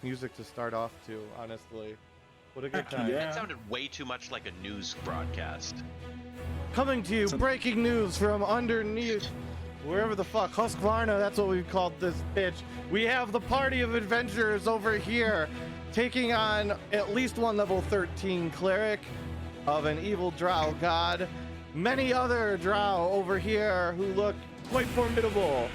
music to start off to, honestly. What a good time. That sounded way too much like a news broadcast. Coming to you, breaking news from underneath, wherever the fuck, Husqvarna, that's what we called this bitch. We have the party of adventurers over here, taking on at least one level 13 cleric of an evil drow god. Many other drow over here who look quite formidable.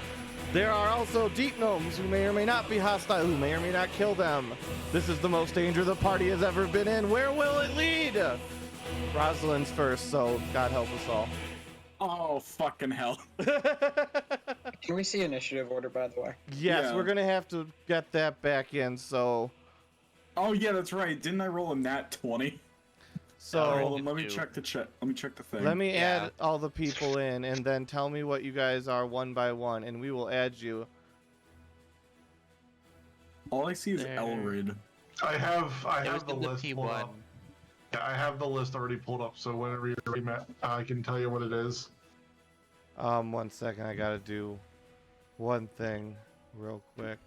There are also deep gnomes who may or may not be hostile, who may or may not kill them. This is the most danger the party has ever been in. Where will it lead? Rosalind's first, so God help us all. Oh, fucking hell. Can we see initiative order, by the way? Yes, we're gonna have to get that back in, so... Oh, yeah, that's right. Didn't I roll a nat 20? So, hold on, let me check the thing. Let me add all the people in, and then tell me what you guys are one by one, and we will add you. All I see is Elrid. I have the list pulled up. Yeah, I have the list already pulled up, so whenever you're ready, Matt, I can tell you what it is. 1 second, I gotta do one thing real quick.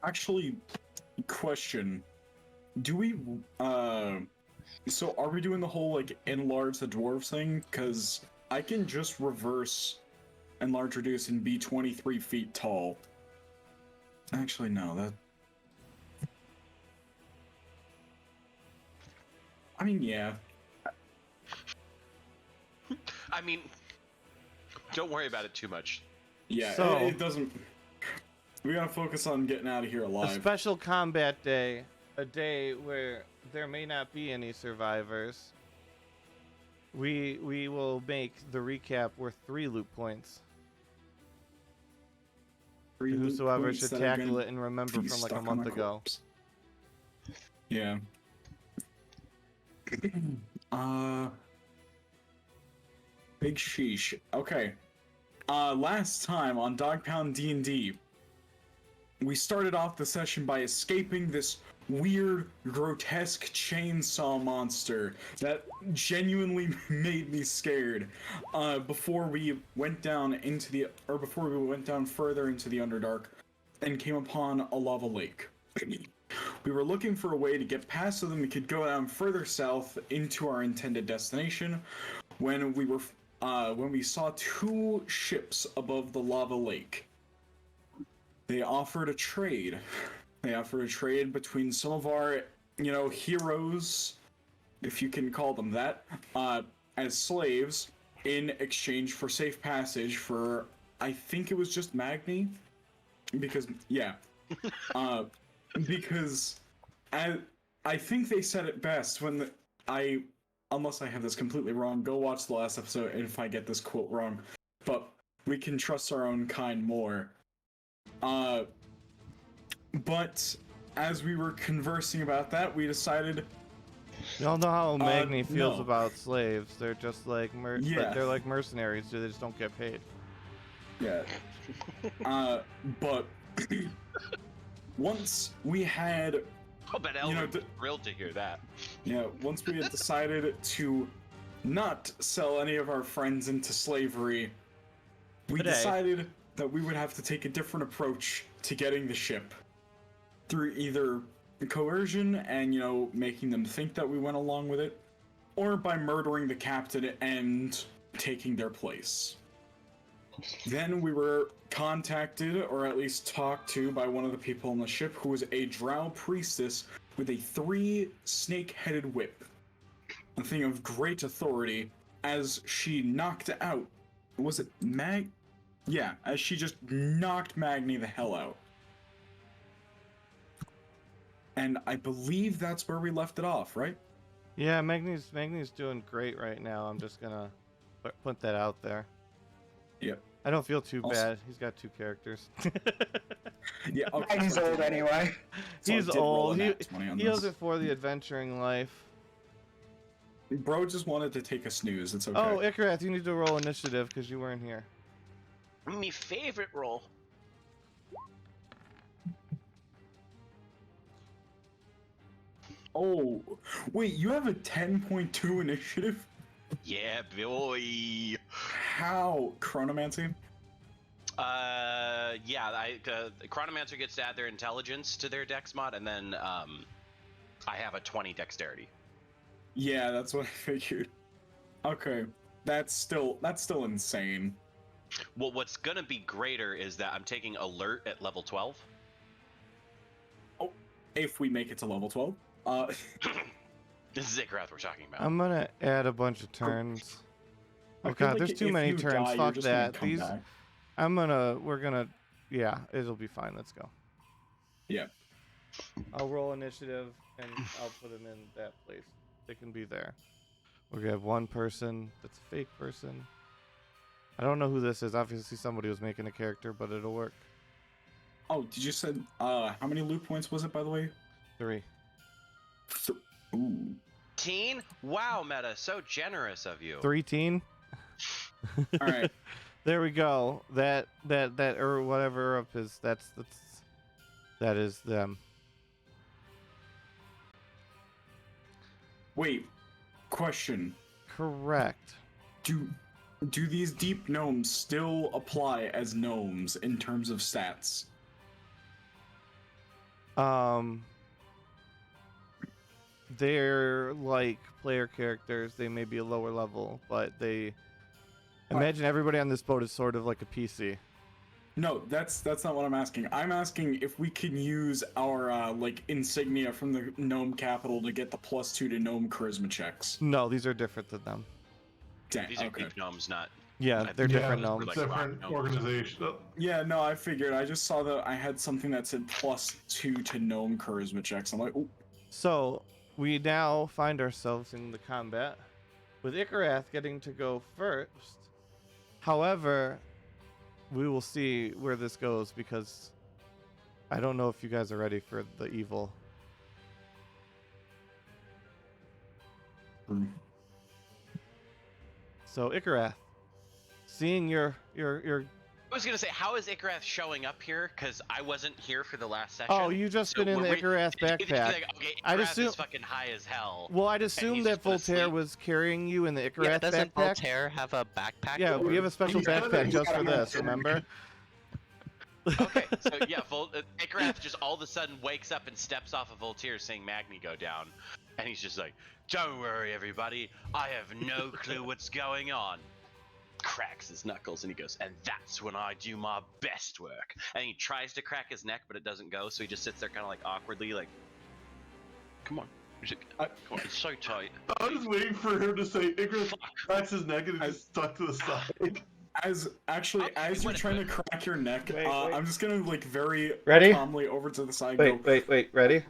Actually, question. Do we, so are we doing the whole, like, enlarge the dwarves thing? Because I can just reverse enlarge reduce and be 23 feet tall. Actually, no, that... I mean, yeah. I mean, don't worry about it too much. Yeah, so, it doesn't... We gotta focus on getting out of here alive. A special combat day. A day where there may not be any survivors. We will make the recap worth 3 loot points. Whosoever should tackle it and remember from like a month ago. Yeah. Big sheesh. Okay. Last time on Dog Pound D&D, we started off the session by escaping this weird, grotesque chainsaw monster that genuinely made me scared. Before we went down further into the Underdark and came upon a lava lake. We were looking for a way to get past so then we could go down further south into our intended destination when we saw 2 ships above the lava lake. They offered a trade. They offered a trade between some of our, heroes, if you can call them that, as slaves in exchange for safe passage for, I think it was just Magni? Because, yeah. Because I think they said it best when unless I have this completely wrong, go watch the last episode if I get this quote wrong, but we can trust our own kind more. But as we were conversing about that, we decided... Y'all know how Magni feels about slaves. They're just like they're like mercenaries, so they just don't get paid. Yeah. But once we had... I'll bet Elvin's thrilled to hear that. Yeah, once we had decided to not sell any of our friends into slavery, we decided that we would have to take a different approach to getting the ship. Through either coercion and, making them think that we went along with it, or by murdering the captain and taking their place. Then we were contacted, or at least talked to, by one of the people on the ship who was a drow priestess with a 3-snake-headed whip. A thing of great authority, as she knocked out... Was it Yeah, as she just knocked Magni the hell out. And I believe that's where we left it off, right? Yeah, Magni's doing great right now. I'm just gonna put that out there. Yep. I don't feel too bad. He's got 2 characters. Yeah, okay. He's old anyway. He's old. He does it for the adventuring life. Bro just wanted to take a snooze. It's okay. Oh, Ikrath, you need to roll initiative because you weren't here. My favorite role. Oh, wait, you have a 10.2 initiative? Yeah, boy. How? Chronomancy? Chronomancer gets to add their intelligence to their dex mod, and then I have a 20 dexterity. Yeah, that's what I figured. Okay, that's still insane. Well, what's gonna be greater is that I'm taking alert at level 12. Oh, if we make it to level 12. This is Igrath we're talking about. I'm gonna add a bunch of turns. I Oh feel god, like there's too if many you turns. die, you're Fuck just gonna that. come These, back. we're gonna, yeah, it'll be fine. Let's go. Yeah. I'll roll initiative and I'll put them in that place. They can be there. We're gonna have one person that's a fake person. I don't know who this is. Obviously somebody was making a character, but it'll work. Oh, did you said how many loot points was it, by the way? 3. Ooh. Teen? Wow, Meta, so generous of you. 3 teen. All right. There we go. That or whatever up is that is them. Wait. Question. Correct. Do these deep gnomes still apply as gnomes in terms of stats? They're like player characters. They may be a lower level, but they imagine everybody on this boat is sort of like a PC. No, that's not what I'm asking. I'm asking if we can use our like insignia from the gnome capital to get the +2 to gnome charisma checks. No, these are different than them. Damn, These are okay. deep gnomes, not. Yeah, they're different Yeah, gnomes. like different rock organization. Yeah, no, I figured. I just saw that I had something that said +2 to gnome charisma checks. I'm like, oh. So we now find ourselves in the combat with Igrath getting to go first. However, we will see where this goes because I don't know if you guys are ready for the evil. So Igrath, seeing your I was gonna say, how is Igrath showing up here? Because I wasn't here for the last session. oh, you just So been in the were we- Igrath backpack. Like, okay, I'd Igrath assume- is fucking high as hell. Well, I'd he's assume that just been Voltaire asleep. was carrying you in the Yeah, Igrath doesn't backpack. Voltaire have a backpack? Yeah, we have a special He's got backpack it. just He's for got it. this. Remember? Okay, so yeah, Igrath just all of a sudden wakes up and steps off of Voltaire saying Magni go down. And he's just like, don't worry everybody, I have no clue what's going on. Cracks his knuckles and he goes, and that's when I do my best work. And he tries to crack his neck, but it doesn't go, so he just sits there kind of like awkwardly like, come on. Come on, it's so tight. I was waiting for him to say Icarus cracks his neck and it just stuck to the side. As you're trying to crack your neck, Wait. I'm just gonna like very Ready? calmly over to the side. Wait. Ready?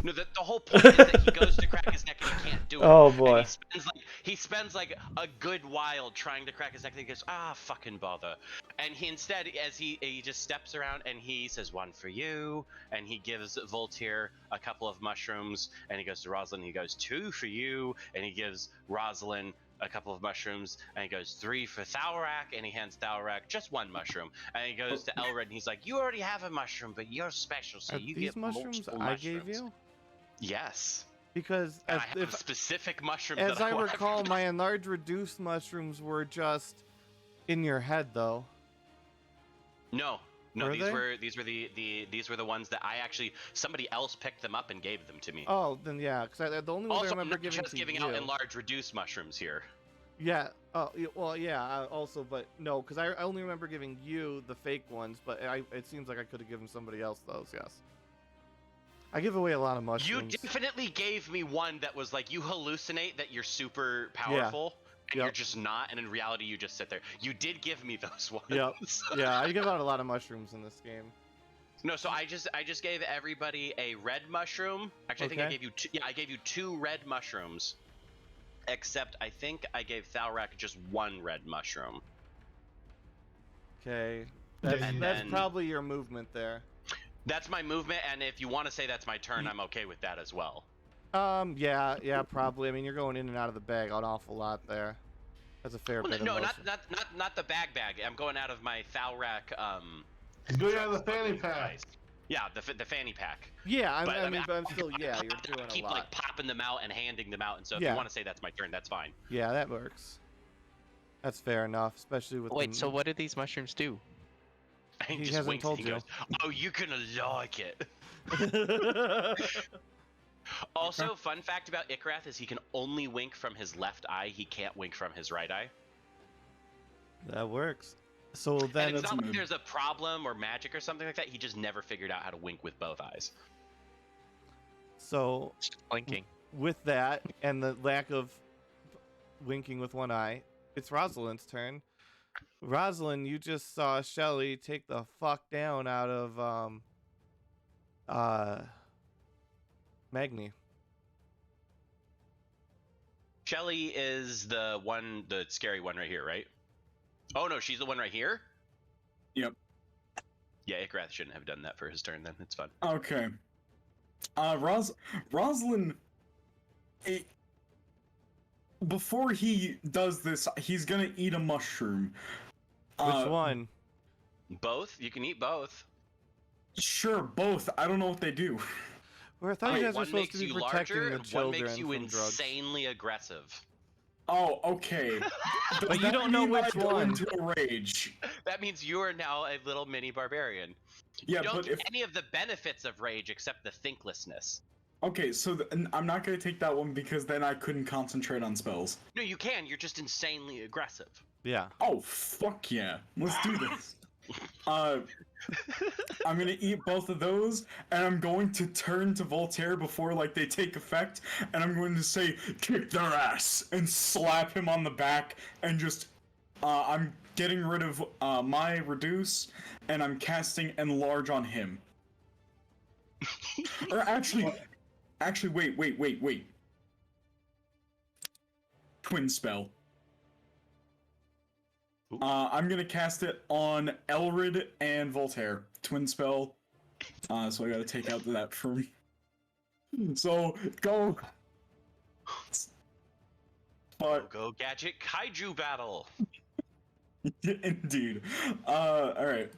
No, the whole point is that he goes to crack his neck and he can't do it. Oh, boy. And he spends like a good while trying to crack his neck and he goes, fucking bother. And he instead, as he just steps around and he says, one for you, and he gives Voltaire a couple of mushrooms, and he goes to Rosalind, he goes, 2 for you, and he gives Rosalind a couple of mushrooms, and he goes 3 for Thalrak, and he hands Thalrak just 1 mushroom, and he goes to Elred and he's like, you already have a mushroom, but you're special, so Are you these get mushrooms multiple I mushrooms. gave you? Yes. Because And I have specific mushrooms as that I want. recall, my enlarged reduced mushrooms were just in your head, though. No, Were these they? were the ones that I actually somebody else picked them up and gave them to me. Oh, then yeah, because the only one I Also, I'm remember not giving just to giving you. out enlarged reduced mushrooms here. Yeah. Oh, well, yeah. Also, but no, because I only remember giving you the fake ones, but it seems like I could have given somebody else those. Yes. I give away a lot of mushrooms. You definitely gave me one that was like you hallucinate that you're super powerful. And Yep. you're just not, and in reality, you just sit there. You did give me those ones. Yep. Yeah, I give out a lot of mushrooms in this game. No, so I just gave everybody a red mushroom. Actually, I think I Okay. gave you two. Yeah, I gave you 2 red mushrooms. Except I think I gave Thalrak just 1 red mushroom. Okay. And That's then- probably your movement there. That's my movement, and if you want to say that's my turn, I'm okay with that as well. Yeah, probably. I mean, you're going in and out of the bag an awful lot there. That's a fair Well, bit no, of not motion. not the bag. I'm going out of my Thalrak. He's going out of the fanny pack. Yeah, the fanny pack. Yeah, But, I mean, but I'm still, yeah, I you're doing keep a lot. like popping them out and handing them out, and so if Yeah. you want to say that's my turn, that's fine. Yeah, that works. That's fair enough, especially with Wait, the... so what do these mushrooms do? And He just hasn't winks told and he you. goes, "Oh, you're gonna like it." Also, fun fact about Ikrath is he can only wink from his left eye. He can't wink from his right eye. That works. So then And it's that's not like mood. there's a problem or magic or something like that. He just never figured out how to wink with both eyes. so Just blinking. with that and the lack of winking with one eye, it's Rosalind's turn. Rosalind, you just saw Shelly take the fuck down out of Magni. Shelly is the one, the scary one right here, right? Oh no, she's the one right here? Yep. Yeah, Ikrath shouldn't have done that for his turn then. It's fun. Okay. Rosalind. Before he does this, he's gonna eat a mushroom. Which one? Both? You can eat both. Sure, both. I don't know what they do. Well, I thought you guys were One supposed makes to be you protecting larger, the and one children makes you from drugs. insanely aggressive. Oh, okay. Does But you that don't know mean that which I go one. into a rage. That means you are now a little mini barbarian. Yeah, You don't but get if any of the benefits of rage except the thinklessness. okay, so I'm not gonna take that one because then I couldn't concentrate on spells. No, you can. You're just insanely aggressive. Yeah. Oh fuck yeah! Let's do this. I'm gonna eat both of those, and I'm going to turn to Voltaire before like they take effect, and I'm going to say, "Kick their ass!" and slap him on the back, and just, I'm getting rid of my reduce, and I'm casting enlarge on him. Or actually, wait. Twin spell. I'm gonna cast it on Elrid and Voltaire. Twin spell. So I gotta take out that from. So go. But Go gadget kaiju battle. indeed. Alright.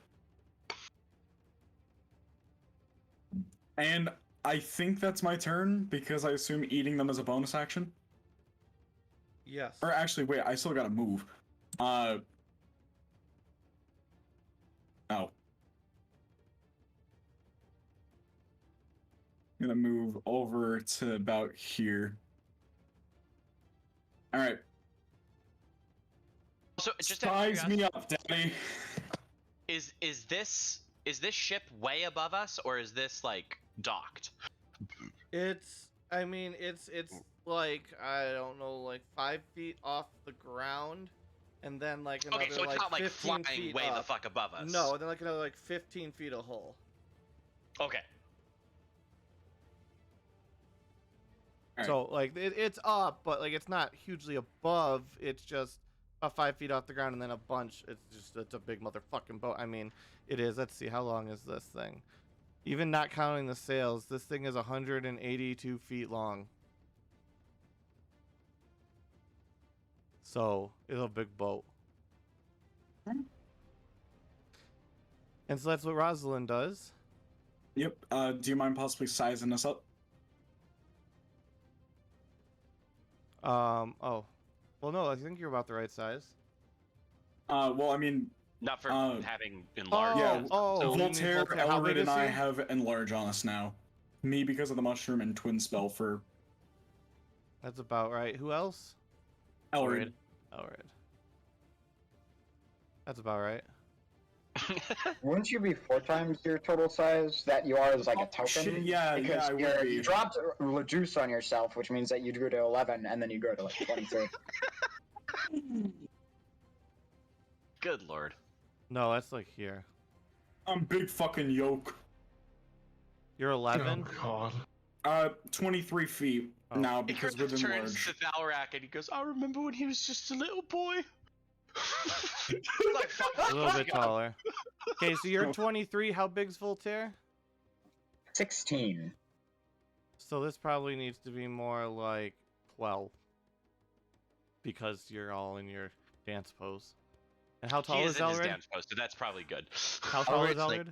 And I think that's my turn because I assume eating them is a bonus action. Yes. Or actually, wait, I still gotta move. Oh. I'm gonna move over to about here. Alright. So just out of Size me curiosity, up, Daddy. is this ship way above us or is this like docked? It's like, I don't know, like 5 feet off the ground, and then like another Okay, so it's like not like 15 flying feet way up. the fuck above us. No, then like another like 15 feet of hole. Okay. Alright. So like it's up, but like it's not hugely above. It's just about 5 feet off the ground, and then a bunch. It's a big motherfucking boat. I mean, it is. Let's see, how long is this thing? Even not counting the sails, this thing is 182 feet long. So it's a big boat. And so that's what Rosalind does. Yep. Do you mind possibly sizing us up? Oh. Well, no, I think you're about the right size. Well, I mean, Not for Uh, having enlarged. yeah, Oh, you mean Voltaire, Voltaire, how big Elrid, is and I he? have enlarge on us now. Me because of the mushroom and twin spell for That's about right. Who else? Elrid. Alright. That's about right. Wouldn't you be 4 times your total size that you are as like a token? Shit, yeah, because I would be. you dropped reduce on yourself, which means that you grew to 11, and then you grow to like 23. Good lord. No, that's like here. I'm big fucking yoke. You're 11? Oh god. 23 feet Oh. now because Icarus with turns enlarge. to Valrak and he goes, I remember when he was just a little boy. Like, fuck, A little bit fuck. taller. Okay, so you're 23. How big's Voltaire? 16. So this probably needs to be more like 12. Because you're all in your dance pose. And how tall He is is in his Elred? dance pose, so that's probably good. How tall is Elred's like-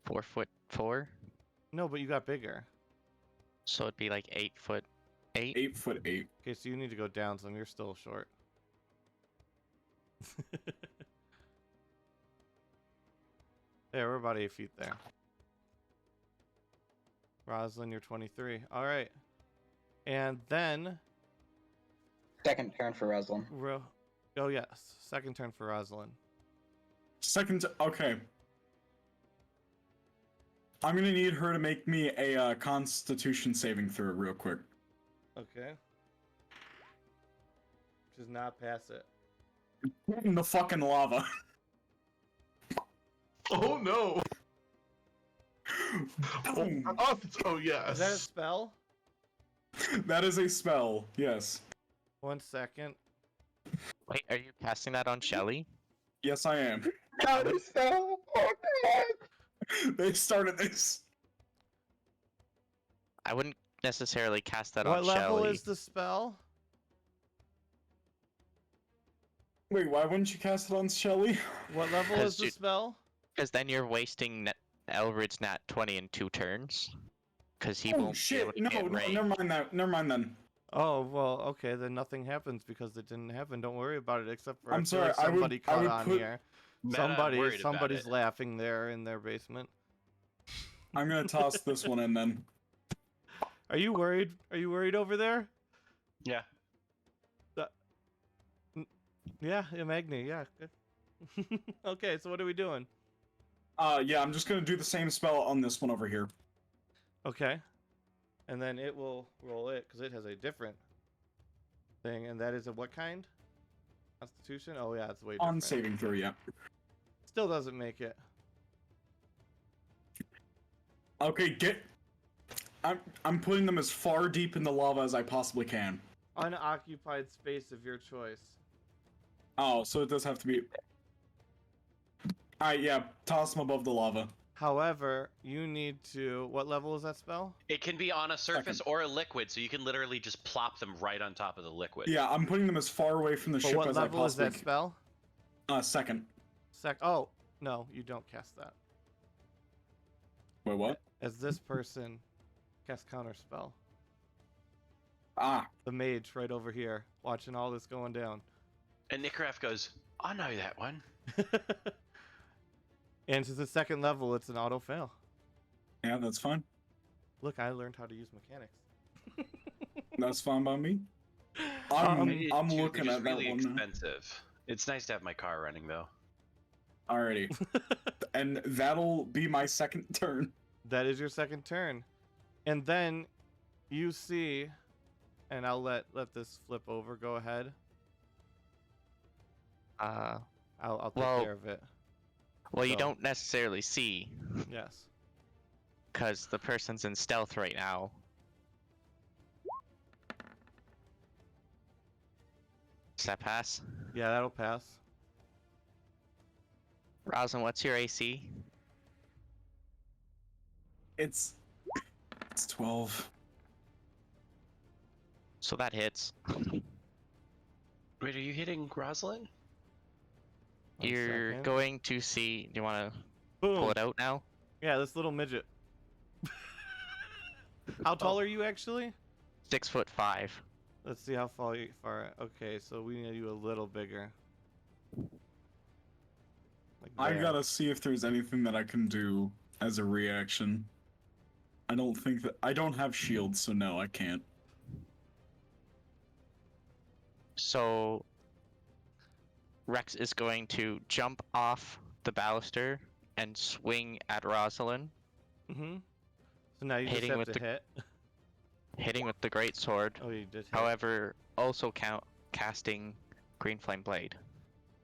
Elred? 4'4", No, but you got bigger. so it'd be like 8'8". 8'8". Okay, so you need to go down some. You're still short. Yeah, we're about 8 feet there. Rosalind, you're 23. All right. And then... Second turn for Rosalind. Oh, yes. Second turn for Rosalind. Okay. I'm gonna need her to make me a Constitution saving throw real quick. Okay. Does not pass it. In the fucking lava. Oh no! Boom. Oh yes. Is that a spell? That is a spell, yes. 1 second. Wait, are you casting that on Shelly? Yes, I am. Counter spell! Oh god! They started this. I wouldn't necessarily cast that What on level Shelly. is the spell? Wait, why wouldn't you cast it on Shelly? What level is the spell? Because then you're wasting Elrid's nat 20 in 2 turns. Because he Oh won't be able shit! to No, get Ray. never mind that. Never mind then. Oh, well, okay, then nothing happens because it didn't happen. Don't worry about it, except for I'm I feel sorry, like I would- somebody I caught would on put- here. Man, I'm worried about Somebody's it. laughing there in their basement. I'm gonna toss this one in then. Are you worried? Are you worried over there? Yeah. Yeah, Magni, yeah. Good. Okay, so what are we doing? Yeah, I'm just gonna do the same spell on this one over here. Okay. And then it will roll it, because it has a different thing, and that is a what kind? Constitution? Oh yeah, it's way different. On saving throw, yeah. Still doesn't make it. Okay, I'm putting them as far deep in the lava as I possibly can. Unoccupied space of your choice. Oh, so it does have to be... Alright, yeah, toss them above the lava. However, you need to... What level is that spell? It can be on a surface Second. or a liquid, so you can literally just plop them right on top of the liquid. Yeah, I'm putting them as far away from the But ship what as I level is possibly that spell? Second. Oh, no, you don't cast that. Wait, what? As this person casts counter spell. Ah, The mage right over here, watching all this going down. And Nikaraf goes, I know that one. And to the second level, it's an auto fail. yeah, that's fine. Look, I learned how to use mechanics. That's fine by me. Um, I'm It's looking just at that really one now. expensive. It's nice to have my car running though. Alrighty. And that'll be my second turn. That is your second turn. And then you see, and I'll let this flip over. Go ahead. I'll take Well- care of it. Well, you So- don't necessarily see, Yes. because the person's in stealth right now. Does that pass? Yeah, that'll pass. Rosalind, what's your AC? It's 12. So that hits. Wait, are you hitting Rosalind? One You're second. going to see. Do you want to Boom. pull it out now? Yeah, this little midget. How tall are you actually? 6'5". Let's see how far. Okay, so we need you a little bigger. Like I there. gotta see if there's anything that I can do as a reaction. I don't have shields, so no, I can't. So Rex is going to jump off the baluster and swing at Rosalind, Mm-hmm. So now you Hitting just have with to the- hit. hitting with the great sword. Oh, you did hit. However, also casting Green Flame Blade.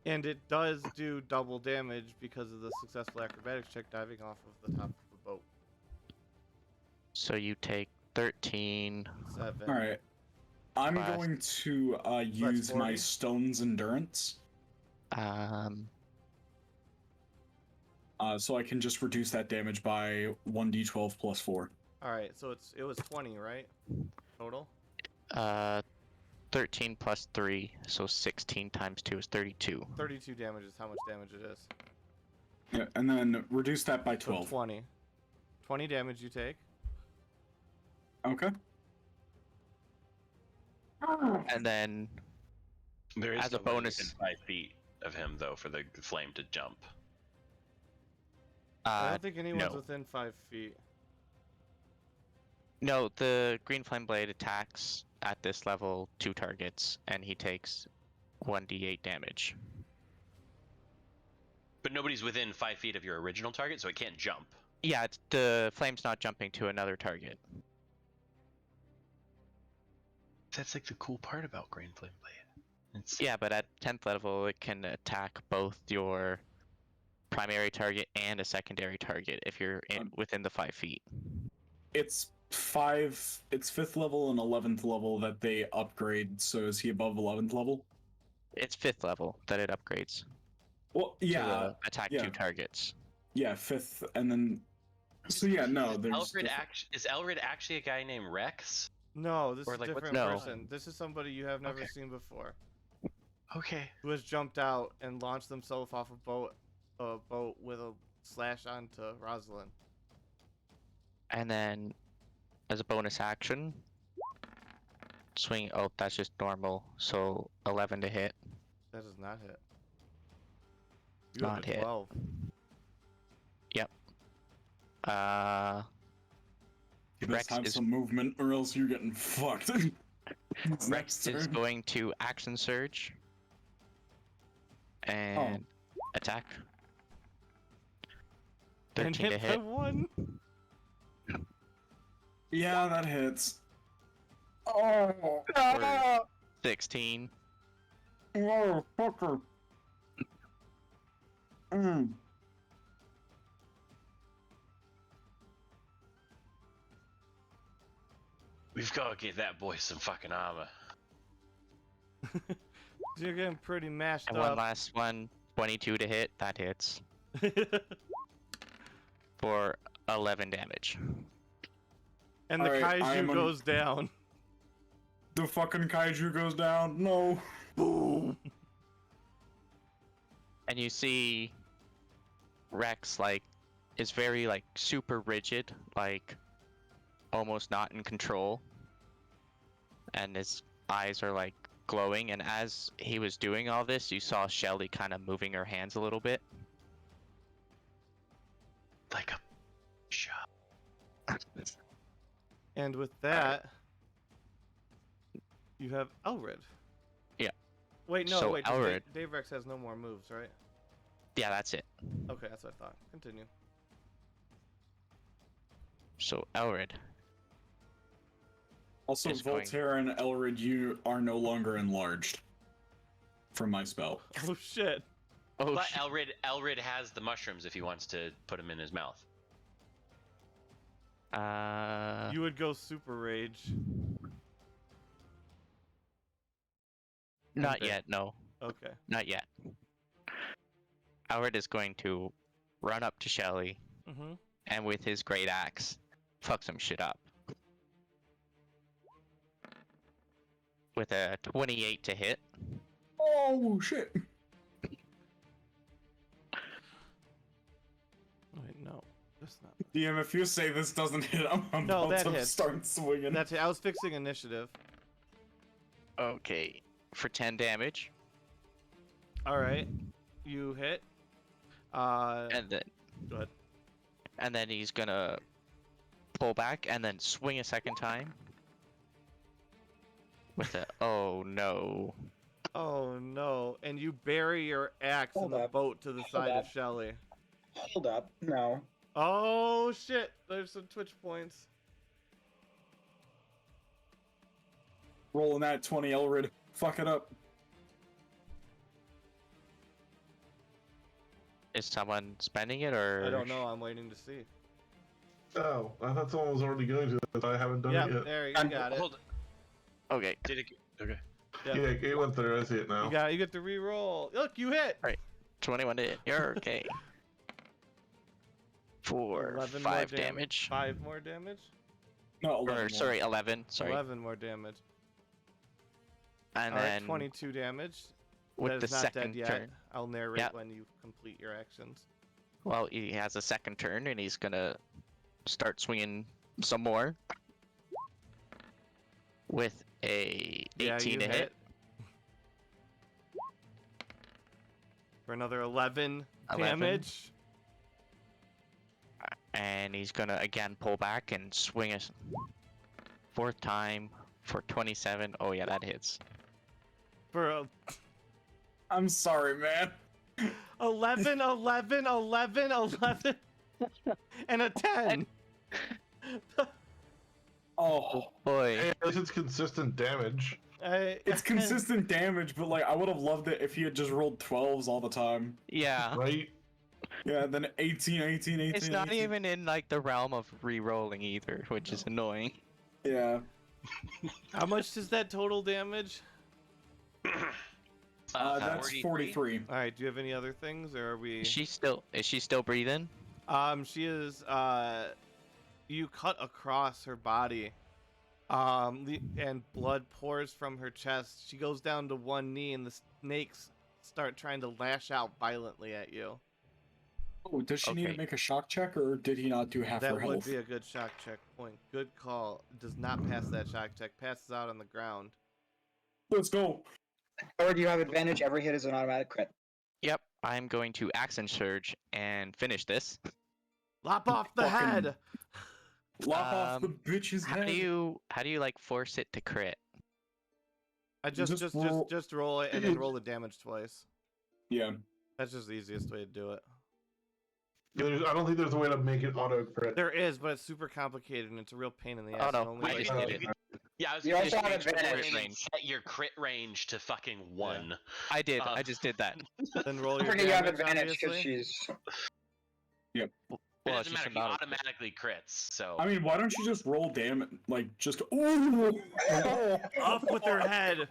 And it does do double damage because of the successful acrobatics check diving off of the top of the boat. So you take 13. 7. Alright. I'm Class. going to use my 40. Stone's Endurance, so I can just reduce that damage by 1d12 plus 4. Alright, so it was 20, right? Total? 13 plus 3, so 16 times 2 is 32. 32 damage is how much damage it is. Yeah, and then reduce that by So 12. 20. 20 damage you take. Okay. And then There is As a no way you bonus- can 5 feet. of him, though, for the flame to jump. I don't think anyone's no. within 5 feet. No, the green flame blade attacks at this level 2 targets, and he takes 1d8 damage. But nobody's within 5 feet of your original target, so it can't jump. Yeah, the flame's not jumping to another target. That's like the cool part about Green Flame Blade. Yeah, but at 10th level, it can attack both your primary target and a secondary target if you're within the 5 feet. It's 5th level and 11th level that they upgrade, so is he above 11th level? It's 5th level that it upgrades. Well, yeah. To attack 2 targets. Yeah, 5th, and then... So yeah, no, there's... Is Elrid actually a guy named Rex? No, this Or, is a like, what's different No. person. This is somebody you have never Okay. seen before. Okay. Who has jumped out and launched themselves off a boat with a slash onto Rosalind. And then, as a bonus action, swing. Oh, that's just normal. So 11 to hit. That does not hit. You Not have a hit. 12. You best have some movement, or else you're getting fucked. Rex is going to action surge and attack. 13 And to hit by hit. 1. Yeah, that hits. Oh, For 16. Oh, fucker. We've got to get that boy some fucking armor. You're getting pretty mashed And one up. last one. 22 to hit. That hits. For 11 damage. And the Alright, I am kaiju goes down. The fucking kaiju goes down. No. Boom. And you see Rex, like, is very, like, super rigid, like, almost not in control. And his eyes are, like, glowing. And as he was doing all this, you saw Shelly kind of moving her hands a little bit. Like a shot. And with that, you have Elrid. Yeah. Wait, no, So wait. Elrid- Dave Rex has no more moves, right? Yeah, that's it. Okay, that's what I thought. Continue. So Elrid. Also, It's going- Voltaire and Elrid, you are no longer enlarged. From my spell. Oh shit. Oh, But Elrid has the mushrooms if he wants to put them in his mouth. You would go super rage. Not Okay. yet, no. Okay. Not yet. Howard is going to run up to Shelly Mm-hmm. and with his great axe, fuck some shit up. With a 28 to hit. Oh, shit. Wait, no. That's not. DM, if you say this doesn't hit, I'm No, about that to hits. start swinging. That's it. I was fixing initiative. Okay. For 10 damage. Alright. You hit. And then Go ahead. and then he's gonna pull back and then swing a second time. With a oh no. Oh no. And you bury your axe in Hold the up. boat to the side of up. Shelly. hold up. No. Oh shit. There's some Twitch points. Rolling that 20, Elrid. Fuck it up. Is someone spending it or I don't know. I'm waiting to see. Oh, I thought someone was already going to this. I haven't done Yeah, it yet. there you got it. Hold. Okay. Did it? Okay. Yeah. Yeah, it went through. I see it now. You got it. You get to re-roll. Look, you hit. 21 to hit. You're okay. For 11 more 5 damage. 5 more damage. No, 11 Or more. sorry, 11. Sorry. 11 more damage. And Alright, then 22 damage. with That the is not second dead yet. turn. I'll narrate Yep. when you complete your actions. Well, he has a second turn and he's gonna start swinging some more. With a 18 yeah, you to hit. For another 11 11. damage. And he's gonna again pull back and swing a fourth time for 27. Oh yeah, that hits. For a I'm sorry, man. 11, 11, 11, 11, and a 10. Oh, Boy. Hey, at least it's consistent damage. it's consistent damage, but like I would have loved it if he had just rolled 12s all the time. Yeah. Right? Yeah, then 18, 18, 18. It's not 18. even in like the realm of re-rolling either, which is annoying. Yeah. How much does that total damage? That's 43. All right. Do you have any other things, or are we? Is she still breathing? She is. You cut across her body. And blood pours from her chest. She goes down to one knee, and the snakes start trying to lash out violently at you. Oh, does she need to Okay. make a shock check, or did he not do half That her would health? be a good shock check point. Good call. Does not pass that shock check. Passes out on the ground. Let's go. Or do you have advantage? Every hit is an automatic crit. Yep. I'm going to action surge and finish this. Lop off the Fucking- head. Lop off the bitch's How head. do you like force it to crit? I just roll it and then roll the damage twice. Yeah. That's just the easiest way to do it. Yeah, I don't think there's a way to make it auto crit. There is, but it's super complicated and it's a real pain in the Oh, ass. no. and only I like- just did it. Yeah, I was You gonna also say, have you should advantage. go in and set your crit range to fucking 1. I did. I just did that. Then roll I your forget you have damage, advantage because obviously. she's. It Well, it's doesn't just matter, an he auto- automatically crits, so... I mean, why don't you just roll damage? Like, just. Ooh! Up with her head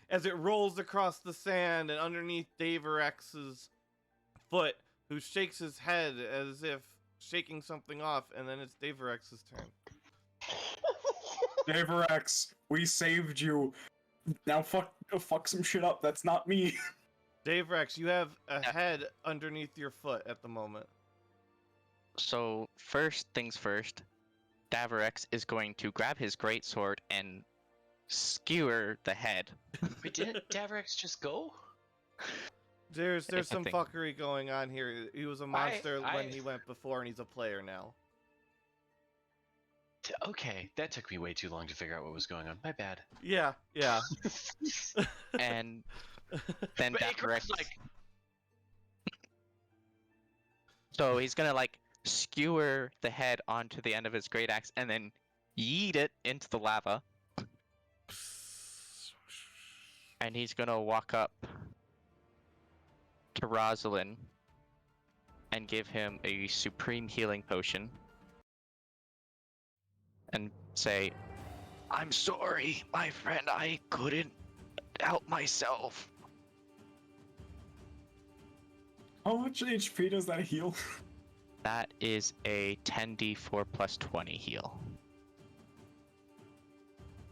as it rolls across the sand and underneath Davorex's foot, who shakes his head as if shaking something off, and then it's Davorex's turn. Davorex, we saved you. Now fuck some shit up. That's not me. Daverex, you have a head underneath your foot at the moment. So first things first, Davorex is going to grab his greatsword and skewer the head. Wait, didn't Davrex just go? There's I some think- fuckery going on here. He was a monster when he went before, and he's a player now. Okay, that took me way too long to figure out what was going on. My bad. Yeah. And then But Davorex. Icarus, like, So he's gonna like skewer the head onto the end of his great axe and then yeet it into the lava. And he's gonna walk up to Rosalind and give him a supreme healing potion. And say, "I'm sorry, my friend, I couldn't help myself." How much HP does that heal? That is a 10d4 plus 20 heal.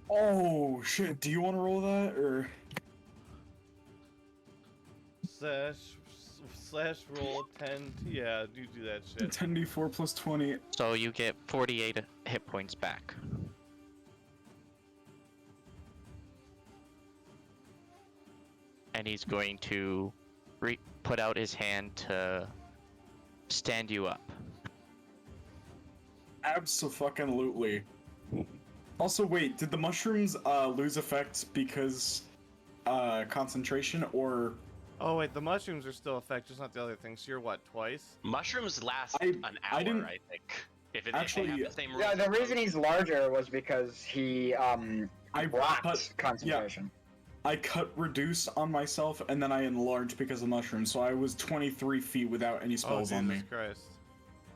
Oh shit! Do you want to roll that or? Slash roll 10. Yeah, do that shit. 10d4 plus 20. So you get 48 hit points back. And he's going to put out his hand to stand you up. Abso-fucking-lutely. Also, wait, did the mushrooms lose effect because concentration or? Oh wait, the mushrooms are still effective, just not the other things. So you're what, twice? mushrooms last I an hour, didn't- I think. If it Actually, they have the same Yeah, rules the as reason he's larger was because he I blocked cut concentration. I cut reduce on myself and then I enlarged because of mushrooms, so I was 23 feet without any Oh spells on me. Jesus Christ!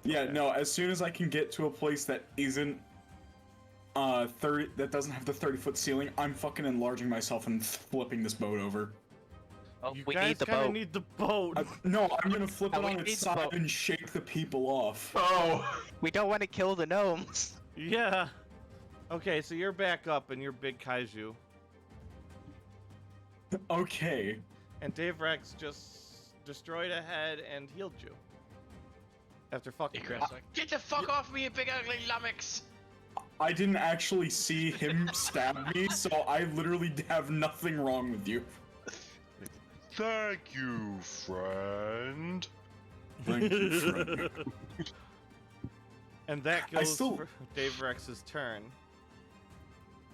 Yeah, Okay. no, as soon as I can get to a place that isn't 30 that doesn't have the 30-foot ceiling, I'm fucking enlarging myself and flipping this boat over. Oh, You we guys need the kinda boat. need the boat. No, I'm gonna flip Oh, it we on need its the side boat. and shake the people off. Oh! We don't want to kill the gnomes. Yeah. Okay, so you're back up and you're big kaiju, Okay. and Dave Rex just destroyed a head and healed you. After fucking. Icarus like, get the fuck off me, you big ugly lummox! I didn't actually see him stab me, so I literally have nothing wrong with you. Thank you, friend. Thank you, friend. And that I goes still- for Dave Rex's turn.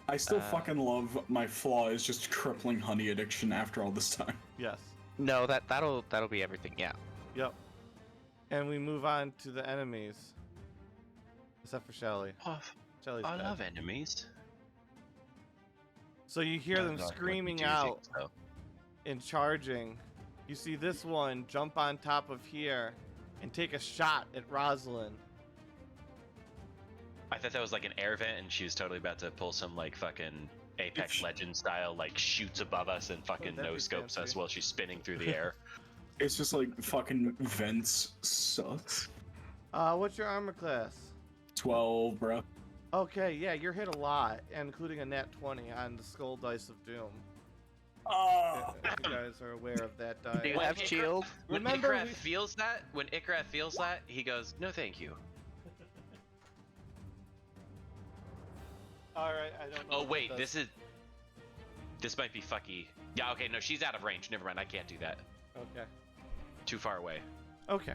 I still fucking love my flaw is just crippling honey addiction after all this time. Yes. No, that'll be everything. Yeah. Yep. And we move on to the enemies. Except for Shelly. Oh, Shelly's I dead. love enemies. So you hear them Not like screaming choosing, out so. and charging. You see this one jump on top of here and take a shot at Rosalind. I thought that was like an air vent, and she was totally about to pull some like fucking Apex If- Legends style, like shoots above us and fucking that'd no be scopes us fancy. while she's spinning through the air. It's just like fucking vents sucks. What's your armor class? 12, bro. Okay, yeah, you're hit a lot, including a nat 20 on the Skull Dice of Doom. Oh. If you guys are aware of that die. Do you When have shield? When Remember Ikrath we- feels that, he goes, "No, thank you." All right, I don't know. Oh what wait, that does. this might be fucky. Yeah, okay, no, she's out of range. Never mind, I can't do that. Okay. Too far away. Okay.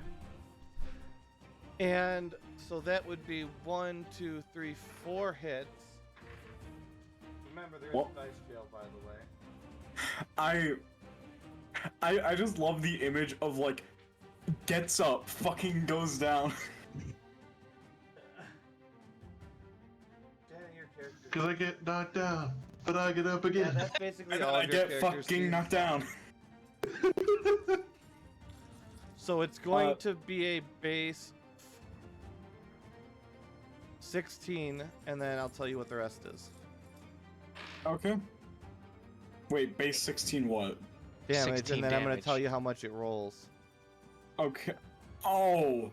And so that would be 1, 2, 3, 4 hits. Remember, there is Well- a dice jail, by the way. I just love the image of like gets up, fucking goes down. Janet, your character. Because I get knocked down, but I get up Yeah, again. that's basically And all I of your get characters fucking do. knocked down. So it's going Uh, to be a base 16, and then I'll tell you what the rest is. Okay. Wait, base 16 what? Damage, 16 and then I'm going to damage. tell you how much it rolls. Okay. Oh.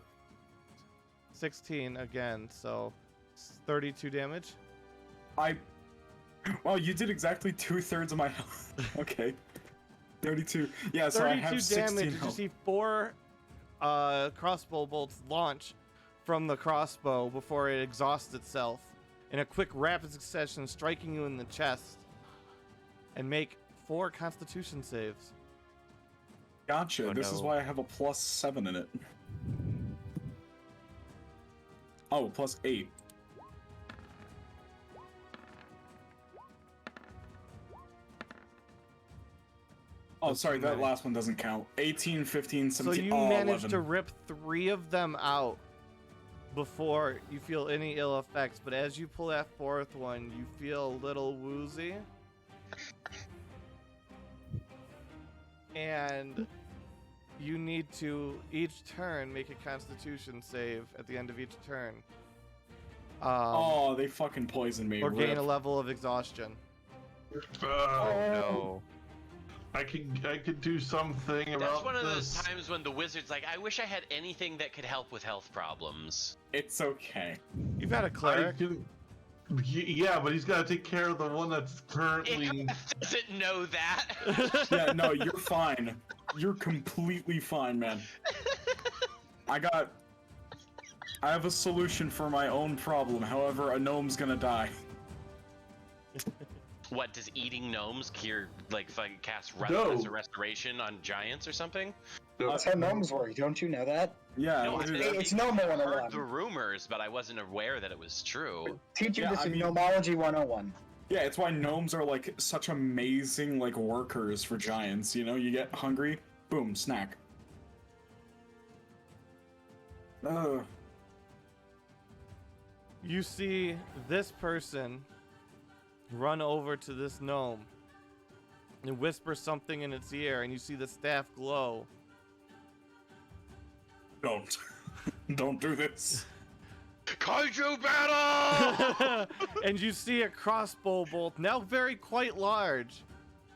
16 again, so 32 damage. Well, you did exactly 2/3 of my health. Okay. 32. Yeah, so I 32 have 16 damage. You health. see 4 crossbow bolts launch from the crossbow before it exhausts itself in a quick, rapid succession, striking you in the chest. And make 4 Constitution saves. Gotcha. Oh, This is no. why I have a +7 in it. Oh, +8. Oh, sorry, that last one doesn't count. 18, 15, 17, So you oh, managed 11. to rip 3 of them out before you feel any ill effects, but as you pull that 4th one, you feel a little woozy. And you need to, each turn, make a Constitution save at the end of each turn. Oh, they fucking poisoned me. Or gain Rip. a level of exhaustion. No. I could do something about That's one of those this. times when the wizard's like, "I wish I had anything that could help with health problems." It's okay. You've had a I cleric. can, yeah, but he's got to take care of the one that's currently. Ikrath doesn't know that. Yeah, no, you're fine. You're completely fine, man. I have a solution for my own problem. However, a gnome's gonna die. What, does eating gnomes cure, like, fucking cast No. restoration on giants or something? That's how gnomes work. Don't you know that? Yeah, No, I'll I do think that. It's Gnome I've 101. heard the rumors, but I wasn't aware that it was true. Teach you Yeah, this I in mean- Gnomology 101. Yeah, it's why gnomes are like such amazing like workers for giants. You know, you get hungry, boom, snack. Ugh. You see this person run over to this gnome and whisper something in its ear, and you see the staff glow. Don't. Don't do this. Kaiju battle! And you see a crossbow bolt, now quite large,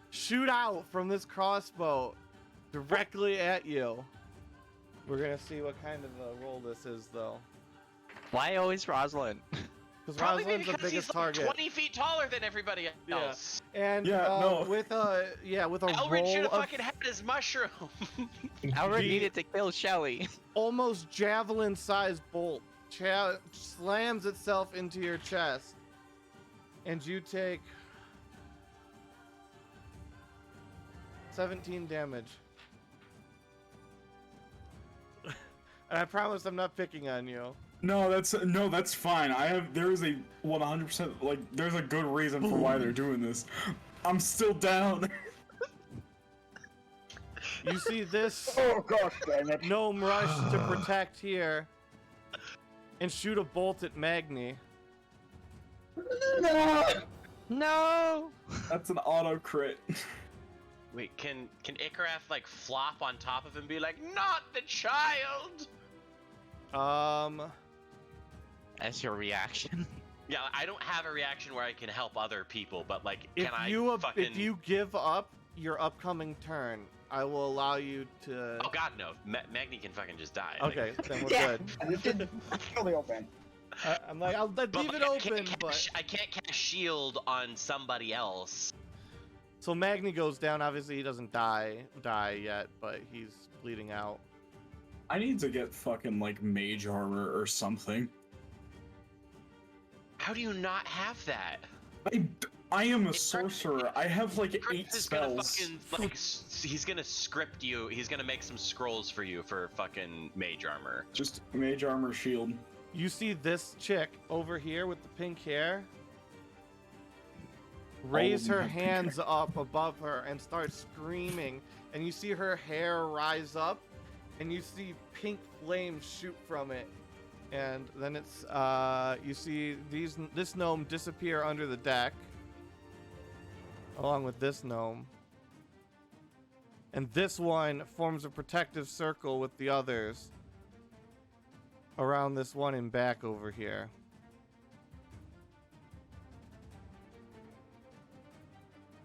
shoot out from this crossbow directly at you. We're gonna see what kind of a roll this is, though. Why always Rosalind? Because Probably Rosalind's the because biggest he's like target. 20 feet taller than everybody else. And Yeah, no. with a Elrin should roll have of fucking had his mushroom. Elrin The- needed to kill Shelly. almost javelin-sized bolt slams itself into your chest, and you take 17 damage. And I promise I'm not picking on you. No, that's fine. There is a 100% like there's a good reason for why they're doing this. I'm still down. You see this Oh gosh, dang it. gnome rush to protect here and shoot a bolt at Magni. No! No! That's an auto crit. Wait, can Ikaraf like flop on top of him and be like, not the child? As your reaction. Yeah, I don't have a reaction where I can help other people, but like, If can you I fucking... if you give up your upcoming turn, I will allow you to. Oh god, no. Magni can fucking just die. Okay, then we're Yeah, good. and it did fully open. I'm like, I'll leave But, it like, open, but I can't cast shield on somebody else. so Magni goes down. Obviously, he doesn't die yet, but he's bleeding out. I need to get fucking like mage armor or something. How do you not have that? I am a sorcerer. I have like Chris 8 is gonna spells. fucking, like, he's gonna script you. He's gonna make some scrolls for you for fucking mage armor. Just mage armor shield. You see this chick over here with the pink hair raise her hands up above her and start screaming, and you see her hair rise up, and you see pink flames shoot from it, and then it's you see this gnome disappear under the deck along with this gnome, and this one forms a protective circle with the others around this one in back over here.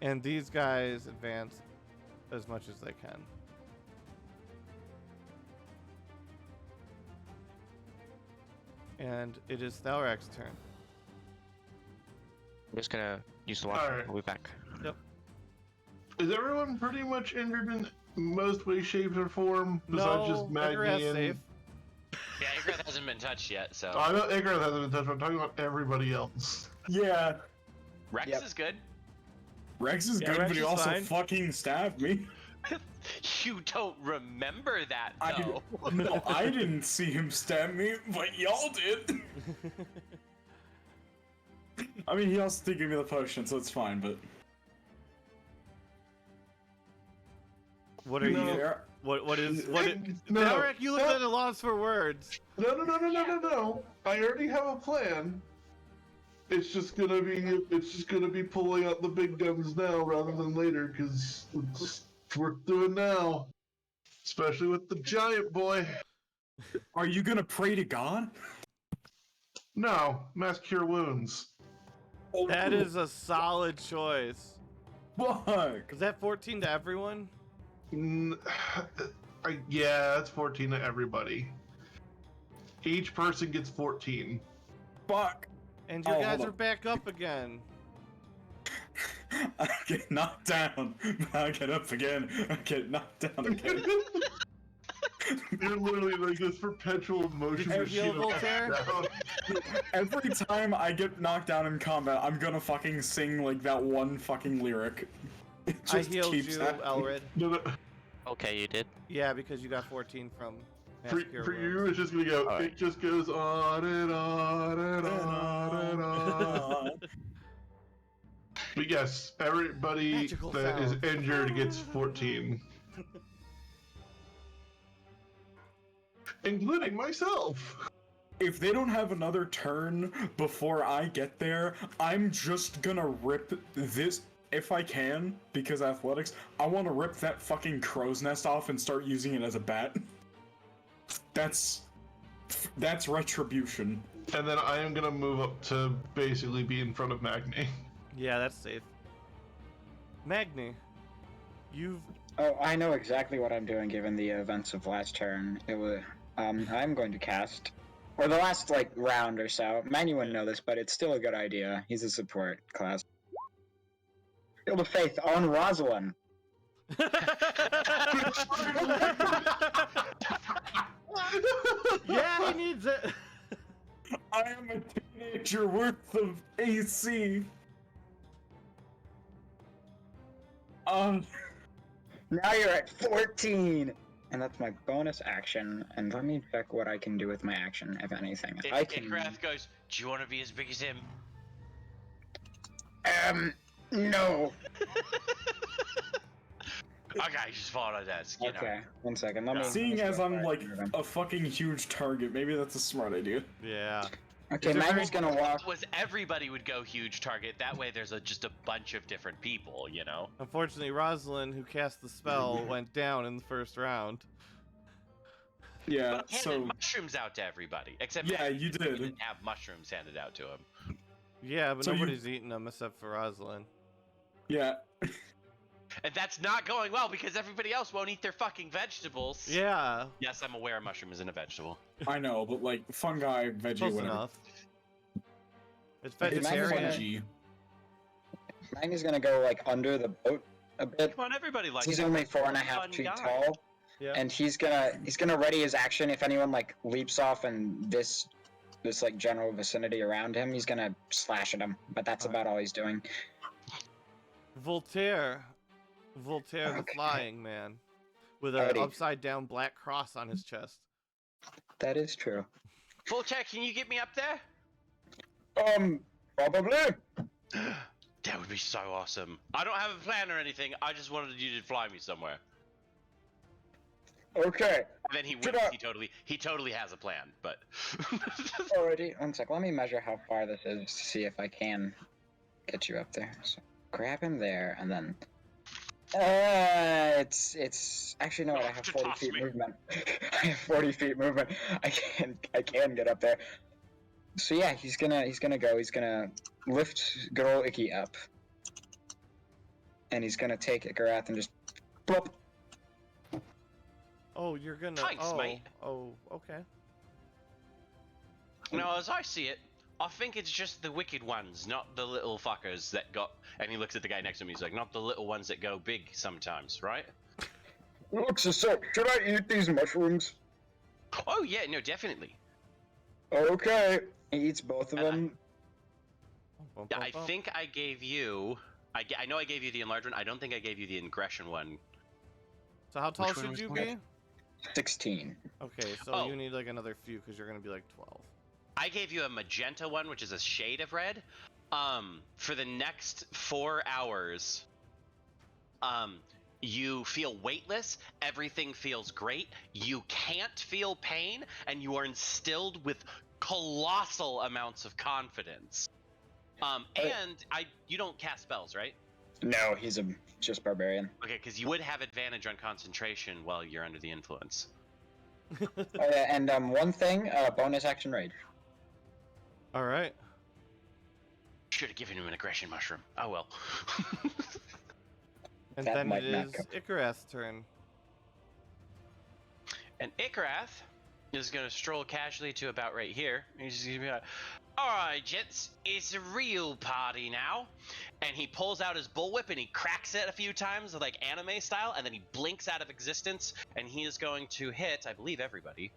And these guys advance as much as they can. And it is Thalrak's turn. I'm just gonna use the watch. Alright. We'll be back. Is everyone pretty much injured in most way, shape, or form besides No, just Magni Icarus and... safe. Yeah, Icarus hasn't been touched yet, so... I know Icarus hasn't been touched, but I'm talking about everybody else. Yeah, Rex Yep. is good. Rex is Yeah, good, Rex but he is also fine. fucking stabbed me. You don't remember that, I though. no, I didn't see him stab me, but y'all did. I mean, he also did give me the potion, so it's fine. But What are No. you? Fair. What is? No, Thalrak, you look at a loss for words. No. I already have a plan. It's just gonna be pulling out the big guns now rather than later, because it's worth doing now. Especially with the giant boy. Are you gonna pray to God? No, mass cure wounds. That is a solid choice. Fuck. Is that 14 to everyone? Yeah, that's 14 to everybody. Each person gets 14. Fuck. And your Oh, guys hold are up. back up again. I get knocked down. I get up again. I get knocked down again. You're literally like this perpetual motion Did you machine. heal of Voltaire? down. Every time I get knocked down in combat, I'm gonna fucking sing like that one fucking lyric. It I just healed keeps you, happening. Elred. No. Okay, you did. Yeah, because you got 14 from For Massacre you, Wounds. it's just gonna go. Alright. It just goes on and on and on and on. But yes, everybody Magical that is sound. injured gets 14, including myself. If they don't have another turn before I get there, I'm just gonna rip this if I can, because athletics. I want to rip that fucking crow's nest off and start using it as a bat. That's retribution. And then I am gonna move up to basically be in front of Magni. Yeah, that's safe. Magni, you've Oh, I know exactly what I'm doing given the events of last turn. It was, I'm going to cast, or the last, like, round or so. Manu wouldn't know this, but it's still a good idea. He's a support class. Field of Faith on Rosalind. yeah, he needs it. I am a teenager worth of AC. Now you're at 14! And that's my bonus action. And let me check what I can do with my action, if anything. I can. Ikrath goes, do you want to be as big as him? No. Okay, just fall on that. You know. Okay, 1 second. Let me. Seeing as I'm like a fucking huge target, maybe that's a smart idea. Yeah. Okay, Maggie's gonna walk. Was everybody would go huge target. That way, there's just a bunch of different people. You know. Unfortunately, Rosalind, who cast the spell, went down in the first round. Yeah, But I handed so mushrooms out to everybody, except yeah, Matt, you he did. didn't have mushrooms handed out to him. Yeah, but So you- nobody's eating them except for Rosalind. Yeah, And that's not going well because everybody else won't eat their fucking vegetables. Yeah, Yes, I'm aware a mushroom isn't a vegetable. I know, but like fungi, veggie, close whatever. enough. It's It's vegetarian. veggie. Maggie's gonna go like under the boat a bit. Come on, everybody likes. He's it. only four and a Fun half feet guy. tall, Yeah. and he's gonna ready his action if anyone like leaps off and this like general vicinity around him. He's gonna slash at him, but that's Alright. about all he's doing. Voltaire the Okay. flying man, with an Alrighty. upside down black cross on his chest. That is true. Voltaire, can you get me up there? Probably. That would be so awesome. I don't have a plan or anything. I just wanted you to fly me somewhere. Okay. And then he Should winks. I- He totally has a plan. But Alrighty. 1 sec. Let me measure how far this is to see if I can get you up there. So grab him there, and then. It's actually no. I have To 40 toss feet me. movement. I have 40 feet movement. I can get up there. So yeah, he's gonna lift good old Icky up, and he's gonna take Igarath and just plop. Oh, you're gonna. Thanks, oh, mate. oh, okay. no, as I see it, I think it's just the wicked ones, not the little fuckers that got. And he looks at the guy next to him. He's like, not the little ones that go big sometimes, right? Looks a sec. Should I eat these mushrooms? Oh yeah, no, definitely. Okay. He eats both of And I- them. Bum, Yeah, bum, I bum. think I gave you. I know I gave you the enlarged one. I don't think I gave you the ingression one. So how tall Which one should was you that? be? 16. Okay, so Oh. you need like another few because you're gonna be like 12. I gave you a magenta one, which is a shade of red. For the next 4 hours, you feel weightless. Everything feels great. You can't feel pain, and you are instilled with colossal amounts of confidence. And you don't cast spells, right? No, he's just barbarian. Okay, because you would have advantage on concentration while you're under the influence. Oh yeah, and one thing, bonus action rage. All right. Should have given him an aggression mushroom. Oh well. And That then might it not is go. Ikarath's turn. And Ikrath is going to stroll casually to about right here. He's just going to be like, alright, gents, it's a real party now. And he pulls out his bullwhip and he cracks it a few times, like anime style, and then he blinks out of existence, and he is going to hit, I believe, everybody.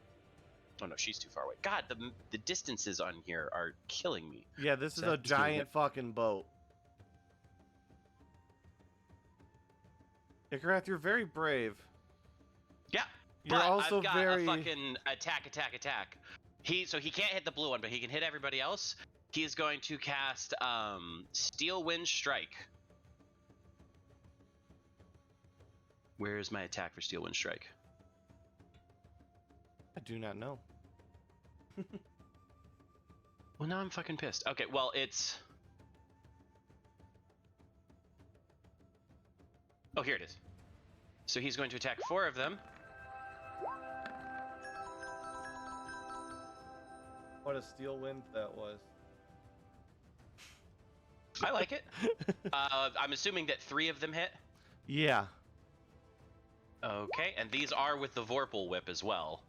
Oh no, she's too far away. God, the distances on here are killing me. Yeah, this is So a that's gonna giant fucking boat. Ikarath, you're very brave. Yeah, You're but also I've got very. a fucking attack. So he can't hit the blue one, but he can hit everybody else. He is going to cast Steel Wind Strike. Where is my attack for Steel Wind Strike? I do not know. Well, now I'm fucking pissed. Okay, well, it's... Oh, here it is. So he's going to attack 4 of them. What a steel wind that was. I like it. I'm assuming that 3 of them hit. Yeah. Okay, and these are with the Vorpal Whip as well.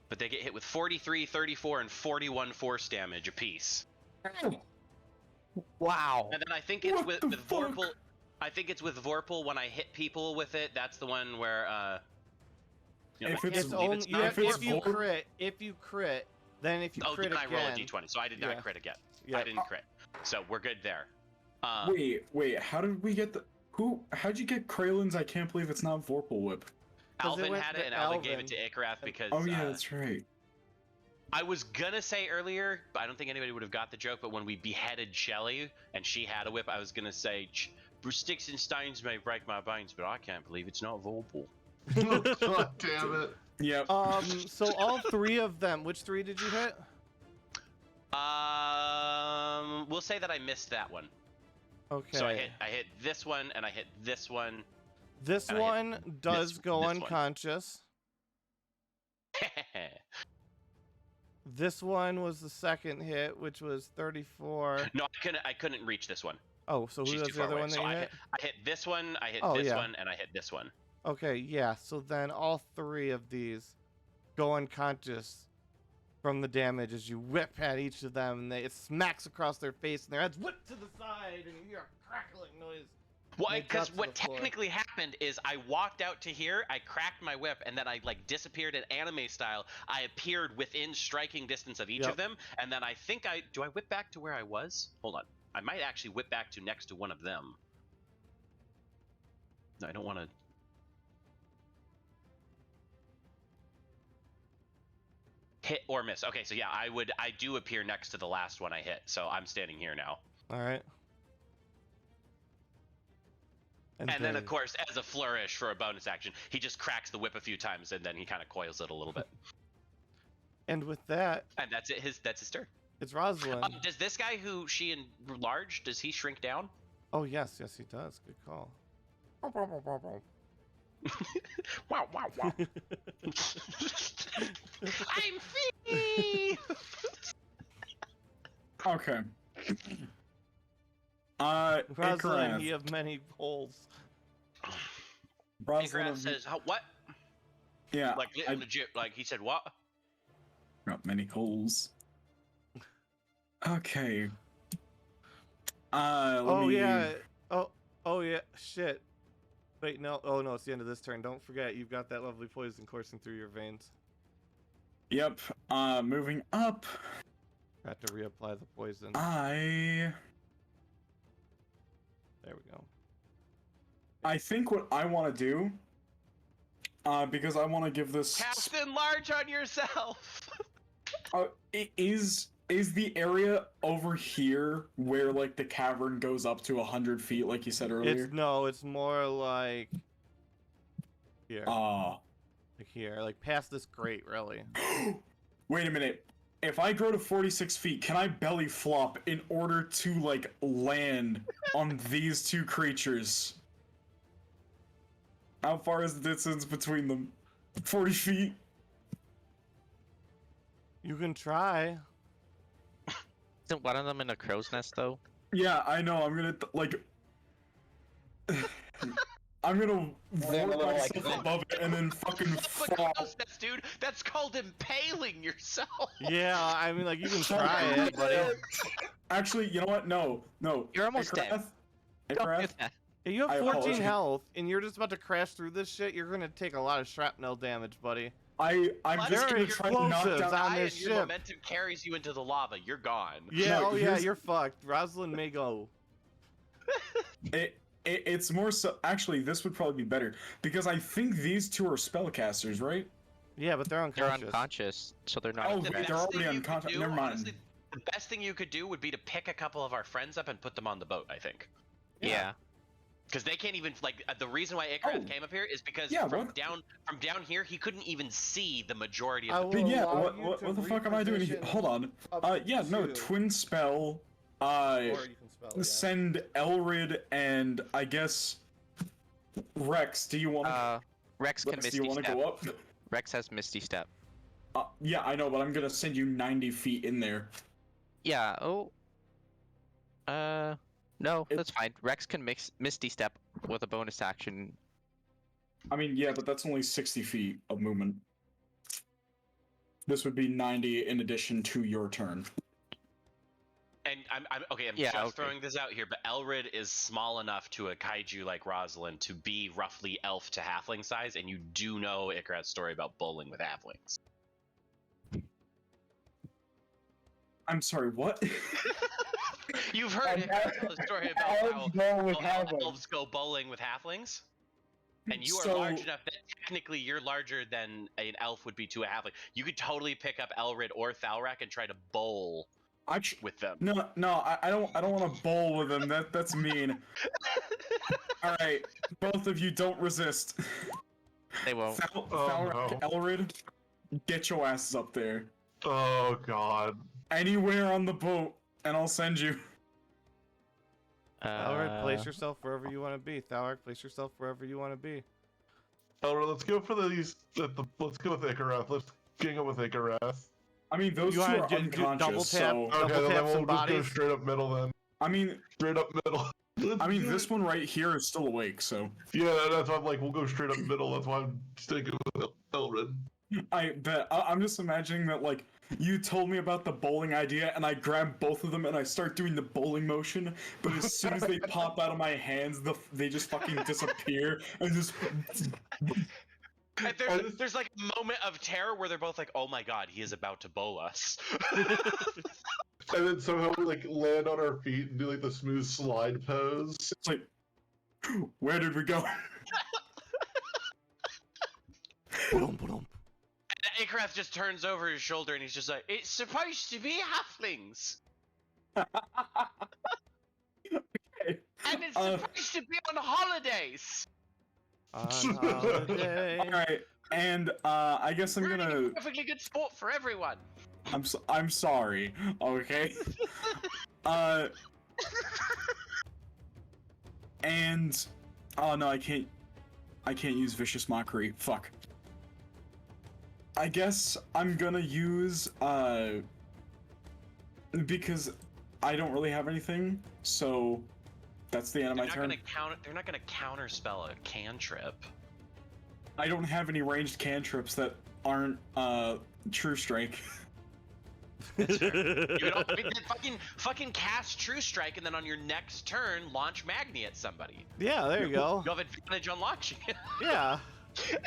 But they get hit with 43, 34, and 41 force damage apiece. Wow. And then I think it's What with the Vorpal. fuck? I think it's with Vorpal when I hit people with it. That's the one where you know, If I it's can't It's believe only it's yeah, not if it's if you Vor- crit. If you crit, then if you Oh, crit then I again. roll a d20, so I did not Yeah. crit again. Yeah. I didn't crit, so we're good there. Wait, how did we get the? How'd you get Kralen's? I can't believe it's not Vorpal Whip. 'Cause it Alvin went had to it, and Alvin gave it Alvin. to Icaraf because. Oh yeah, that's right. I was gonna say earlier, but I don't think anybody would have got the joke. But when we beheaded Shelly and she had a whip, I was gonna say, "Sticks and stones may break my bones, but I can't believe it's not Vorpal." Oh, God damn it. Yep. So all 3 of them, which 3 did you hit? We'll say that I missed that one. Okay. So I hit this one, and I hit this one. This and I hit one does go this one. unconscious. This one was the second hit, which was 34. No, I couldn't reach this one. Oh, so who She's does too the far other away. one that So you I hit? hit this one, I hit Oh, this yeah. one, and I hit this one. Okay, yeah. So then all 3 of these go unconscious from the damage as you whip at each of them, and it smacks across their face, and their heads whip to the side, and you hear a crackling noise. Well, They because cut to what the floor. technically happened is I walked out to here, I cracked my whip, and then I like disappeared in anime style. I appeared within striking distance of each Yep. of them, and then I think I whip back to where I was? Hold on. I might actually whip back to next to one of them. No, I don't want to. Hit or miss. Okay, so yeah, I do appear next to the last one I hit, so I'm standing here now. All right. And then, they- of course, as a flourish for a bonus action, he just cracks the whip a few times, and then he kind of coils it a little bit. And with that, And that's it. That's his turn. it's Rosalind. Does this guy who she enlarged, does he shrink down? Oh, yes, he does. Good call. Wow, wow, wow. I'm free! Okay. Rosalind, Icaraf. you have many holes. Rosalind, Icaraf says, what? yeah, Like, I legit, like, he said, what? got many holes. Okay. Let Oh, me... yeah. Oh, yeah. Shit. Wait, no. Oh, no, it's the end of this turn. Don't forget, you've got that lovely poison coursing through your veins. Yep. Moving up. Got to reapply the poison. I There we go. think what I want to do, because I want to give this Cast enlarge on yourself! is the area over here where like the cavern goes up to 100 feet, like you said earlier. It's more like here, like here, like past this grate, really. Wait a minute. If I grow to 46 feet, can I belly flop in order to like land on these 2 creatures? How far is the distance between them? 40 feet? You can try. Isn't one of them in a crow's nest though? Yeah, I know. I'm gonna I'm gonna Land a warp little like myself that. above it and then fucking But fall. that's, dude, that's called impaling yourself! Yeah, I mean, like you can try it, buddy. Actually, you know what? No. You're almost dead. Icaraf? Don't do Icaraf? that. If you I have 14 apologize. health and you're just about to crash through this shit, you're gonna take a lot of shrapnel damage, buddy. I'm just Very gonna try to knock explosive. down. on Die this and your ship. momentum carries you into the lava. You're gone. Yeah, No, oh yeah, here's- you're fucked. Rosalind may go. It's more so. Actually, this would probably be better because I think these 2 are spellcasters, right? Yeah, but they're They're unconscious. unconscious, so they're not. Oh, The they're best already thing you could unconscious. do, Never mind. honestly, the best thing you could do would be to pick a couple of our friends up and put them on the boat, I think. Yeah. Because they can't even, like, the reason why Icaraf Oh. came up here is because Yeah, from what? down here, he couldn't even see the majority I of the will But yeah, allow what, you what, to what the fuck am I doing here? reposition Hold on. up Yeah, no, to- twin spell. Or you can spell it, yeah. Send Elrid and I guess Rex. Do you want to? Rex can Rex, do you Misty want to Step. go up? Rex has Misty Step. Yeah, I know, but I'm gonna send you 90 feet in there. Yeah. Oh. No, It- that's fine. Rex can mix Misty Step with a bonus action. I mean, yeah, but that's only 60 feet of movement. This would be 90 in addition to your turn. And I'm Yeah, just okay. throwing this out here, but Elrid is small enough to a kaiju like Rosalind to be roughly elf to halfling size, and you do know Icaraf's story about bowling with halflings. I'm sorry, what? You've heard the story about Elves go with how halflings. elves go bowling with halflings? And you are So- large enough that technically you're larger than an elf would be to a halfling. You could totally pick up Elrid or Thalrak and try to bowl with them. No, I don't want to bowl with him. That's mean. All right, both of you don't resist. They won't. Thalrak, no. Elrid, get your asses up there. Oh god. Anywhere on the boat, and I'll send you. Thalrak, place yourself wherever you want to be. Thalrak, place yourself wherever you want to be. Alright, let's go for let's go with Ikarath. Let's gang up with Ikarath. I mean, those You two wanna are do unconscious, double tap? so... Double Okay, then tap we'll some just go bodies? straight up middle then. I mean, Straight up middle. this one right here is still awake, so... Yeah, that's why I'm like, we'll go straight up middle. That's why I'm sticking with Elrid. I bet. I'm just imagining that, like, you told me about the bowling idea, and I grab both of them and I start doing the bowling motion, but as soon as they pop out of my hands, they just fucking disappear, and just... And there's like a moment of terror where they're both like, oh my god, he is about to bowl us. And then somehow we like land on our feet and do like the smooth slide pose. It's like, where did we go? Boom, boom. And Ikarath just turns over his shoulder and he's just like, it's supposed to be halflings! Okay. And it's Uh, supposed to be on holidays! On holiday. Alright, and, I guess I'm We're gonna... doing perfectly good sport for everyone! I'm sorry, okay? And... Oh no, I can't use Vicious Mockery. Fuck. I guess I'm gonna use, because I don't really have anything, so that's the end of my turn. They're not gonna counterspell a cantrip. I don't have any ranged cantrips that aren't, True Strike. You don't fucking cast True Strike and then on your next turn launch Magni at somebody. Yeah, there you go. You have advantage on launching it. Yeah.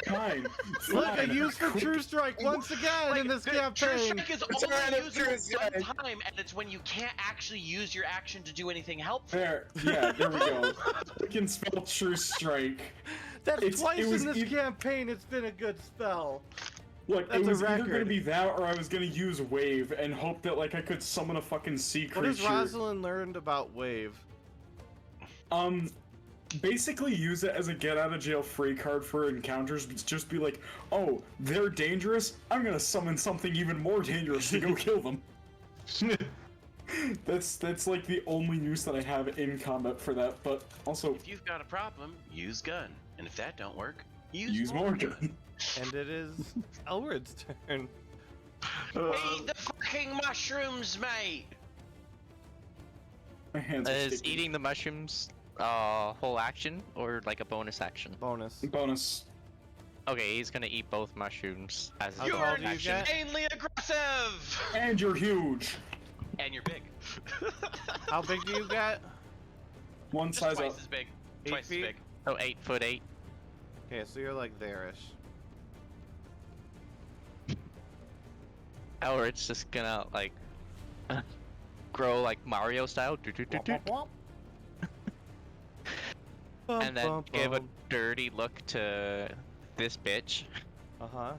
Fine. Look, I fine. used for True Strike once again in this True campaign. Strike is It's only a usable True one Strike. time, and it's when you can't actually use your action to do anything helpful. There, yeah, there we go. We can spell True Strike. That's twice it was in this e- campaign it's been a good spell. Look, That's it a was either record. gonna be that or I was gonna use Wave and hope that like I could summon a fucking sea What has creature. Rosalind learned about Wave? Basically use it as a get out of jail free card for encounters, but just be like, oh, they're dangerous? I'm gonna summon something even more dangerous to go kill them. That's like the only use that I have in combat for that, but also If you've got a problem, use gun, and if that don't work, use more gun. And it is Elrid's turn. Eat the fucking mushrooms, mate! My hands are Is sticky. eating the mushrooms whole action or like a bonus action? Bonus. Bonus. Okay, he's gonna eat both mushrooms as his How You tall are bonus do you action. get? insanely aggressive! And you're huge. And you're big. How big do you get? One Just size twice up. as big. 8 Twice feet? as big. Oh, 8'8". Okay, so you're like there-ish. Or it's just gonna like grow like Mario style, and then give a dirty look to this bitch, Uh-huh.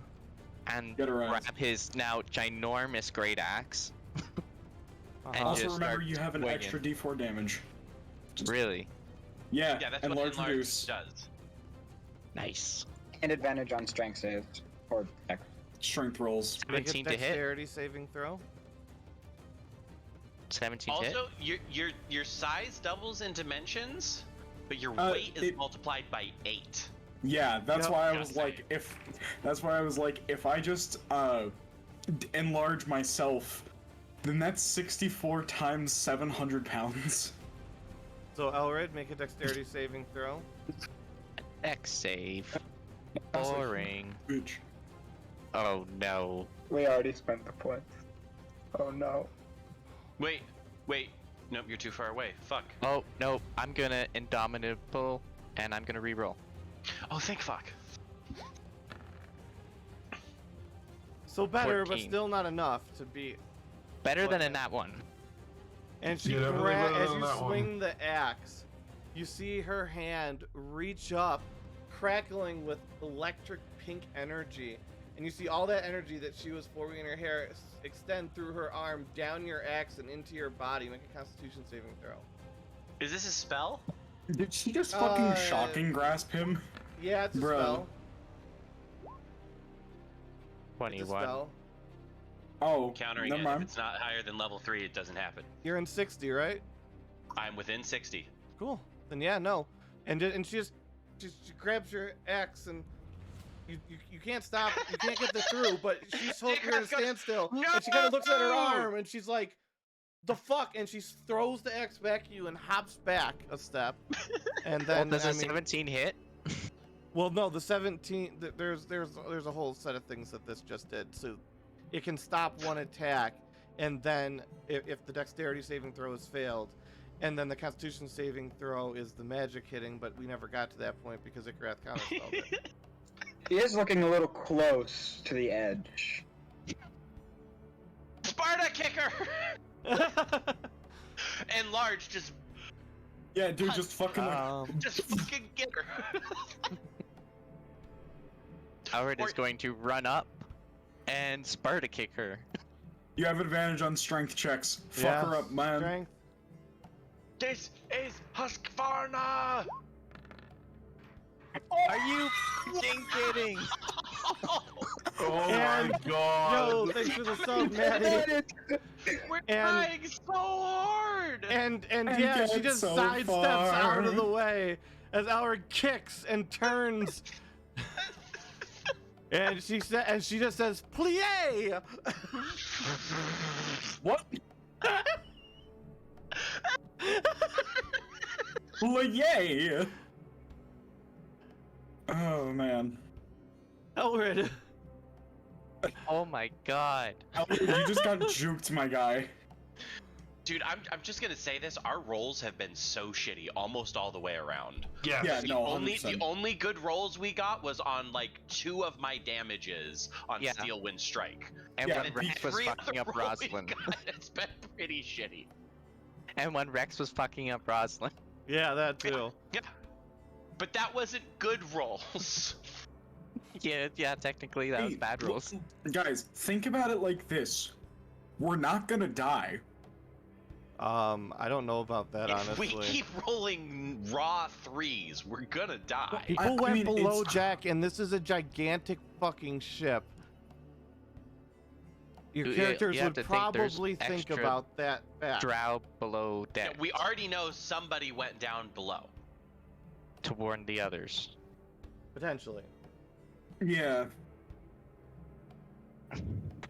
and Get around. grab his now ginormous great axe. And Also just remember start you have an swinging. extra d4 damage. Really Yeah, Yeah, that's and what large enlarge reduce. does. nice. And advantage on strength saves. Or dex. Strength rolls. Make a 17 to hit. dexterity saving throw. 17 hit. Also, your size doubles in dimensions, but your Uh, weight is it- multiplied by 8. Yeah, that's Yep. why I Just was like, if I just enlarge myself, then that's 64 times 700 pounds. So Elrid, make a dexterity saving throw. X save. I was like, Boring. Bitch. Oh no. We already spent the points. Oh no. Wait. Nope, you're too far away. Fuck. Oh no. I'm gonna Indomitable, and I'm gonna reroll. Oh, thank fuck. So better, but 14. still not enough to beat. Better than Okay. in that one. and she Yeah, definitely better as than you that one. swing the axe, you see her hand reach up, crackling with electric pink energy, and you see all that energy that she was forming in her hair extend through her arm down your axe and into your body. Make a Constitution saving throw. Is this a spell? Did she just fucking shocking grasp him? Yeah, it's a Bruh. spell. It's a 21. spell. Oh, Countering never it. mind. If it's not higher than level 3, it doesn't happen. You're in 60, right? I'm within 60. Cool. Then yeah, no. And she grabs your axe and you can't stop. You can't get the through. But she's holding her at a standstill, and she kind of looks at her arm and she's like, "The fuck!" And she throws the axe back at you and hops back a step. And then Does I a mean, 17 hit? well, no, the 17. There's a whole set of things that this just did. So it can stop one attack, and then if the dexterity saving throw is failed, and then the Constitution saving throw is the magic hitting, but we never got to that point because Ikrath counterspelled it. He is looking a little close to the edge. Sparta kicker! And Large just Yeah, dude, just fucking like, just fucking get her. Howard is going to run up and Sparta kick her. you have advantage on strength checks. Fuck Yeah, her up, man. Strength. This is Husqvarna! Are you f***ing kidding? Oh And- my god. Yo, thanks for the sub, Maddie. We're And- trying so hard! And And yeah, she get just so sidesteps far. out of the way as Howard kicks and turns. And she just says, "Plie!" What? Well, yay! Oh man. Howard. Oh my god. Elwood, you just got juked, my guy. Dude, I'm just gonna say this, our rolls have been so shitty almost all the way around. Yes. Yeah, no, The 100%. only good rolls we got was on like 2 of my damages on Yeah. Steel Wind Strike. And Yeah, when but Rex was Every fucking other up roll we Rosalind. got, it's been pretty shitty. And when Rex was fucking up Rosalind. Yeah, that too. Yeah. But that wasn't good rolls. Yeah, technically that was Hey, bad rolls. Guys, think about it like this. We're not gonna die. I don't know about that, If we honestly. keep rolling raw 3s, we're gonna die. People I went mean, below it's- Jack, and this is a gigantic fucking ship. Your You- characters you have would to think there's probably think extra about that fact. Drow below Yeah, deck we already know somebody went down below. to warn the others. Potentially. Yeah.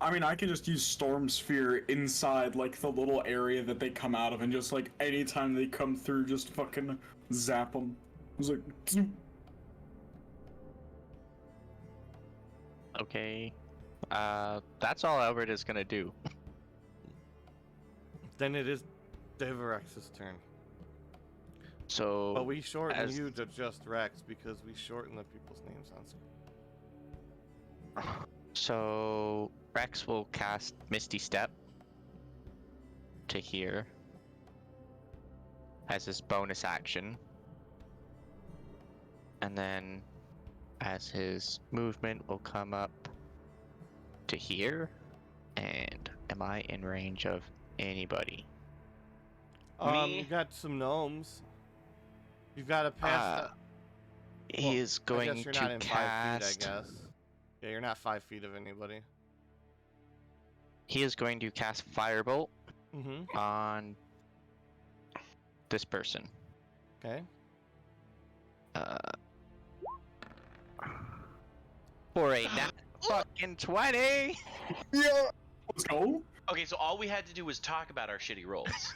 I mean, I can just use Storm Sphere inside, like, the little area that they come out of, and just, like, anytime they come through, just fucking zap them. It's like, zoop. Okay. That's all Albert is gonna do. Then it is Devarex's turn. So But we shorten as- you to just Rex because we shorten the people's names on screen. So Rex will cast Misty Step to here as his bonus action. And then as his movement will come up to here. And am I in range of anybody? Me? You got some gnomes. You've got to pass. He is going I guess you're to not in 5 cast. feet, I guess. Yeah, you're not 5 feet of anybody. He is going to cast Firebolt Mm-hmm. on this person. Okay. For a nat fucking 20. Yeah! Let's go! Okay, so all we had to do was talk about our shitty rolls.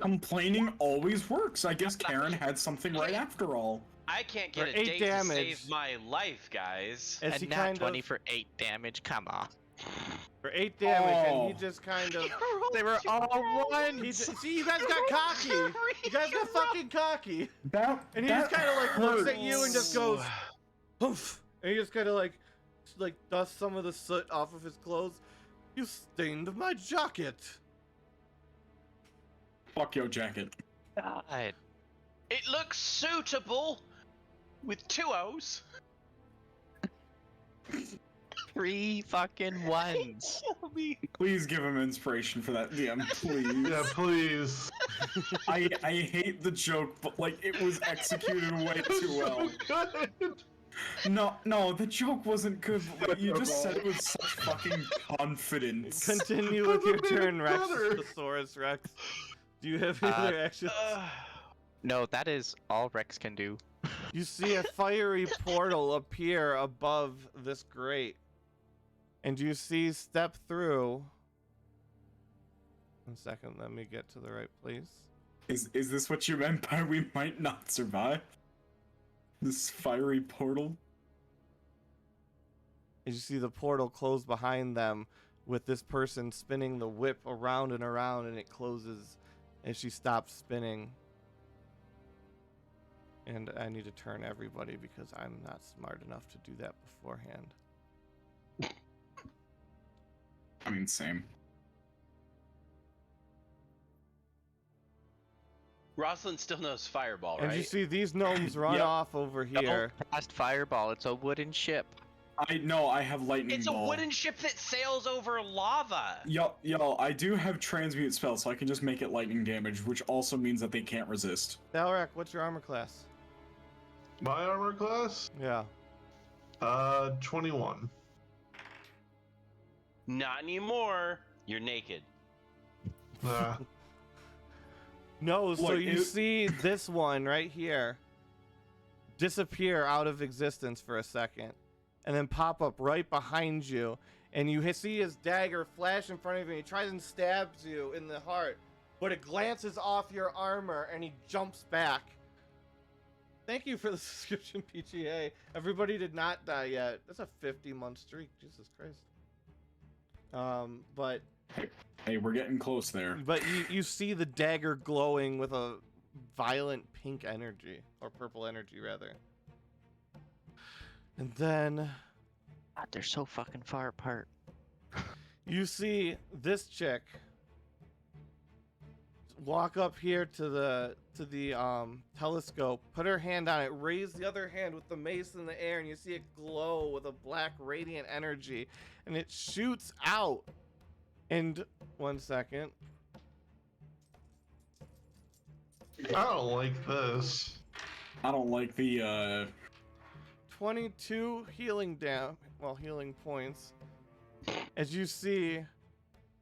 Complaining always works. I guess Karen had something right after all. I can't get For a 8 date damage. to save my life, guys. As A he nat kind 20 of for 8 damage. Come on. for 8 damage, and he Oh. just kind of. They were all He ones. see, you guys got cocky. You guys got fucking cocky. That And he that just kind of like looks at hurts. you and just goes, "Oof," and he just kind of like dusts some of the soot off of his clothes. You stained my jacket. Fuck your jacket. God. It looks suitable with 2 O's. 3 fucking ones. Kill me. Please give him inspiration for that, DM. Please. Yeah, please. I hate the joke, but like it was executed way too well. Good. No, the joke wasn't good. But like, you just said it with such fucking confidence. Continue with your Could've turn, been Rex. better. Thesaurus Rex. Do you have any other actions? No, that is all Rex can do. You see a fiery portal appear above this grate. And you see step through. 1 second, let me get to the right place. Is this what you meant by we might not survive? This fiery portal? And you see the portal close behind them with this person spinning the whip around and around, and it closes and she stops spinning. And I need to turn everybody because I'm not smart enough to do that beforehand. I mean, same. Rosalind still knows Fireball, And right? you see these gnomes run Yep. off over here. Don't cast Fireball. It's a wooden ship. I know I have lightning It's ball. a wooden ship that sails over lava. Yo, I do have transmute spell, so I can just make it lightning damage, which also means that they can't resist. Valrak, what's your armor class? My armor class? Yeah. 21. Not anymore. You're naked. No, so Look, you see this one right here disappear out of existence for a second and then pop up right behind you, and you see his dagger flash in front of you, and he tries and stabs you in the heart, but it glances off your armor and he jumps back. Thank you for the subscription, PGA. Everybody did not die yet. That's a 50-month streak. Jesus Christ. But Hey, we're getting close there. you see the dagger glowing with a violent pink energy, or purple energy rather. And then God, they're so fucking far apart. you see this chick walk up here to the telescope, put her hand on it, raise the other hand with the mace in the air, and you see it glow with a black radiant energy, and it shoots out. And 1 second. I don't like this. I don't like the 22 healing healing points. As you see,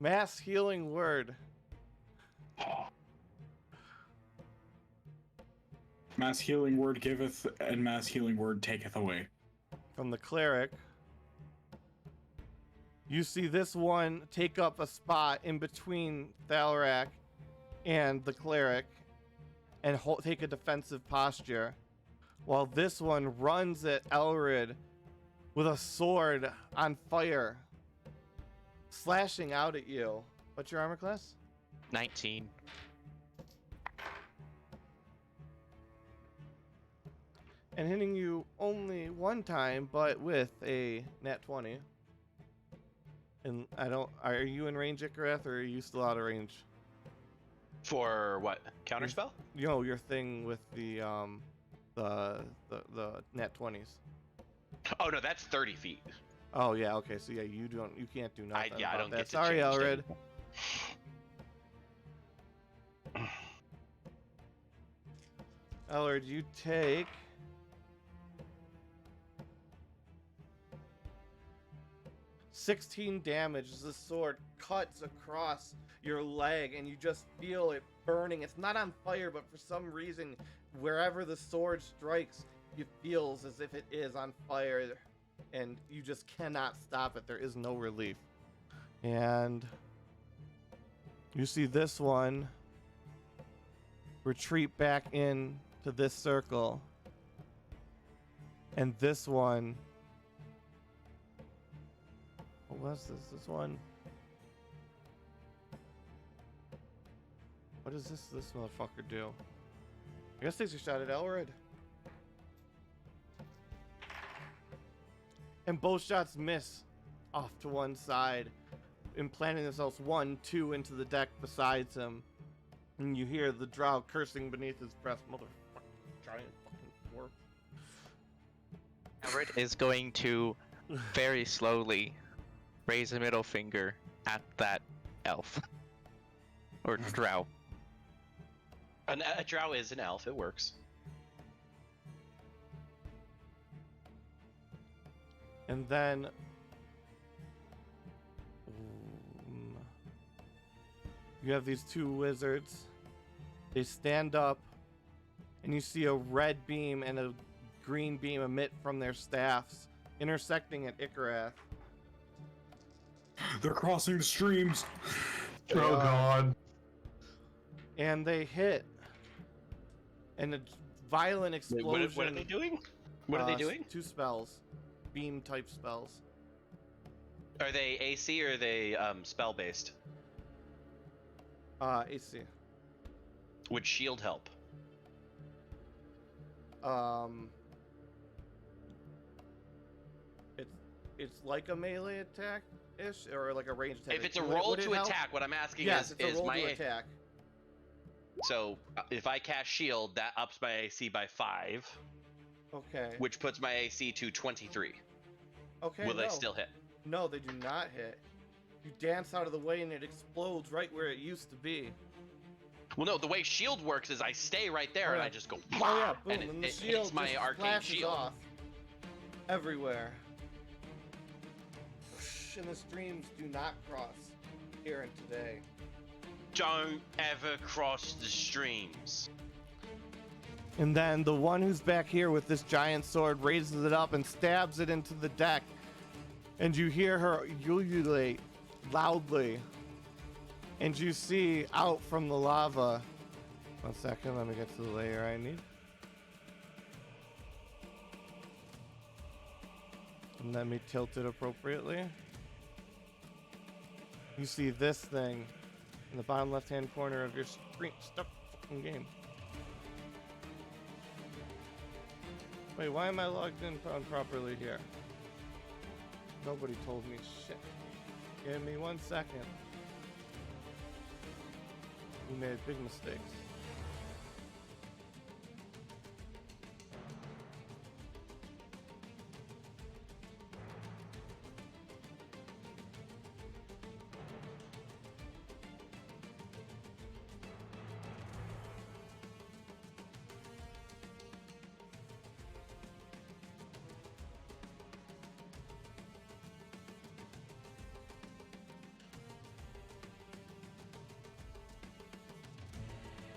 mass healing word. mass healing word giveth and mass healing word taketh away. From the cleric. You see this one take up a spot in between Thalrak and the cleric and take a defensive posture, while this one runs at Elrid with a sword on fire, slashing out at you. What's your armor class? 19. And hitting you only one time, but with a nat 20. And are you in range, Icareth, or are you still out of range? For what? Counterspell? You know, your thing with the nat 20s. Oh no, that's 30 feet. Oh yeah, okay, so yeah, you can't do nothing. I about don't that. get to Sorry, change Elrid. Elrid, you take 16 damage as the sword cuts across your leg, and you just feel it burning. It's not on fire, but for some reason, wherever the sword strikes, it feels as if it is on fire, and you just cannot stop it. There is no relief. And you see this one retreat back in to this circle, and this one, what was this one, what does this motherfucker do? I guess takes a shot at Elrid, and both shots miss off to one side, implanting themselves 1, 2 into the deck besides him. And you hear the drow cursing beneath his breath, motherfucking giant fucking dwarf. Everett is going to very slowly raise a middle finger at that elf. Or drow. A drow is an elf. It works. And then you have these two wizards. They stand up, and you see a red beam and a green beam emit from their staffs, intersecting at Ikarath. They're crossing the streams. Oh god. And they hit. And a violent Wait, explosion. what are they doing? What are they doing? 2 spells. Beam type spells. Are they AC or are they spell based? AC. Would shield help? It's like a melee attack ish, or like a ranged attack. If it's a Would it- roll would it to help? attack, what I'm asking Yes, it's a is roll my to attack. So if I cast shield, that ups my AC by 5, Okay. which puts my AC to 23. Okay. Will no. they still hit? No, they do not hit. You dance out of the way and it explodes right where it used to be. Well, no. The way shield works is I stay right there and yeah. I just go. Oh yeah, boom, and and it the hits shield my just arcane flashes shield. off everywhere. And the streams do not cross here and today. Don't ever cross the streams. And then the one who's back here with this giant sword raises it up and stabs it into the deck. And you hear her ululate loudly. And you see out from the lava. 1 second, let me get to the layer I need. And let me tilt it appropriately. You see this thing in the bottom left-hand corner of your screen. Stop fucking game. Wait, why am I logged in properly here? Nobody told me shit. Give me 1 second. You made big mistakes.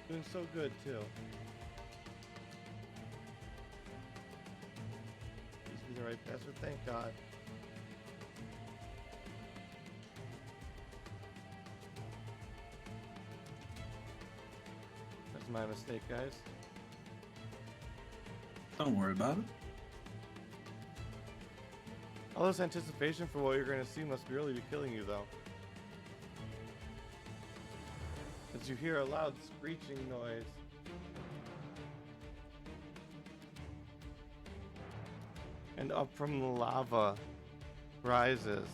Doing so good too. Please be the right password. Thank God. That's my mistake, guys. Don't worry about it. All this anticipation for what you're going to see must really be killing you, though. As you hear a loud screeching noise. And up from the lava rises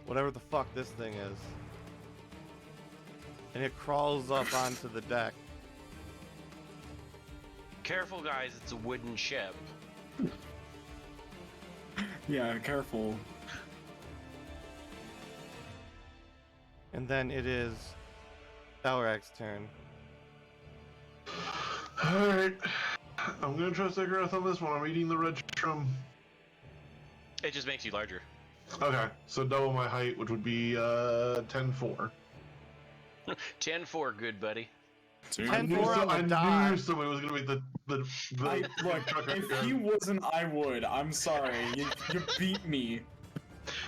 whatever the fuck this thing is. And it crawls up onto the deck. Careful, guys. It's a wooden ship. Yeah, careful. And then it is Balrag's turn. Alright. I'm gonna trust Ikarath on this one. I'm eating the red shroom. It just makes you larger. Okay, so double my height, which would be 10-4. 10-4, good buddy. 10-4 on the dot. I knew somebody was gonna be the Look, if he wasn't, I would. I'm sorry. You beat me.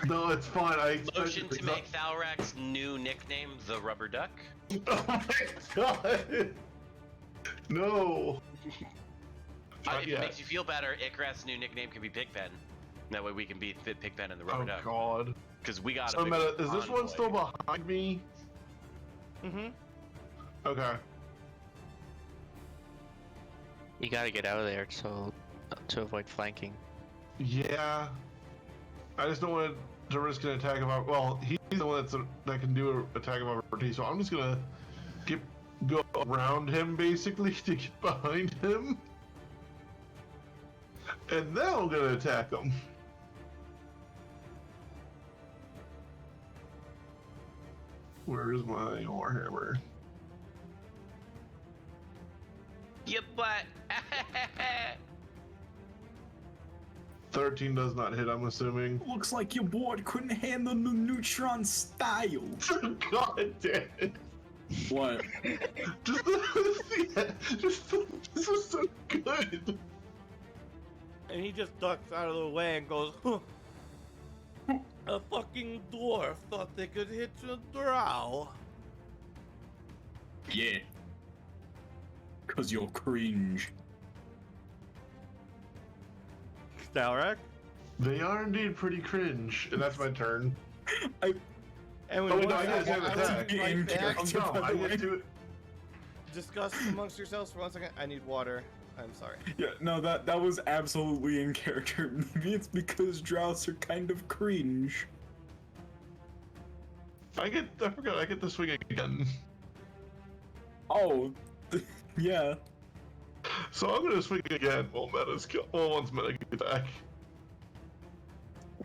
No, it's fine. I Motion to make Thalrak's new nickname the Rubber Duck. Oh my god! No. If it makes you feel better, Ikarath's new nickname can be Pigpen. That way we can beat Pigpen and the Rubber Oh Duck. god. Because we got So is this one still behind me? Mm-hmm. Okay. You gotta get out of there to avoid flanking. Yeah. I just don't want risk an attack of well, he's the one that can do an attack of opportunity. So I'm just gonna go around him basically to get behind him, and then I'm gonna attack him. Where's my warhammer? You butt. 13 does not hit, I'm assuming. Looks like your board couldn't handle the neutron style. God damn it. What? This is so good. And he just ducks out of the way and goes, huh. A fucking dwarf thought they could hit a drow. Yeah. Cause you're cringe. Stalrak? They are indeed pretty cringe, and that's my turn. And we Oh, wait, no, want I to guess I have attack. In back, character. I'm dumb. I get to it. discuss amongst yourselves for 1 second. I need water. I'm sorry. Yeah, no, that was absolutely in character. Maybe it's because drows are kind of cringe. I forgot, I get to swing again. Oh, yeah. So I'm gonna swing again while once meta gets back.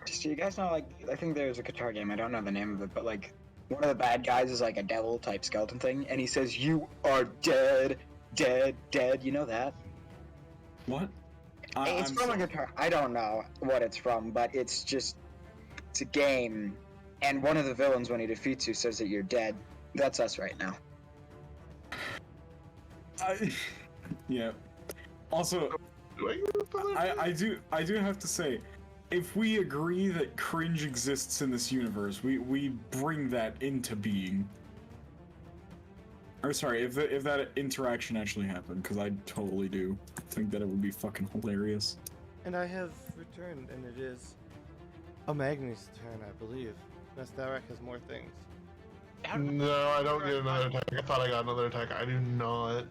So you guys know, like, I think there's a guitar game, I don't know the name of it, but like, one of the bad guys is like a devil type skeleton thing, and he says, "You are dead, dead, dead." You know that? What? It's from a guitar. I don't know what it's from, but it's a game, and one of the villains, when he defeats you, says that you're dead. That's us right now. Yeah. Also, I do have to say, if we agree that cringe exists in this universe, we bring that into being. Or sorry, if that interaction actually happened, because I totally do think that it would be fucking hilarious. And I have returned, and it is a Magni's turn, I believe. Stalrak has more things. No, I don't get another attack. I thought I got another attack. I do not.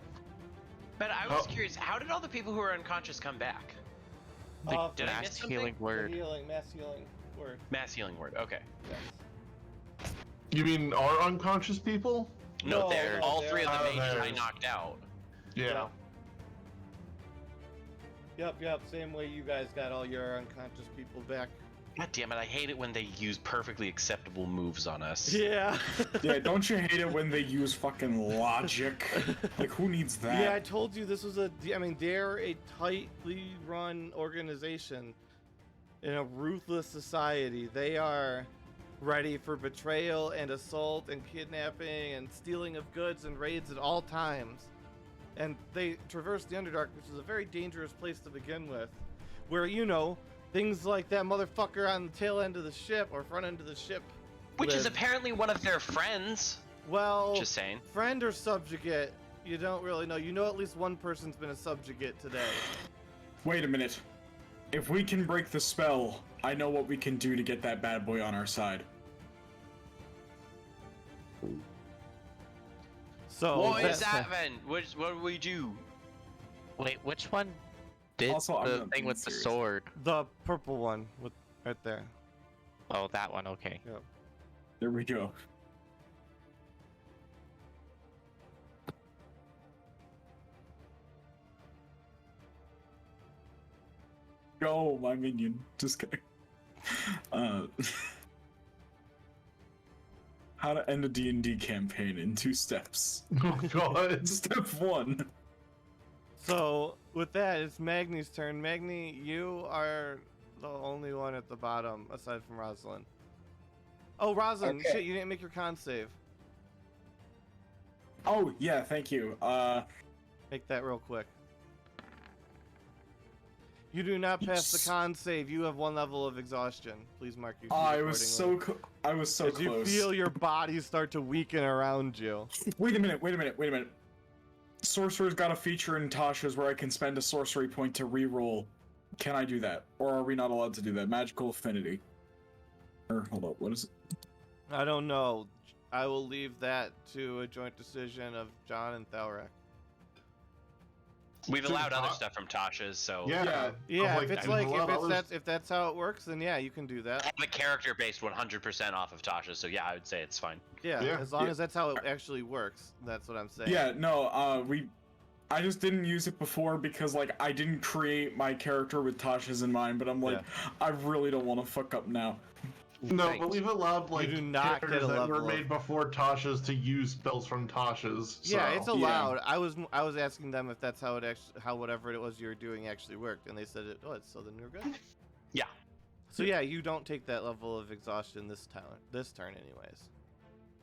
But I was curious, how did all the people who were unconscious come back? Like, did I miss mass something? healing word. Mass healing word. Mass healing word. Okay. Yes. You mean our unconscious people? No, No, they're no, all they're- three of the Oh, mages I theirs. knocked out. Yeah. Yep. Same way you guys got all your unconscious people back. God damn it! I hate it when they use perfectly acceptable moves on us. Yeah. Yeah, don't you hate it when they use fucking logic? Like, who needs that? Yeah, I told you this was they're a tightly run organization in a ruthless society. They are ready for betrayal and assault and kidnapping and stealing of goods and raids at all times. And they traverse the Underdark, which is a very dangerous place to begin with, where, things like that motherfucker on the tail end of the ship or front end of the ship. Which is live. apparently one of their friends. Well, Just saying. friend or subjugate, you don't really know. You know at least one person's been a subjugate today. Wait a minute. If we can break the spell, I know what we can do to get that bad boy on our side. So What is that then? What do we do? Wait, which one did Also, I'm the not thing being with the serious. sword? The purple one with right there. Oh, that one. Okay. Yep. There we go. Go, my minion. Just kidding. How to end a D&D campaign in 2 steps. Oh god. Step 1. So with that, it's Magni's turn. Magni, you are the only one at the bottom aside from Rosalind. Oh, Rosalind, Okay. shit, you didn't make your con save. Oh, yeah, thank you. Make that real quick. You do not pass the con save. You have 1 level of exhaustion. Please mark your. I was so I was so As you close. feel your body start to weaken around you. Wait a minute. Sorcerer's got a feature in Tasha's where I can spend a sorcery point to reroll. Can I do that? Or are we not allowed to do that? Magical affinity. Or, hold up, what is it? I don't know. I will leave that to a joint decision of John and Thalrak. We've Dude, allowed other Ta- stuff from Tasha's, so Yeah. Yeah, I'm if it's we've allowed others- if that's how it works, then yeah, you can do I that. have a character based 100% off of Tasha's, so yeah, I would say it's fine. Yeah, Yeah. as long Yeah. as that's how it actually works. That's what I'm saying. Yeah, no, I just didn't use it before because, like, I didn't create my character with Tasha's in mind, but I'm like, I really don't want to fuck up now. No, Thanks. but we've allowed like do not get characters a that were level of- made before Tasha's to use spells from Tasha's. Yeah, so. it's allowed. I was asking them if that's how it actually, how whatever it was you were doing actually worked, and they said it was. So then we're good. Yeah. So yeah, you don't take that level of exhaustion this turn, anyways.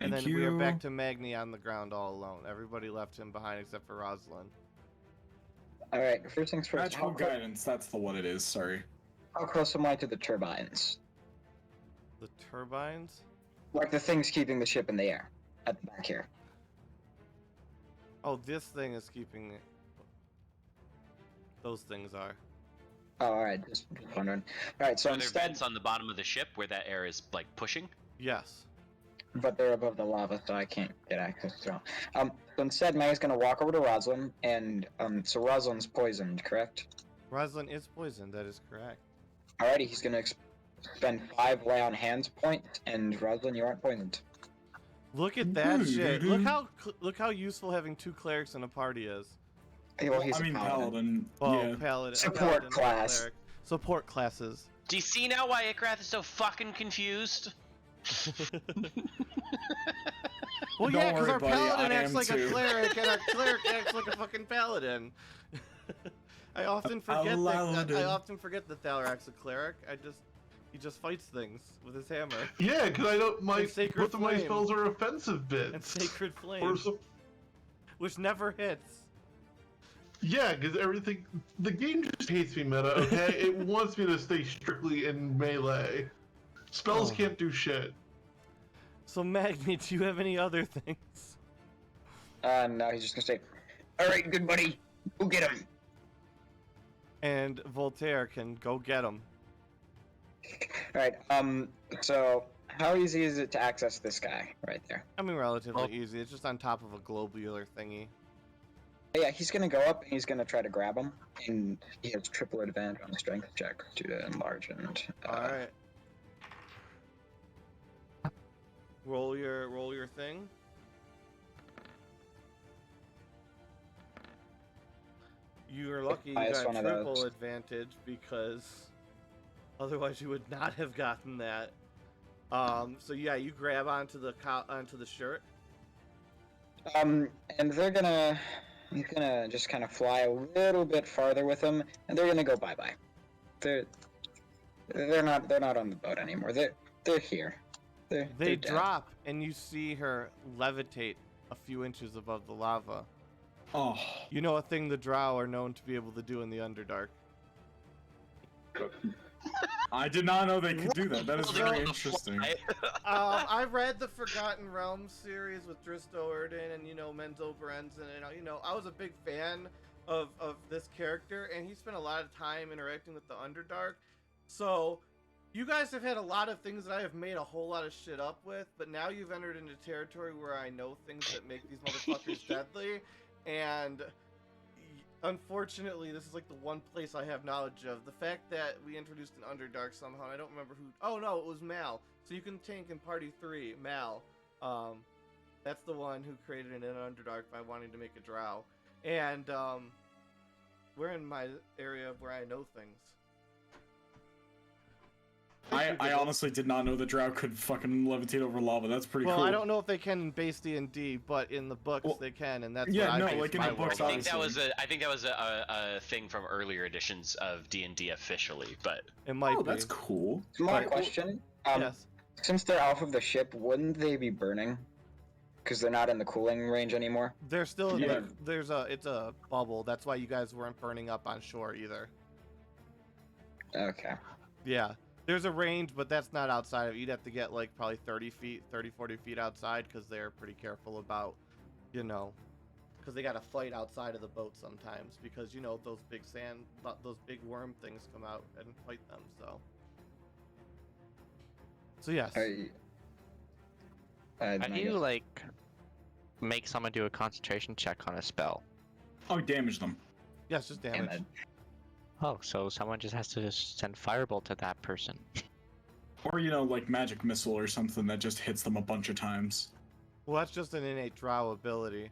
And Thank then we are you. back to Magni on the ground all alone. Everybody left him behind except for Rosalind. All right, first things first. Magical guidance, that's the what it is, sorry. How close am I to the turbines? The turbines? Like the things keeping the ship in the air at the back here. Oh, this thing is keeping it. Those things are. Oh, all right, just wondering. All right, so Are there instead, vents on the bottom of the ship where that air is like pushing? Yes. but they're above the lava, so I can't get access to them. So instead, May's gonna walk over to Rosalind, and so Rosalind's poisoned, correct? Rosalind is poisoned. That is correct. Alrighty, he's gonna spend 5 lay on hands points, and Rosalind, you aren't poisoned. Look at that shit. Look how useful having 2 clerics in a party is. Hey, well, he's I a mean, paladin. Paladin. Oh, Yeah. paladin. Support paladin, not class. cleric. Support classes. Do you see now why Ikrath is so fucking confused? Well, Don't yeah, because worry, our buddy, paladin I acts am like too. a cleric, and our cleric acts like a fucking paladin. I often forget that. Paladin. I often forget that Thalarach's a cleric. He just fights things with his hammer Yeah, because I don't. My And Sacred both of my Flame. spells are offensive bits. and sacred Or flame, some- which never hits. Yeah, because everything. The game just hates me meta, okay? It wants me to stay strictly in melee. Spells Oh. can't do shit. So Magni, do you have any other things? No, he's just gonna say, "Alright, good buddy, go get him." And Voltaire can go get him. Alright, so how easy is it to access this guy right there? I mean, relatively Well- easy. It's just on top of a globular thingy. Yeah, he's gonna go up and he's gonna try to grab him, and he has triple advantage on the strength check due to enlarge and. All right. Roll your thing. You are lucky you Highest got one of triple those. advantage because otherwise you would not have gotten that. So yeah, you grab onto the shirt. And he's gonna just kind of fly a little bit farther with him, and they're gonna go bye bye. They're not on the boat anymore. They're here. They're They dead. drop, and you see her levitate a few inches above the lava. Oh, You know, a thing the Drow are known to be able to do in the Underdark. I did not know they could do that. That is Holding very on the interesting. fly. I read the Forgotten Realms series with Dristo Erden and Menzo Berenzen, and I was a big fan of this character, and he spent a lot of time interacting with the Underdark. So you guys have had a lot of things that I have made a whole lot of shit up with, but now you've entered into territory where I know things that make these motherfuckers deadly, and unfortunately, this is like the one place I have knowledge of. The fact that we introduced an Underdark somehow, and I don't remember who. Oh no, it was Mal. So you can tank in Party 3, Mal. That's the one who created an Underdark by wanting to make a Drow. And we're in my area of where I know things. I honestly did not know the Drow could fucking levitate over lava. That's pretty Well, cool. I don't know if they can in base D&D, but in the books Well, they can, and that's yeah, what no, I base like in my the books, world I on. think that was a thing from earlier editions of D&D officially, but It might Oh, be. that's cool. My But- question. Yes. Since they're off of the ship, wouldn't they be burning? Because they're not in the cooling range anymore. They're still Yeah. it's a bubble. That's why you guys weren't burning up on shore either. Okay. Yeah. There's a range, but that's not outside of it. You'd have to get like probably 30 feet, 30, 40 feet outside because they're pretty careful about, because they got to fight outside of the boat sometimes because, those those big worm things come out and fight them. So yes. How do you like make someone do a concentration check on a spell? Oh, damage them. Yeah, it's just Damn damage. it. Oh, so someone just has to just send firebolt to that person. Or, like magic missile or something that just hits them a bunch of times. Well, that's just an innate drow ability.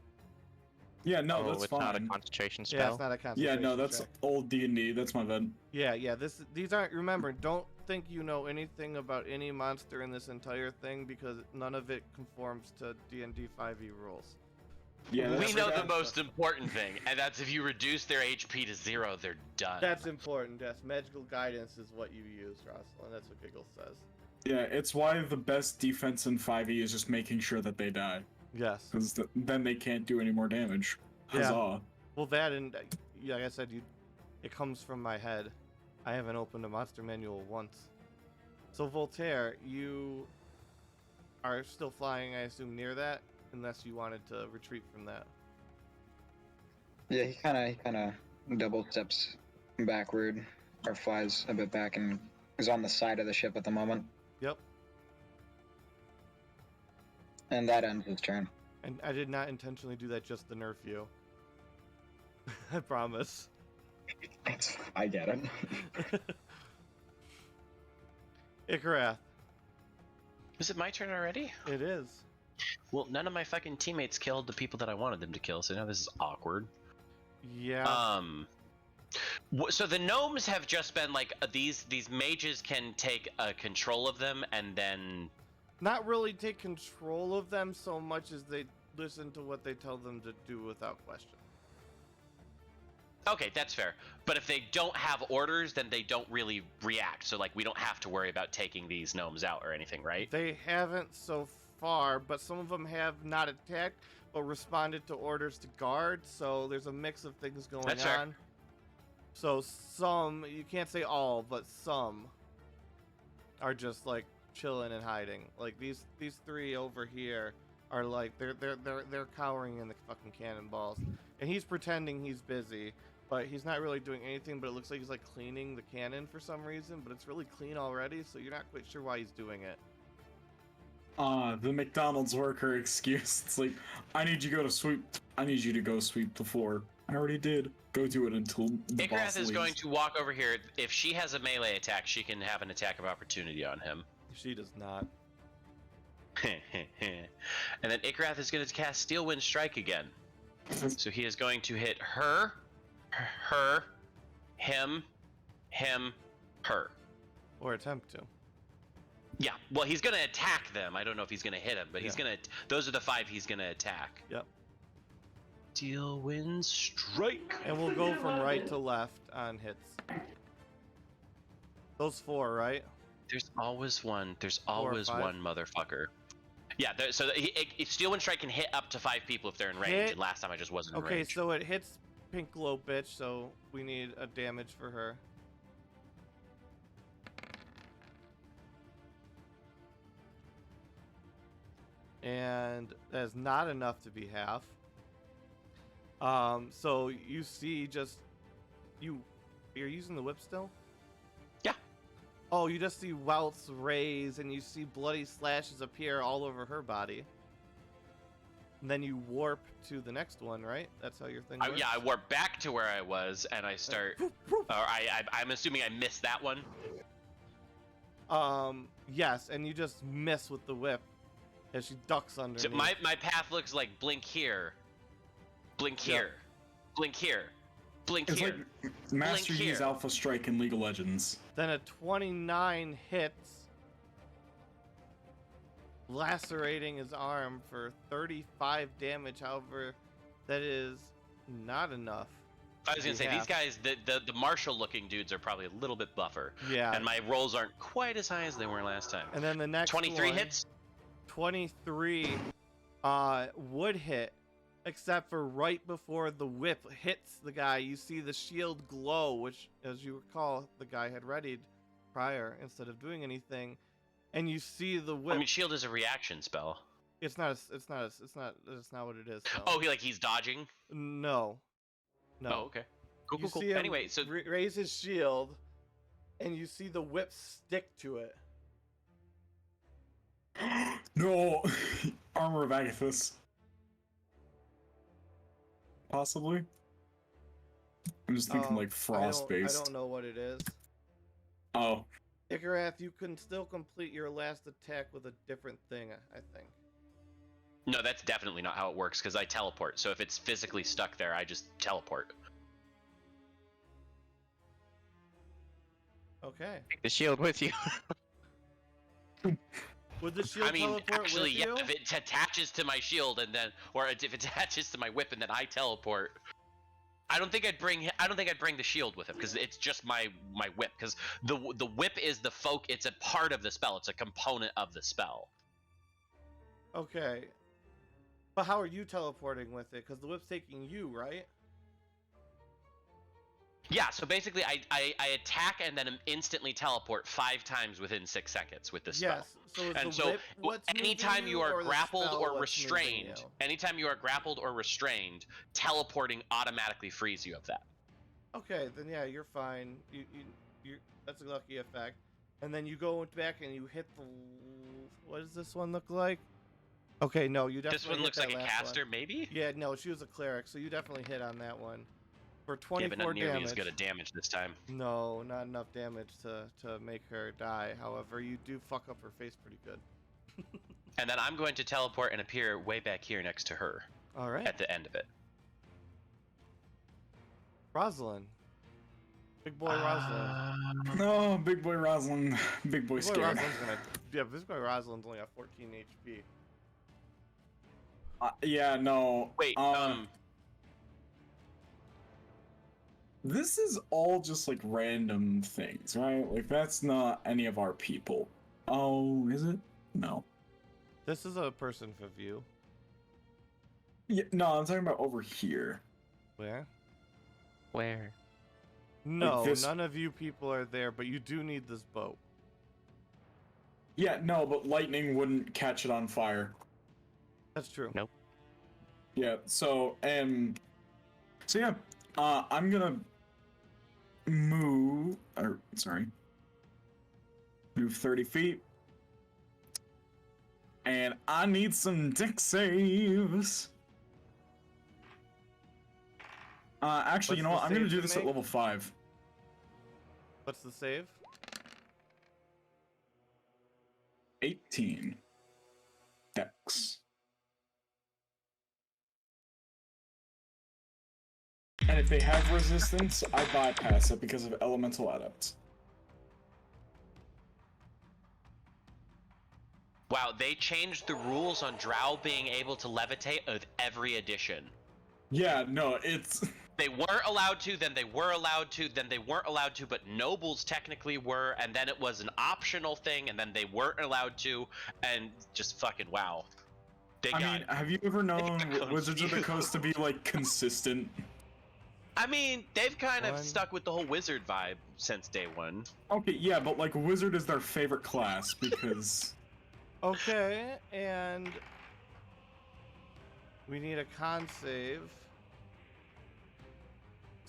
Yeah, no, oh, that's it's not a fine. concentration Yeah, spell. it's not a Yeah, concentration no, that's check. old D&D. That's my bad. Yeah. These aren't. Remember, don't think you know anything about any monster in this entire thing because none of it conforms to D&D 5e rules. Yeah, We that's know that the most important thing, and that's if you reduce their HP to 0, they're done. That's important. Yes, magical guidance is what you use, Russell, and that's what Giggle says. Yeah, it's why the best defense in 5e is just making sure that they die. Yes. Because then they can't do any more damage. Yeah. Huzzah. Well, that and like I said, it comes from my head. I haven't opened a monster manual once. So Voltaire, you are still flying, I assume, near that, unless you wanted to retreat from that. Yeah, he kind of double steps backward, or flies a bit back, and is on the side of the ship at the moment. Yep. And that ends his turn. And I did not intentionally do that just to nerf you. I promise. I get it. Ikarath, Is it my turn already? it is. Well, none of my fucking teammates killed the people that I wanted them to kill, so now this is awkward. Yeah. So the gnomes have just been like these mages can take control of them and then Not really take control of them so much as they listen to what they tell them to do without question. okay, that's fair. But if they don't have orders, then they don't really react. So like we don't have to worry about taking these gnomes out or anything, right? They haven't so far, but some of them have not attacked, but responded to orders to guard. So there's a mix of things going That's fair. on. So some, you can't say all, but some are just like chilling and hiding. Like these three over here are like they're cowering in the fucking cannonballs, and he's pretending he's busy. But he's not really doing anything, but it looks like he's like cleaning the cannon for some reason, but it's really clean already, so you're not quite sure why he's doing it. The McDonald's worker excuse. It's like, I need you to go sweep the floor. I already did. Go do it until the boss Igrath is leaves. going to walk over here. If she has a melee attack, she can have an attack of opportunity on him. She does not. And then Igrath is going to cast Steel Wind Strike again. So he is going to hit her, him, her. Or attempt to. Yeah, well, he's going to attack them. I don't know if he's going to hit him, but he's going to... Those are the 5 he's going to attack. Yep. Steel Wind Strike. And we'll go from right to left on hits. Those 4, right? There's always one. There's 4 or always 5? one motherfucker. Yeah, so Steel Wind Strike can hit up to 5 people if they're in range. Hit. And last time I just wasn't in Okay, range. so it hits Pink Glow Bitch, so we need a damage for her. And that's not enough to be half. So you see you're using the whip still? Yeah. Oh, you just see welts raise and you see bloody slashes appear all over her body. And then you warp to the next one, right? That's how your thing works? Yeah, I warp back to where I was and I start... I'm assuming I missed that one. Yes, and you just miss with the whip as she ducks underneath. So my path looks like blink here, blink here, blink here, blink It's here. like Master Blink Yi's here. Alpha Strike in League of Legends. Then a 29 hits, lacerating his arm for 35 damage. However, that is not enough. I was gonna say Yeah. these guys, the martial looking dudes are probably a little bit buffer, Yeah. and my rolls aren't quite as high as they were last time. And then the next 23 one, hits. 23 would hit, except for right before the whip hits the guy, you see the shield glow, which, as you recall, the guy had readied prior instead of doing anything, and you see the whip. I mean, shield is a reaction spell. It's not what it is. Though. Oh, he's dodging. No. Oh, okay. Cool, You cool, see cool. him Anyway, so raise his shield, and you see the whip stick to it. No! Armor of Agathis. Possibly? I'm just thinking like I frost-based. don't know what it is. Oh, Ikarath, you can still complete your last attack with a different thing, I think. No, that's definitely not how it works because I teleport. So if it's physically stuck there, I just teleport. Okay. Take the shield with you. Would the shield I mean, teleport actually, with yeah, you? if it attaches to my shield and then, or if it attaches to my whip and then I teleport, I don't think I'd bring the shield with him because it's just my whip. Because the whip is the folk. It's a part of the spell. It's a component of the spell. Okay. But how are you teleporting with it? Because the whip's taking you, right? Yeah. So basically, I attack and then instantly teleport 5 times within 6 seconds with this spell. Yes. So is And the so, whip what's anytime moving you are or the grappled spell or what's moving restrained, you? anytime you are grappled or restrained, teleporting automatically frees you of that. Okay, then yeah, you're fine. You that's a lucky effect. And then you go back and you hit the. What does this one look like? Okay, no, you definitely This one hit looks that like a last caster, one. maybe? Yeah, no, she was a cleric, so you definitely hit on that one. For Yeah, but 24 not nearly damage. as good a damage this time. No, not enough damage to make her die. However, you do fuck up her face pretty good. And then I'm going to teleport and appear way back here next to her All right, at the end of it. Rosalind. Big boy Rosalind. no, big boy Rosalind, big boy Big boy scared. Rosalind's gonna. Yeah, Big boy Rosalind's only got 14 HP. Yeah, no. Wait, This is all just like random things, right? Like that's not any of our people. Oh, is it? No. This is a person for view. Yeah, no, I'm talking about over here. Where? Where? No, this- none of you people are there, but you do need this boat. Yeah, no, but lightning wouldn't catch it on fire. That's true. Nope. Yeah, so yeah, I'm gonna move, move 30 feet. And I need some deck saves. Actually, you know What's what? the I'm gonna save do to this at make? level 5. What's the save? 18. Dex. And if they have resistance, I bypass it because of elemental adepts. wow, they changed the rules on Drow being able to levitate with every edition. Yeah, no, it's They weren't allowed to, then they were allowed to, then they weren't allowed to, but nobles technically were, and then it was an optional thing, and then they weren't allowed to, and just fucking wow. I mean, have you ever known got Wizards of the Coast to be like consistent? I mean, they've kind of One. stuck with the whole wizard vibe since day one. Okay, yeah, but like Wizard is their favorite class because Okay, and we need a con save.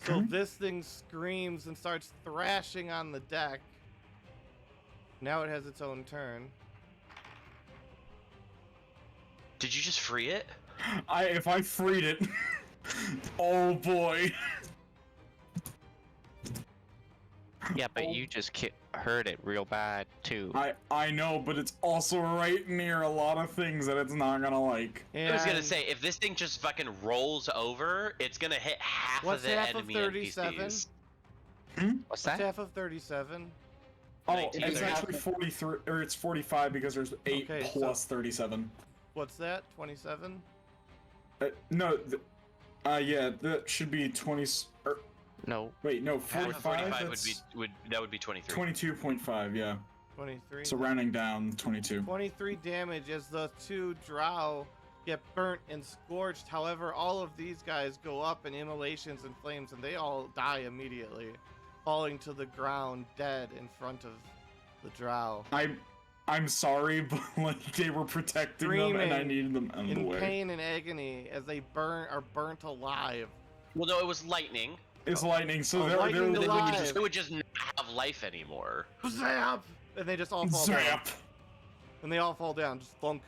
So this thing screams and starts thrashing on the deck. Now it has its own turn. Did you just free it? if I freed it, oh boy. Yeah, but you just hurt it real bad too. I know, but it's also right near a lot of things that it's not gonna like. And I was gonna say, if this thing just fucking rolls over, it's gonna hit half what's of the half of enemy 37? NPCs. What's It's that? half of 37. Oh, 19. it's actually 43, or it's 45 because there's 8 Okay, plus 37. What's that? 27? No, yeah, that should be 20. No. Wait, no, Half of 45. 45 That's would be 23. 22.5. Yeah. 23. So rounding down, 22. 23 damage as the 2 drow get burnt and scorched. However, all of these guys go up in immolations and flames, and they all die immediately, falling to the ground dead in front of the drow. I'm sorry, but like they were protecting them, and I Screaming needed them out of the In way. pain and agony as they are burnt alive. Well, no, it was lightning. It's lightning, so Oh, they're lightning they're alive. It would just not have life anymore. Zap! And they just all fall down. zap. And they all fall down, just thunk.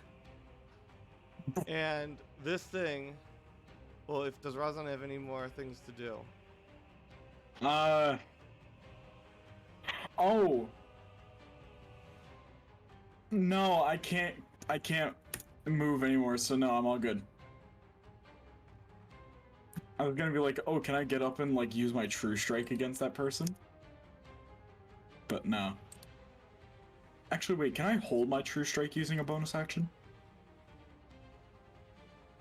And this thing, well, does Razan have any more things to do? Oh. No, I can't. I can't move anymore. So no, I'm all good. I was gonna be like, oh, can I get up and like use my true strike against that person? But no. Actually, wait, can I hold my true strike using a bonus action?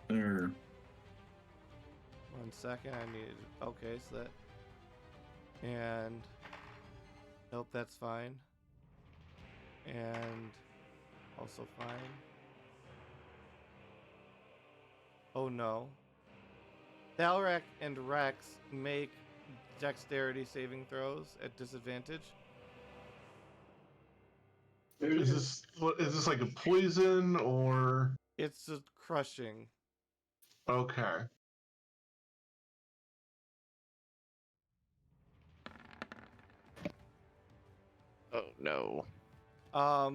There. 1 second, I need. Okay, so that. And. Nope, that's fine. And. Also fine. Oh no. Thalrak and Rex make dexterity saving throws at disadvantage. Is this like a poison or? It's a crushing. Okay. Oh no.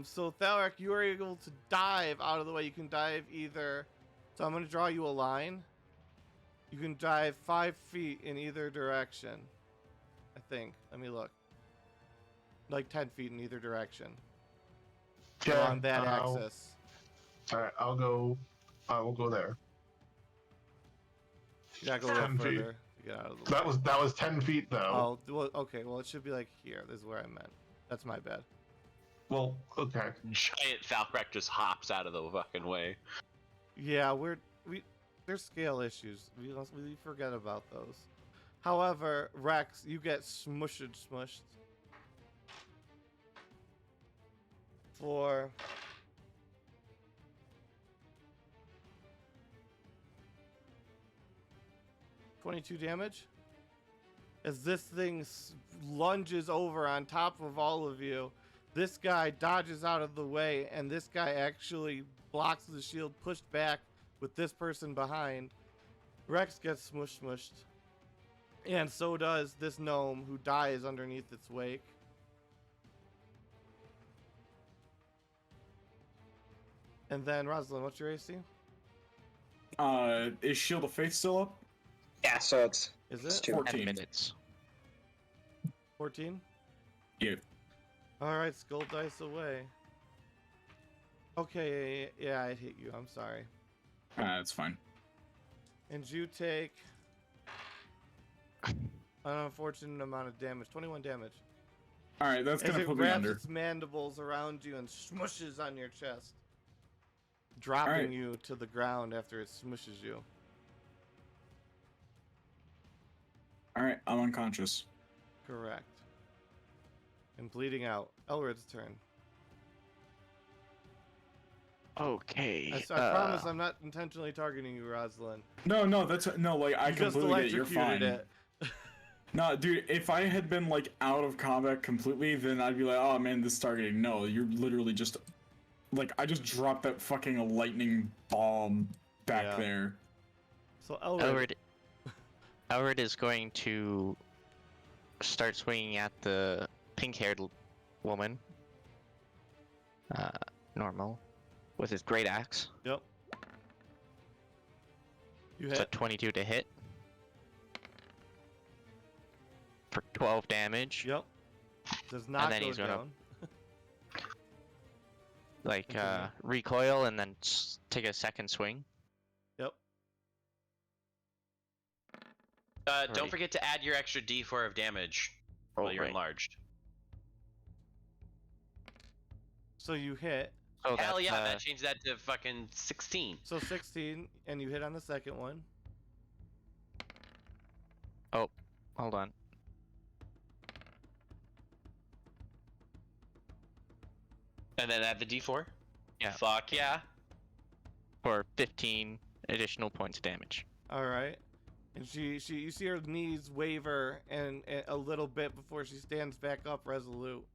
So Thalrak, you are able to dive out of the way. You can dive either. So I'm going to draw you a line. You can dive 5 feet in either direction. I think. Let me look. Like 10 feet in either direction. Yeah. On that axis. All right, I'll go. I will go there. You gotta go a little 10 feet. further to get out of the way. That was 10 feet though. Oh, well, okay. Well, it should be like here. This is where I meant. That's my bad. Well, okay. Giant Falcrek just hops out of the fucking way. Yeah, there's scale issues. We forget about those. However, Rex, you get smushed for 22 damage. As this thing lunges over on top of all of you, this guy dodges out of the way, and this guy actually blocks the shield, pushed back with this person behind. Rex gets smushed. And so does this gnome, who dies underneath its wake. And then, Rosalind, what's your AC? Is Shield of Faith still up? Yeah, so it's Is It's it? two. 14. 10 minutes. 14? Yeah. Alright, skull dice away. Okay, yeah, it hit you. I'm sorry. That's fine. And you take an unfortunate amount of damage. 21 damage. Alright, that's As gonna it put me wraps under. its mandibles around you and smushes on your chest, dropping Alright. you to the ground after it smushes you. Alright, I'm unconscious. Correct. And bleeding out. Elred's turn. Okay. I promise I'm not intentionally targeting you, Rosalind. No, that's no, like I You just completely get you're electrocuted fine. it. No, dude, if I had been like out of combat completely, then I'd be like, oh man, this is targeting. No, you're literally just like I just dropped that fucking lightning bomb back Yeah. there. So Elred, Elred is going to start swinging at the pink-haired woman. Normal. With his great axe. Yep. You It's a hit. 22 to hit. For 12 damage. Yep. Does not then go he's gonna- down. Like, Continue. recoil and then take a second swing. Yep. Don't Alrighty. forget to add your extra D4 of damage while you're right. enlarged. So you hit. So Hell that's, yeah, that changed that to fucking 16. So 16, and you hit on the second one. hold on. And then add the D4? Yeah. Fuck yeah. For 15 additional points of damage. All right. And you see her knees waver and a little bit before she stands back up resolute.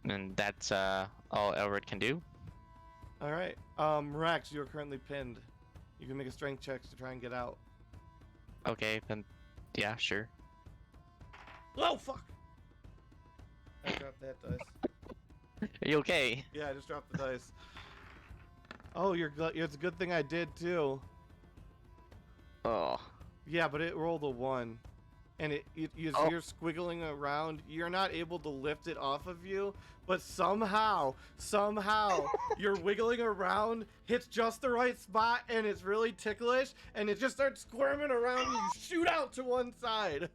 And that's all Elred can do. All right. Rex, you are currently pinned. You can make a strength check to try and get out. Okay, then yeah, sure. Oh fuck! I dropped that dice. Are you okay? Yeah, I just dropped the dice. Oh, it's a good thing I did too. Oh. Yeah, but it rolled a 1. and you're Oh. squiggling around. You're not able to lift it off of you, but somehow, you're wiggling around, hits just the right spot, and it's really ticklish, and it just starts squirming around, and you shoot out to one side.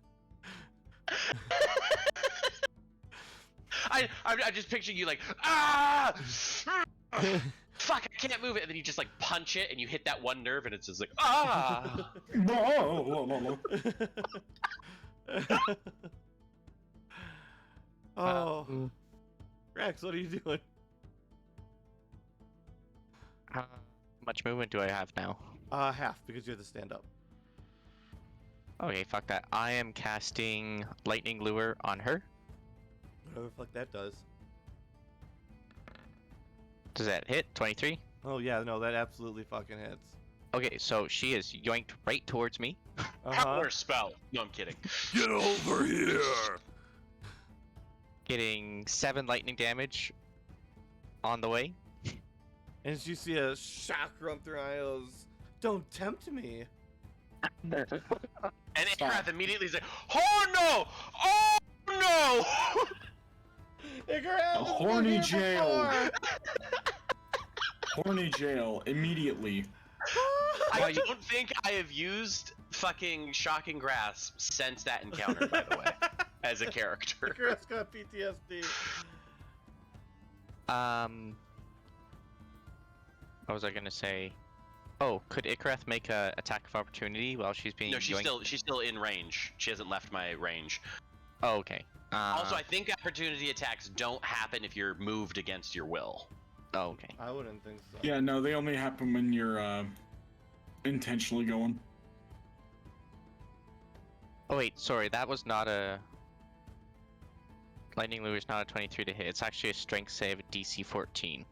I just picturing you like, ah! Fuck, I can't move it. And then you just like punch it and you hit that one nerve and it's just like, ah! No. Oh. Rex, what are you doing? How much movement do I have now? Half, because you have to stand up. Okay, fuck that. I am casting Lightning Lure on her. Whatever the fuck that does. Does that hit? 23? Oh yeah, no, that absolutely fucking hits. Okay, so she is yoinked right towards me. Counter spell. No, I'm kidding. Get over here! Getting 7 lightning damage on the way. And you see a shock run through her eyes. Don't tempt me. And Icarus immediately is like, oh no! Oh no! Icarus, A horny jail. Horny jail immediately. I don't think I have used fucking Shocking Grasp since that encounter, by the way, as a character. Icarus got PTSD. What was I gonna say? Oh, could Icareth make a attack of opportunity while she's being No, she's yoinked? still in range. She hasn't left my range. Oh, okay. Also, I think opportunity attacks don't happen if you're moved against your will. Oh, okay. I wouldn't think so. Yeah, no, they only happen when you're intentionally going. Oh wait, sorry, that was not a... Lightning Lure is not a 23 to hit. It's actually a strength save at DC 14.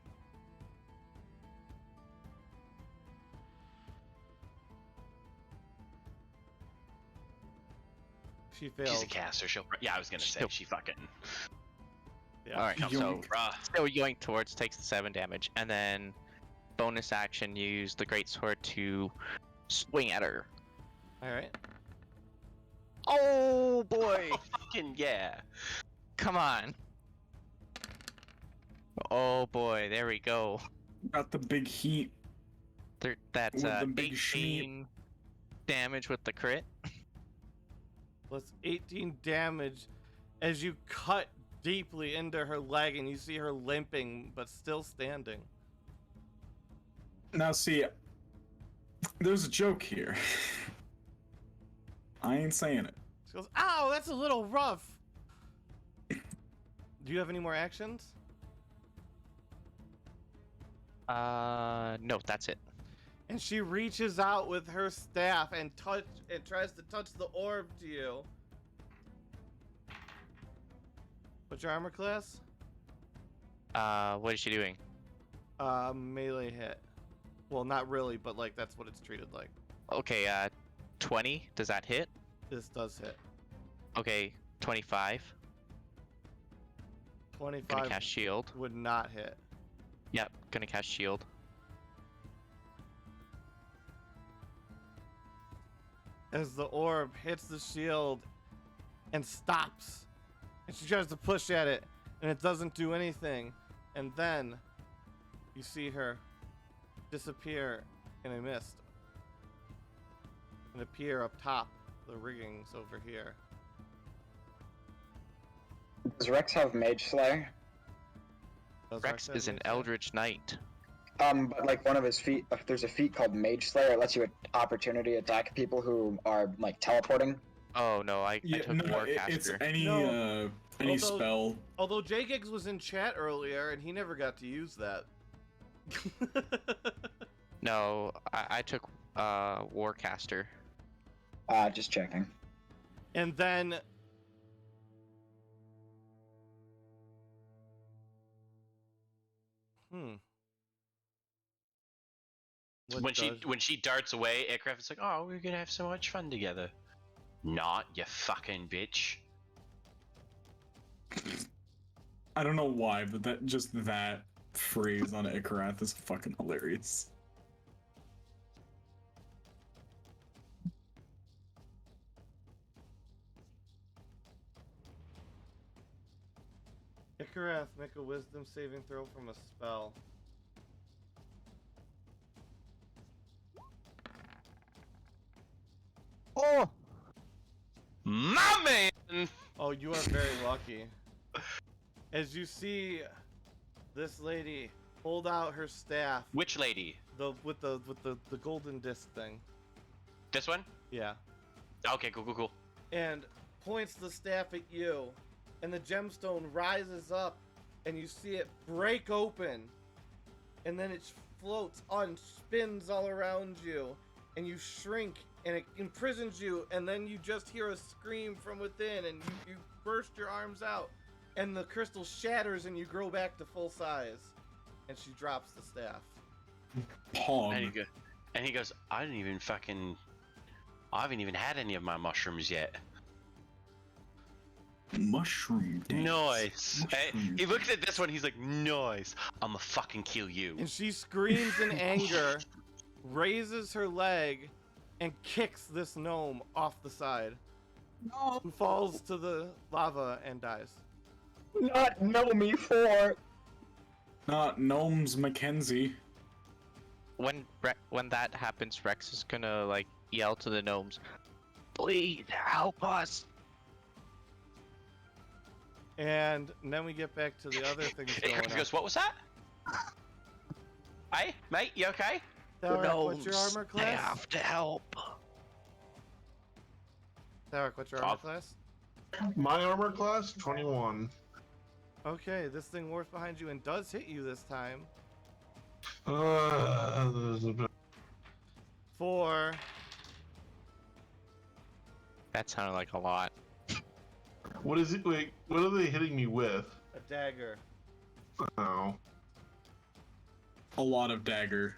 She failed. She's a caster. Yeah, I was gonna say She'll- she fucking. Yeah. Alright, so Yoink. still yoink towards, takes the 7 damage, and then bonus action, use the greatsword to swing at her. Alright. Oh boy! Fucking yeah. Come on! Oh boy, there we go. Got the big heat. That's With the big 18 damage with the crit. Plus 18 damage as you cut deeply into her leg and you see her limping but still standing. Now see, there's a joke here. I ain't saying it. She goes, ow, that's a little rough. Do you have any more actions? No, that's it. And she reaches out with her staff and tries to touch the orb to you. What's your armor class? What is she doing? Melee hit. Well, not really, but like that's what it's treated like. Okay, 20, does that hit? This does hit. Okay, 25. 25 Gonna cast shield. would not hit. Yep, gonna cast shield. As the orb hits the shield and stops. And she tries to push at it, and it doesn't do anything. And then you see her disappear in a mist and appear up top the riggings over here. Does Rex have Mage Slayer? Does Rex have is an mage slayer? Eldritch Knight. But like one of his feet, there's a feat called Mage Slayer. It lets you opportunity attack people who are like teleporting. Oh no, I took no, it's Warcaster. any No. any Although- spell. Although J-Gigs was in chat earlier and he never got to use that. No, I took Warcaster. Just checking. And then What When she darts away, Icarus is like, "Oh, we're gonna have so much fun together." Not, you fucking bitch. I don't know why, but that phrase on Ikarath is fucking hilarious. Ikarath, make a wisdom saving throw from a spell. Oh! My man! Oh, you are very lucky. As you see this lady hold out her staff, Which lady? with the golden disc thing. This one? Yeah. Okay, cool. And points the staff at you, and the gemstone rises up, and you see it break open, and then it floats on, spins all around you, and you shrink, and it imprisons you, and then you just hear a scream from within, and you burst your arms out, and the crystal shatters, and you grow back to full size, and she drops the staff. Pong. And he goes, I haven't even had any of my mushrooms yet. Mushroom dance. Nice. Mushroom He looks at this one, he's like, nice. I'ma fucking kill you. And she screams in anger, raises her leg, and kicks this gnome off the side. No, And falls to the lava and dies. not know me for. Not Gnomes Mackenzie. When that happens, Rex is gonna like yell to the gnomes, "Please help us!" And then we get back to the other things going He on. goes, what was that? Hey, mate, you okay? Thorek, what's your armor They class? have to help. Thorek, what's your armor class? My armor class 21. Okay, this thing warps behind you and does hit you this time. There's a bit. For That sounded like a lot. What is it? Wait, what are they hitting me with? a dagger. Oh. A lot of dagger.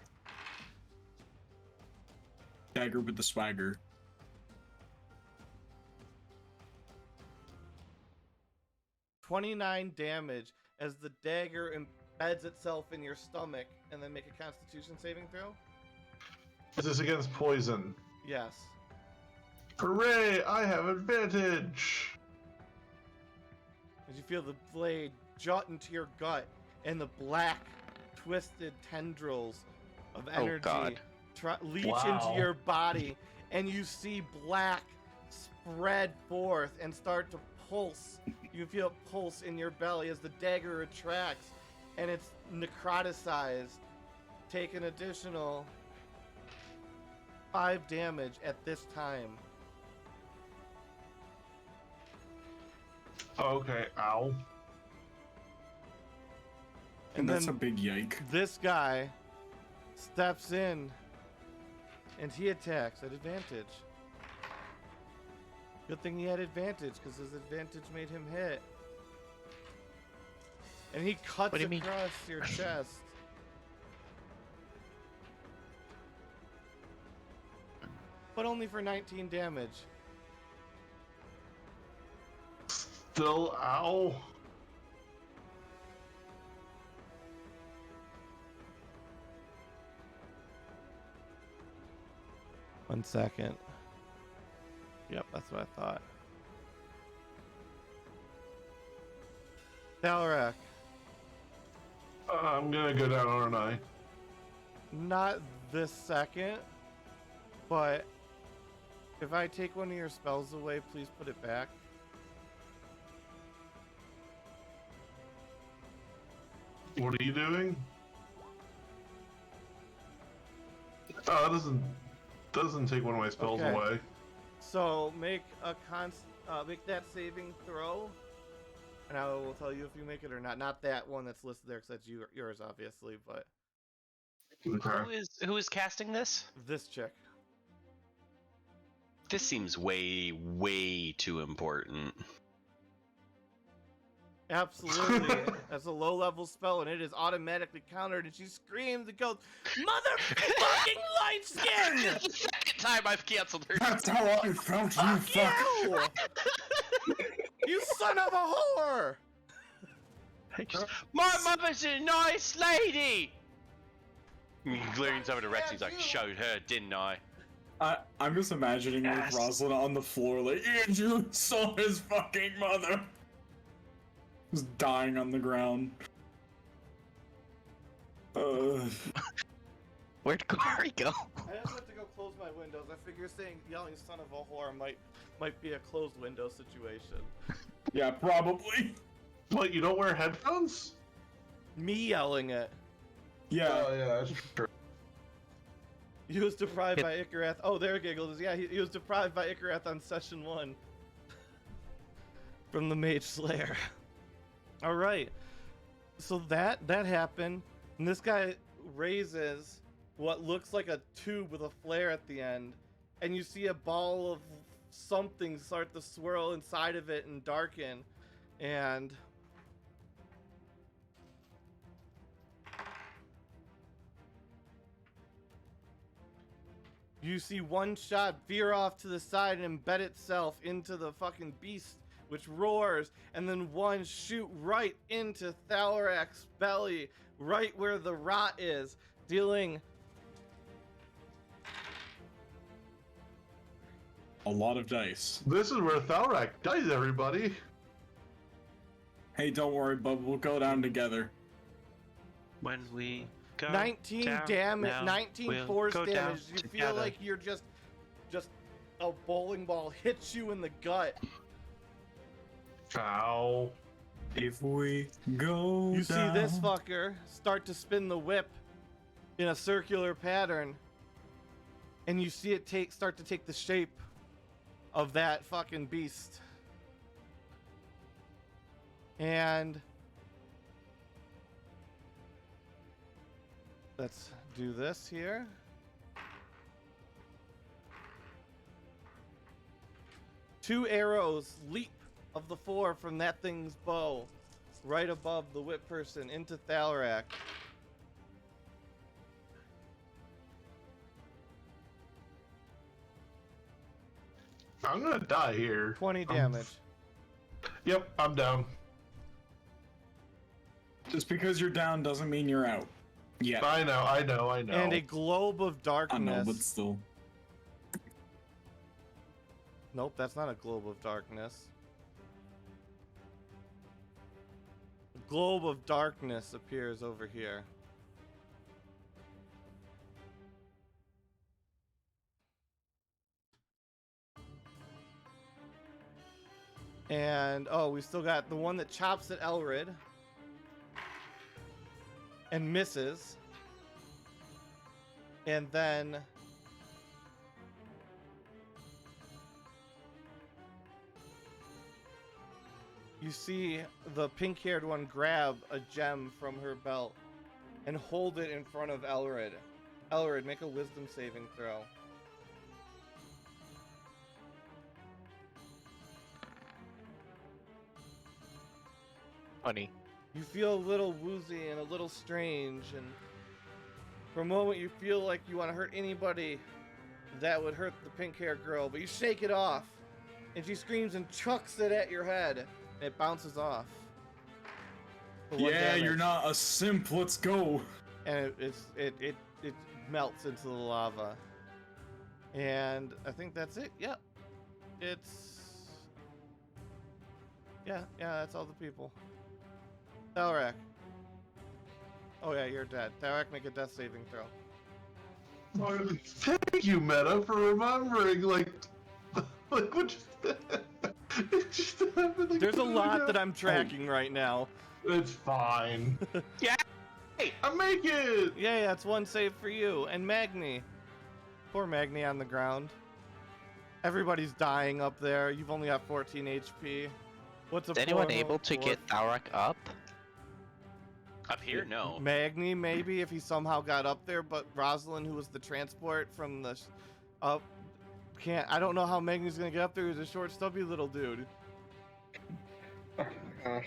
Dagger with the swagger. $29 damage as the dagger embeds itself in your stomach, and then make a Constitution saving throw. Is this against poison? Yes. Hooray! I have advantage! As you feel the blade jut into your gut, and the black, twisted tendrils of Oh, energy God. leach Wow. into your body, and you see black spread forth and start to pulse. You feel it pulse in your belly as the dagger retracts, and it's necroticized. Take an additional 5 damage at this time. Okay, ow. And That's then a big yike. this guy steps in, and he attacks at advantage. Good thing he had advantage, because his advantage made him hit. And he cuts What do you mean? across your chest. But only for 19 damage. Still ow. One second. Yep, that's what I thought. Dalrak, I'm gonna go down, aren't I? not this second, but if I take one of your spells away, please put it back. What are you doing? Oh, it doesn't take one of my spells Okay. away. So make make that saving throw, and I will tell you if you make it or not. Not that one that's listed there, because that's yours, obviously, but Okay. Who is casting this? this chick. This seems way too important. Absolutely. That's a low-level spell, and it is automatically countered, and she screams and goes, "Motherfucking light skin! It's the second time I've canceled her. That's how I felt, you fuck. You! You son of a whore!" My mother's a nice lady! He leans over to Rex, he's like, showed her, didn't I? I'm just imagining Yes. with Rosalind on the floor, like, Andrew saw his fucking mother. Just dying on the ground. Where'd Corey go? I just have to go close my windows. I figure saying yelling "son of a whore" might be a closed window situation. Yeah, probably. What, you don't wear headphones? Me yelling it. Yeah. Oh, yeah, that's true. He was deprived by Ikarath. Oh, there Giggles. Yeah, he was deprived by Ikarath on session 1. From the Mage Slayer. Alright. So that happened. And this guy raises what looks like a tube with a flare at the end. And you see a ball of something start to swirl inside of it and darken. And you see one shot veer off to the side and embed itself into the fucking beast, which roars, and then one shoot right into Thalrak's belly, right where the rot is, dealing A lot of dice. This is where Thalrak dies, everybody. Hey, don't worry, bub. We'll go down together. When we go 19 down, damage, now 19 we'll force go down damage. You feel together. like you're just a bowling ball hits you in the gut. Ow. If we go You see this fucker start to spin the whip in a circular pattern, and you see it start to take the shape of that fucking beast. And let's do this here. Two arrows leap of the 4 from that thing's bow right above the whip person into Thalrak. I'm gonna die here. 20 damage. Yep, I'm down. Just because you're down doesn't mean you're out. Yeah. I know. And a globe of I darkness. know, but still. Nope, that's not a globe of darkness. A globe of darkness appears over here. And, oh, we still got the one that chops at Elrid. And misses. And then you see the pink-haired one grab a gem from her belt and hold it in front of Elrid. Elrid, make a wisdom saving throw. Funny. You feel a little woozy and a little strange, and for a moment you feel like you want to hurt anybody that would hurt the pink-haired girl, but you shake it off, and she screams and chucks it at your head, and it bounces off. For 1 Yeah, damage. you're not a simp. Let's go. And it melts into the lava. And I think that's it. Yep. Yeah, that's all the people. Thalrak. Oh yeah, you're dead. Thalrak, make a death saving throw. Thank you, Meta, for remembering. Like what just it just happened. Like, There's a lot that I'm tracking right now. It's fine. Yeah. I make it. Yeah, that's one save for you. And Magni. Poor Magni on the ground. Everybody's dying up there. You've only got 14 HP. What's a Is anyone poor able to dwarf? get Thalrak up? Up here, no. Magni, maybe, if he somehow got up there, but Rosalind, who was the transport from the up, can't. I don't know how Magni's gonna get up there. He's a short, stubby little dude. Oh my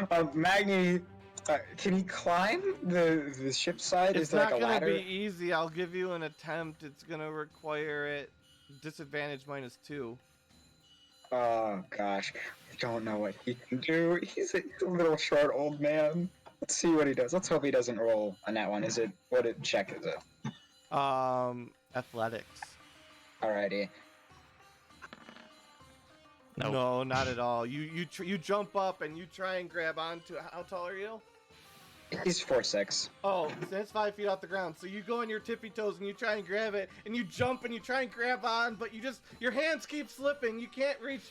gosh. Magni, can he climb the ship side? It's Is there not like a gonna ladder? be easy. I'll give you an attempt. It's gonna require it disadvantage -2. Oh gosh, I don't know what he can do. He's a little short old man. Let's see what he does. Let's hope he doesn't roll on that one. What check is it? Athletics. Alrighty. Nope. No, not at all. You jump up and you try and grab onto. How tall are you? He's 4'6". Oh, that's 5 feet off the ground. So you go on your tippy toes and you try and grab it, and you jump and you try and grab on, but your hands keep slipping. You can't reach.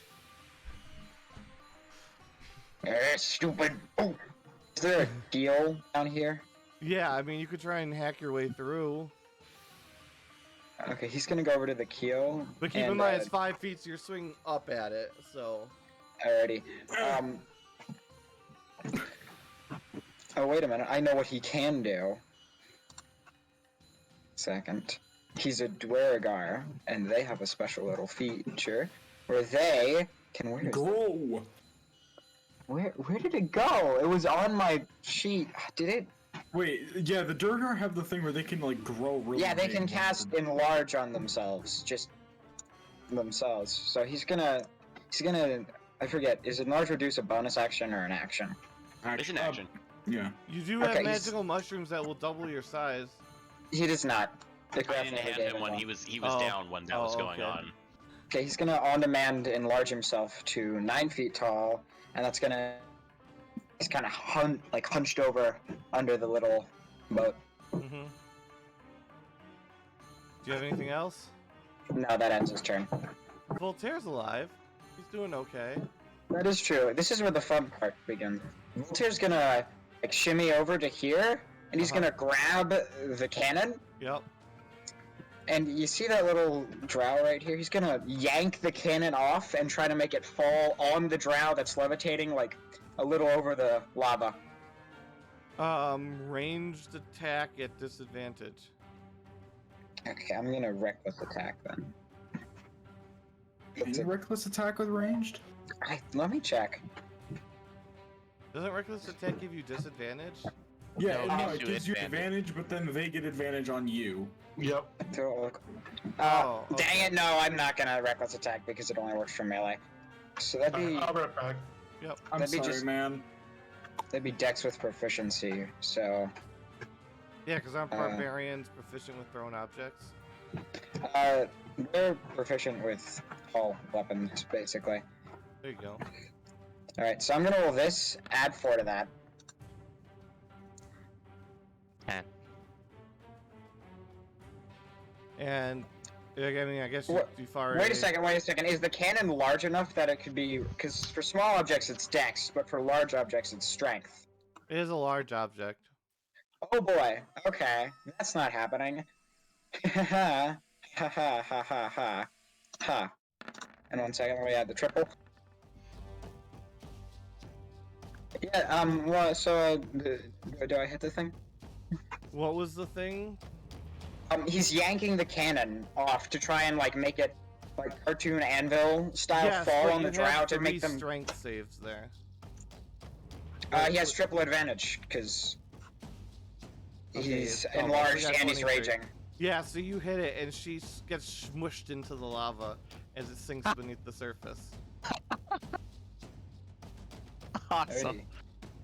Stupid. Oh, is there a deal down here? Yeah, I mean you could try and hack your way through, Okay, he's gonna go over to the keel. but keep in mind it's 5 feet, so you're swinging up at it. So. Alrighty. Oh, wait a minute. I know what he can do. Second. He's a Dwergar, and they have a special little feature where they can... Where is Grow. Where did it go? It was on my sheet. Did it? Wait, yeah, the Durgar have the thing where they can like grow really Yeah, they big. can cast enlarge on themselves. Just themselves. So he's gonna... I forget. Is enlarge reduce a bonus action or an action? It's an action. Yeah. You do have Okay, magical mushrooms that will double your size. He does not. The I craft didn't never hand gave him when one. he was Oh. down when that was going Okay. on. Okay, he's gonna on-demand enlarge himself to 9 feet tall, and that's gonna... He's kind of hunched over under the little boat. Mm-hmm. Do you have anything else? No, that ends his turn. Voltaire's alive. He's doing okay. That is true. This is where the fun part begins. Voltaire's gonna like shimmy over to here, and he's gonna grab the cannon. Yep. And you see that little drow right here? He's gonna yank the cannon off and try to make it fall on the drow that's levitating, like a little over the lava. Ranged attack at disadvantage. Okay, I'm gonna reckless attack then. Can you reckless attack with ranged? Let me check. Doesn't reckless attack give you disadvantage? Yeah, No, no, it it gives gives you you advantage, but then they get advantage on you. Yep. Oh, Oh, dang okay. it! No, I'm not gonna reckless attack because it only works for melee. So that'd be I'll be right back. I'm That'd be sorry, just- man. dex with proficiency. So Yeah, because I'm barbarians proficient with thrown objects. they're proficient with all weapons basically. There you go. All right, so I'm gonna roll this. Add 4 to that. 10. And I mean, I guess you, What- you far. Wait a second. Is the cannon large enough that it could be? Because for small objects it's dex, but for large objects it's strength. It is a large object. Oh boy. Okay, that's not happening. Ha ha ha ha ha ha ha ha. And 1 second, let me add the triple. Yeah. Well, so do I hit the thing? What was the thing? He's yanking the cannon off to try and like make it like cartoon anvil style Yes, fall but on the you drow have to make 3 them. strength saves there. He has triple advantage because Okay, he's we enlarged got and he's 23. raging. Yeah, so you hit it and she gets smushed into the lava as it sinks beneath the surface. Awesome. Alrighty.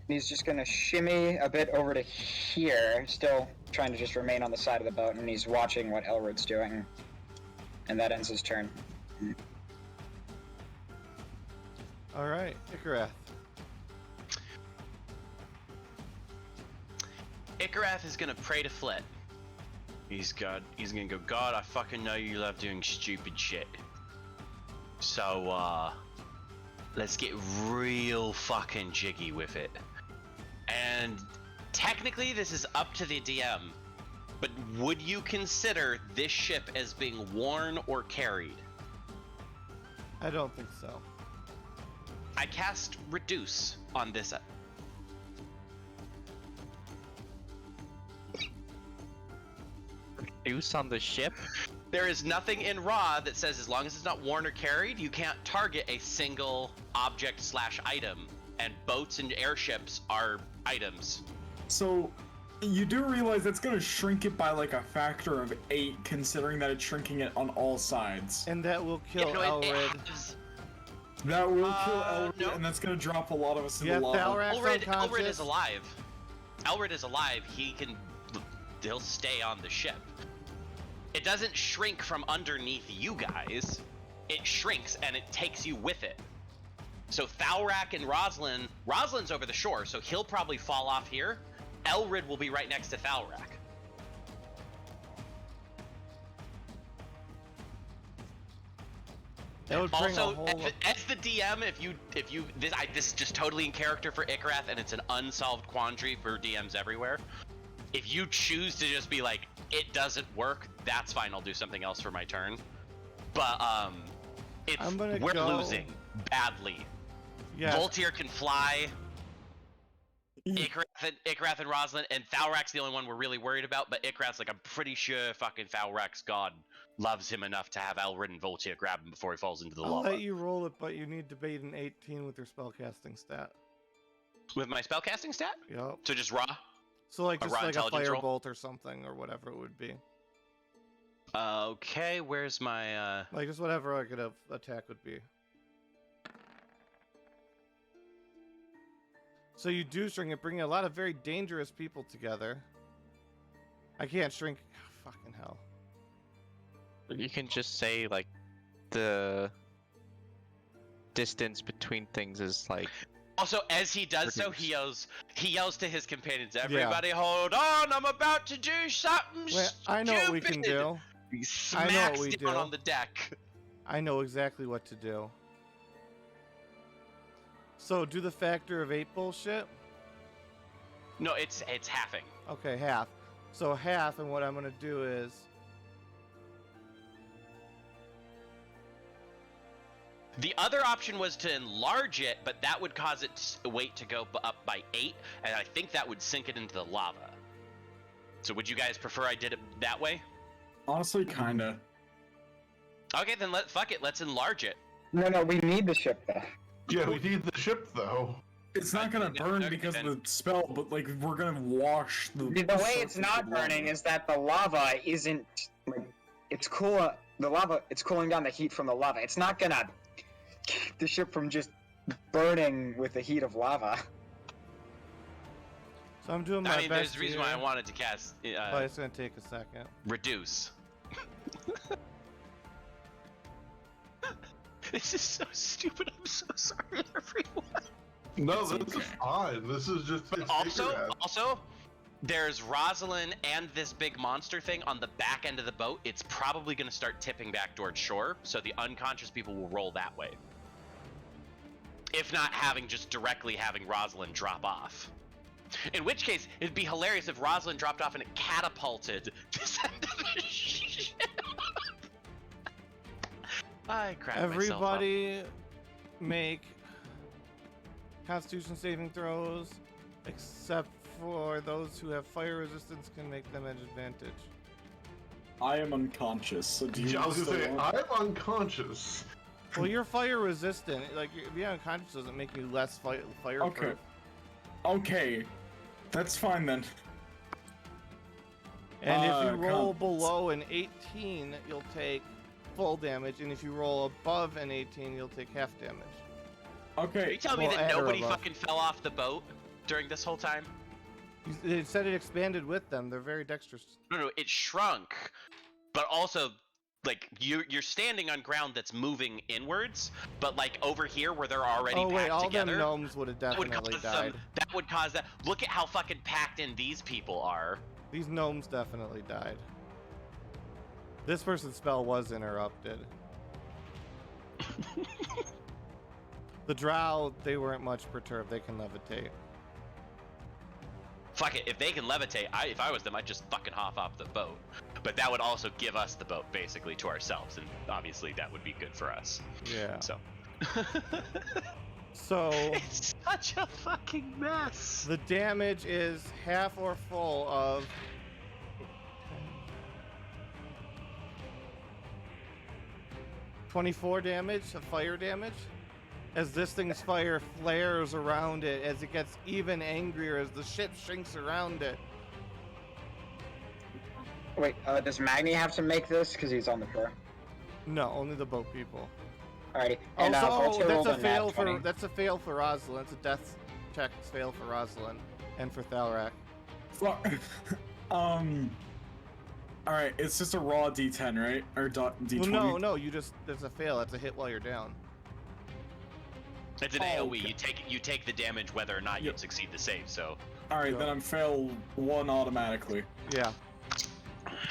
He's just gonna shimmy a bit over to here, still trying to just remain on the side of the boat, and he's watching what Elrod's doing. And that ends his turn. All right, Ikarath. Ikarath is gonna pray to Flit. He's gonna go, God, I fucking know you love doing stupid shit. So, let's get real fucking jiggy with it. And technically this is up to the DM, but would you consider this ship as being worn or carried? I don't think so. I cast Reduce on this. Reduce on the ship? There is nothing in Raw that says as long as it's not worn or carried, you can't target a single object / item, and boats and airships are items. So, you do realize that's gonna shrink it by like a factor of 8, considering that it's shrinking it on all sides. And that will kill Yeah, no, it Elred. has- That will kill Elrid, no. and that's gonna drop a lot of us in Yeah, the lava. Thalrak's Elred unconscious. is alive. Elred is alive. He'll stay on the ship. It doesn't shrink from underneath you guys. It shrinks and it takes you with it. So Thalrak and Rosalind's over the shore, so he'll probably fall off here. Elrid will be right next to Thalrak. That would bring Also, a whole. as the DM, this is just totally in character for Ikrath, and it's an unsolved quandary for DMs everywhere. If you choose to just be like, it doesn't work, that's fine. I'll do something else for my turn. But we're losing badly. Yeah. Voltaire can fly. Ikrath and Rosalind, and Thalrak's the only one we're really worried about. But Ikrath's like, I'm pretty sure fucking Thalrak's god loves him enough to have Elrid and Voltaire grab him before he falls into the I'll lava. let you roll it, but you need to beat an 18 with your spellcasting stat. With my spellcasting stat? Yep. So just raw? So like just raw like a intelligence roll? firebolt or something, or whatever it would be. Okay, where's my Like just whatever like an attack would be. So you do shrink it, bringing a lot of very dangerous people together. I can't shrink. Fucking hell. You can just say like the distance between things is like. Also, as he does so, Reduce. he yells to his companions, "Everybody, hold on! I'm about to do something Wait, I know what we can stupid." do. He I know smacks what we down do. on the deck. I know exactly what to do. So do the factor of 8 bullshit. No, it's halving. Okay, half. So half, and what I'm gonna do is. The other option was to enlarge it, but that would cause its weight to go up by 8, and I think that would sink it into the lava. So would you guys prefer I did it that way? Honestly, kinda. Okay, then fuck it, let's enlarge it. No, we need the ship though. Yeah, we need the ship though. It's not gonna Okay, burn okay, because then. of the spell, but like we're gonna wash the. The way it's not burning is that the lava isn't like it's cool. The lava, it's cooling down the heat from the lava. It's not gonna keep the ship from just burning with the heat of lava. So I'm doing my I mean, best. there's a reason why I wanted to cast But it's gonna take a second. reduce. This is so stupid. I'm so sorry, everyone. No, It's this is okay. fine. This is just Also, there's Rosalind and this big monster thing on the back end of the boat. It's probably going to start tipping back towards shore, so the unconscious people will roll that way. If not directly having Rosalind drop off. In which case, it'd be hilarious if Rosalind dropped off and it catapulted this end of the ship. I cracked myself up. Everybody make Constitution saving throws, except for those who have fire resistance can make them at advantage. I am unconscious, so do you I was still gonna say, want- I'm unconscious. Well, you're fire resistant. Like, being unconscious doesn't make you less fire. Okay. Okay. That's fine then. And if you roll Cons. below an 18, you'll take full damage, and if you roll above an 18, you'll take half damage. Are you Okay. telling me Well, that at or nobody above. fucking fell off the boat during this whole time? It said it expanded with them. They're very dexterous. No, it shrunk, but also, like, you're standing on ground that's moving inwards, but like over here where they're already Oh wait, packed all together, them gnomes would have that would definitely cause died. that would cause that. Look at how fucking packed in these people are. These gnomes definitely died. This person's spell was interrupted. The drow, they weren't much perturbed. They can levitate. Fuck it, if they can levitate, if I was them, I'd just fucking hop off the boat. But that would also give us the boat basically to ourselves, and obviously that would be good for us. Yeah. So. So It's such a fucking mess. the damage is half or full of 24 damage of fire damage. As this thing's fire flares around it, as it gets even angrier, as the ship shrinks around it. Wait, does Magni have to make this because he's on the shore? No, only the boat people. Alrighty. And, Also, Voltaire rolled that's a nat fail 20. that's a fail for Rosalind. It's a death check fail for Rosalind and for Thalrak. Fuck. Alright, it's just a raw D10, right? Or D20? Well, no, you just there's a fail. That's a hit while you're down. It's an Oh, AoE. okay. You take the damage whether or not you Yep. succeed the save. So All right, Yeah. then I'm fail 1 automatically. Yeah.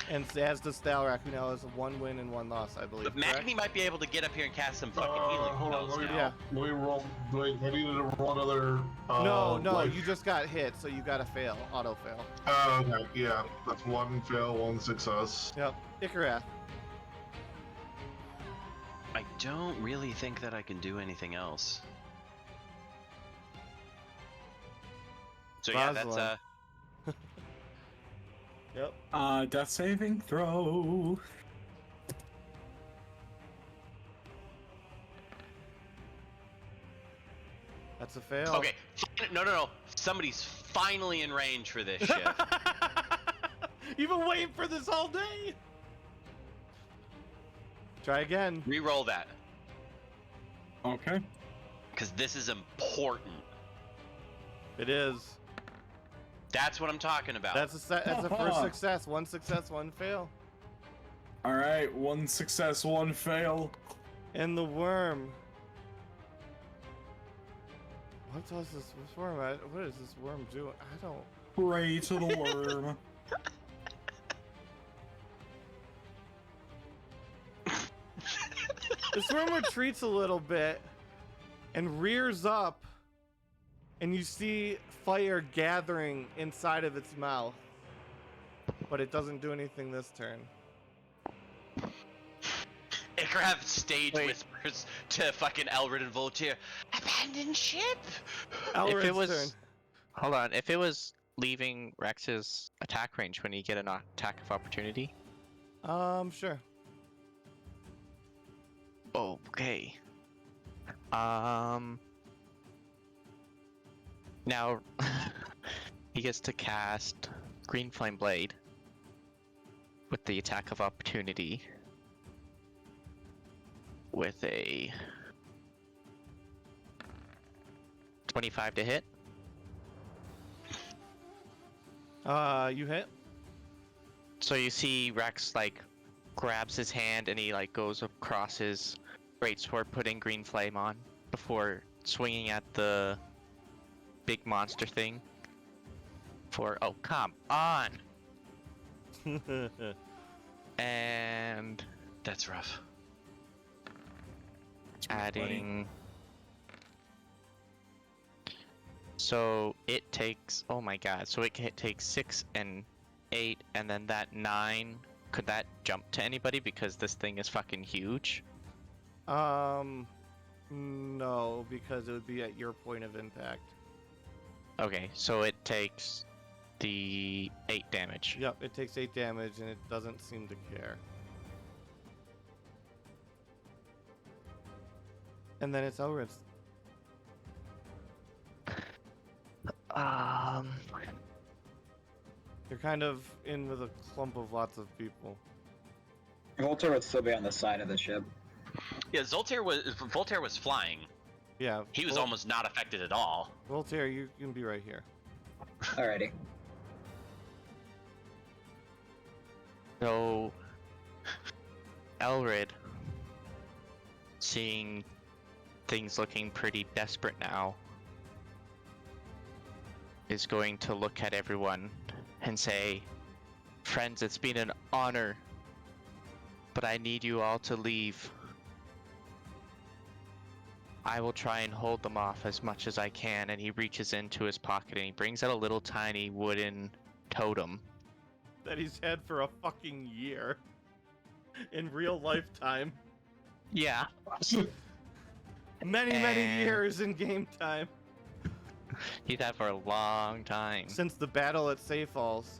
And as does Stalrak, who now has 1 win and 1 loss, I believe. but correct? Magni might be able to get up here and cast some fucking healing Hold on, spells let me, now. Yeah. let me roll. Wait, I needed to roll another. No, life. you just got hit, so you gotta fail. Auto fail. Okay, yeah, that's 1 fail, 1 success. Yep. Ikarath. I don't really think that I can do anything else. So yeah, that's Rosalind. Yep. Death saving throw. That's a fail. okay. No. Somebody's finally in range for this shit. You've been waiting for this all day. Try again. Re-roll that, Okay. because this is important. It is. That's what I'm talking about. That's a first success. 1 success, 1 fail. All right, 1 success, 1 fail. And the worm. What does this worm? What does this worm do? I don't. Pray to the worm. This worm retreats a little bit and rears up, and you see fire gathering inside of its mouth. But it doesn't do anything this turn. Ikrav stage Wait. whispers to fucking Elrid and Voltaire, "Abandon ship." Elrid's was- turn. Hold on. If it was leaving Rex's attack range when you get an attack of opportunity. Sure. Okay. Now he gets to cast Green Flame Blade with the attack of opportunity with a 25 to hit. You hit. So you see Rex like grabs his hand and he like goes across his greatsword, putting Green Flame on before swinging at the big monster thing. Oh, come on! And That's rough. adding. So it takes. Oh my god! So it takes 6 and 8, and then that 9. Could that jump to anybody because this thing is fucking huge? No, because it would be at your point of impact. Okay, so it takes the 8 damage. Yep, it takes 8 damage and it doesn't seem to care. And then it's Elrid's. You're kind of in with a clump of lots of people. Voltaire would still be on the side of the ship. Yeah, Voltaire was flying. Yeah. He was almost not affected at all. Voltaire, you can be right here. Alrighty. So, Elrid, seeing things looking pretty desperate now, is going to look at everyone and say, "Friends, it's been an honor, but I need you all to leave. I will try and hold them off as much as I can." And he reaches into his pocket and he brings out a little tiny wooden totem. That he's had for a fucking year. In real lifetime. Yeah. Many And- years in game time. He's had for a long time. Since the battle at Say Falls.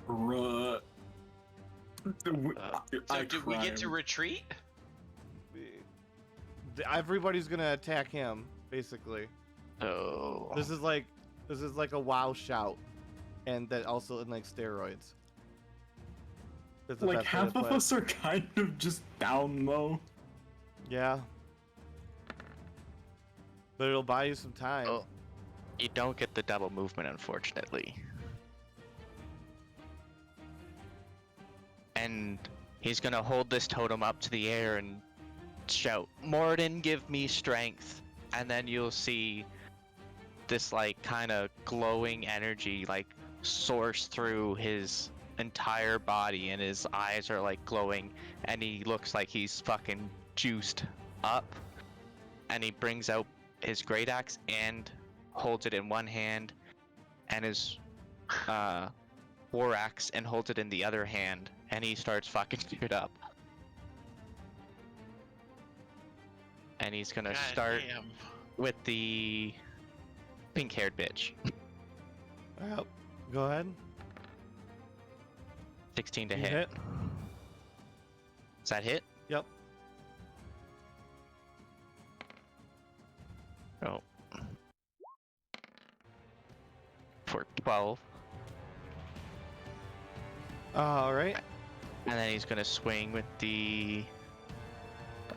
Ruh. So do we get to retreat? Everybody's gonna attack him, basically. Oh. This is like a WoW shout, and that also in like steroids. That's the Like best way half to of put it. us are kind of just down low. Yeah. But it'll buy you some time. Oh. You don't get the double movement, unfortunately. And He's gonna hold this totem up to the air and shout, "Morden, give me strength!" And then you'll see this like kind of glowing energy like source through his entire body, and his eyes are like glowing, and he looks like he's fucking juiced up. And he brings out his great axe and holds it in one hand, and his war axe and holds it in the other hand, and he starts fucking shit up. And he's gonna God start damn. with the pink-haired bitch. Well, go ahead. 16 to You hit. hit. Does that hit? Yep. Oh. For 12. All right. And then he's gonna swing with the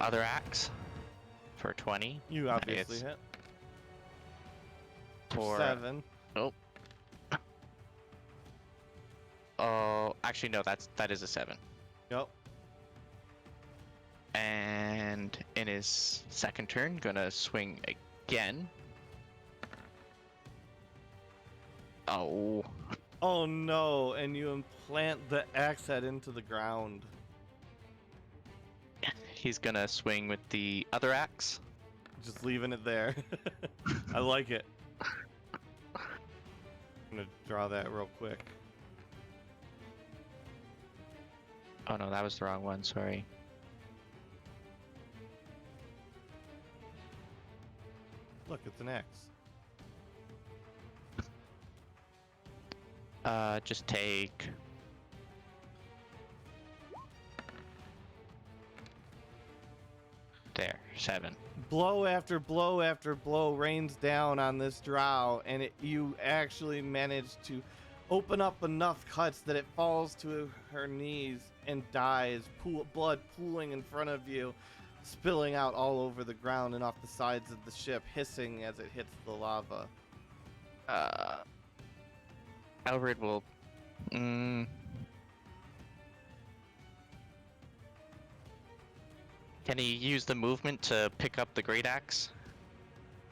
other axe for 20. You obviously It's hit. For 7. Oh, actually no, that is a 7. Yep. And in his second turn, gonna swing again. Oh. Oh no! And you implant the axe head into the ground. He's gonna swing with the other axe. Just leaving it there. I like it. I'm gonna draw that real quick. Oh no, that was the wrong one, sorry. Look, it's an axe. Just take... There, 7. Blow after blow after blow rains down on this drow, and you actually manage to open up enough cuts that it falls to her knees and dies, blood pooling in front of you, spilling out all over the ground and off the sides of the ship, hissing as it hits the lava. Alred will... Can he use the movement to pick up the great axe?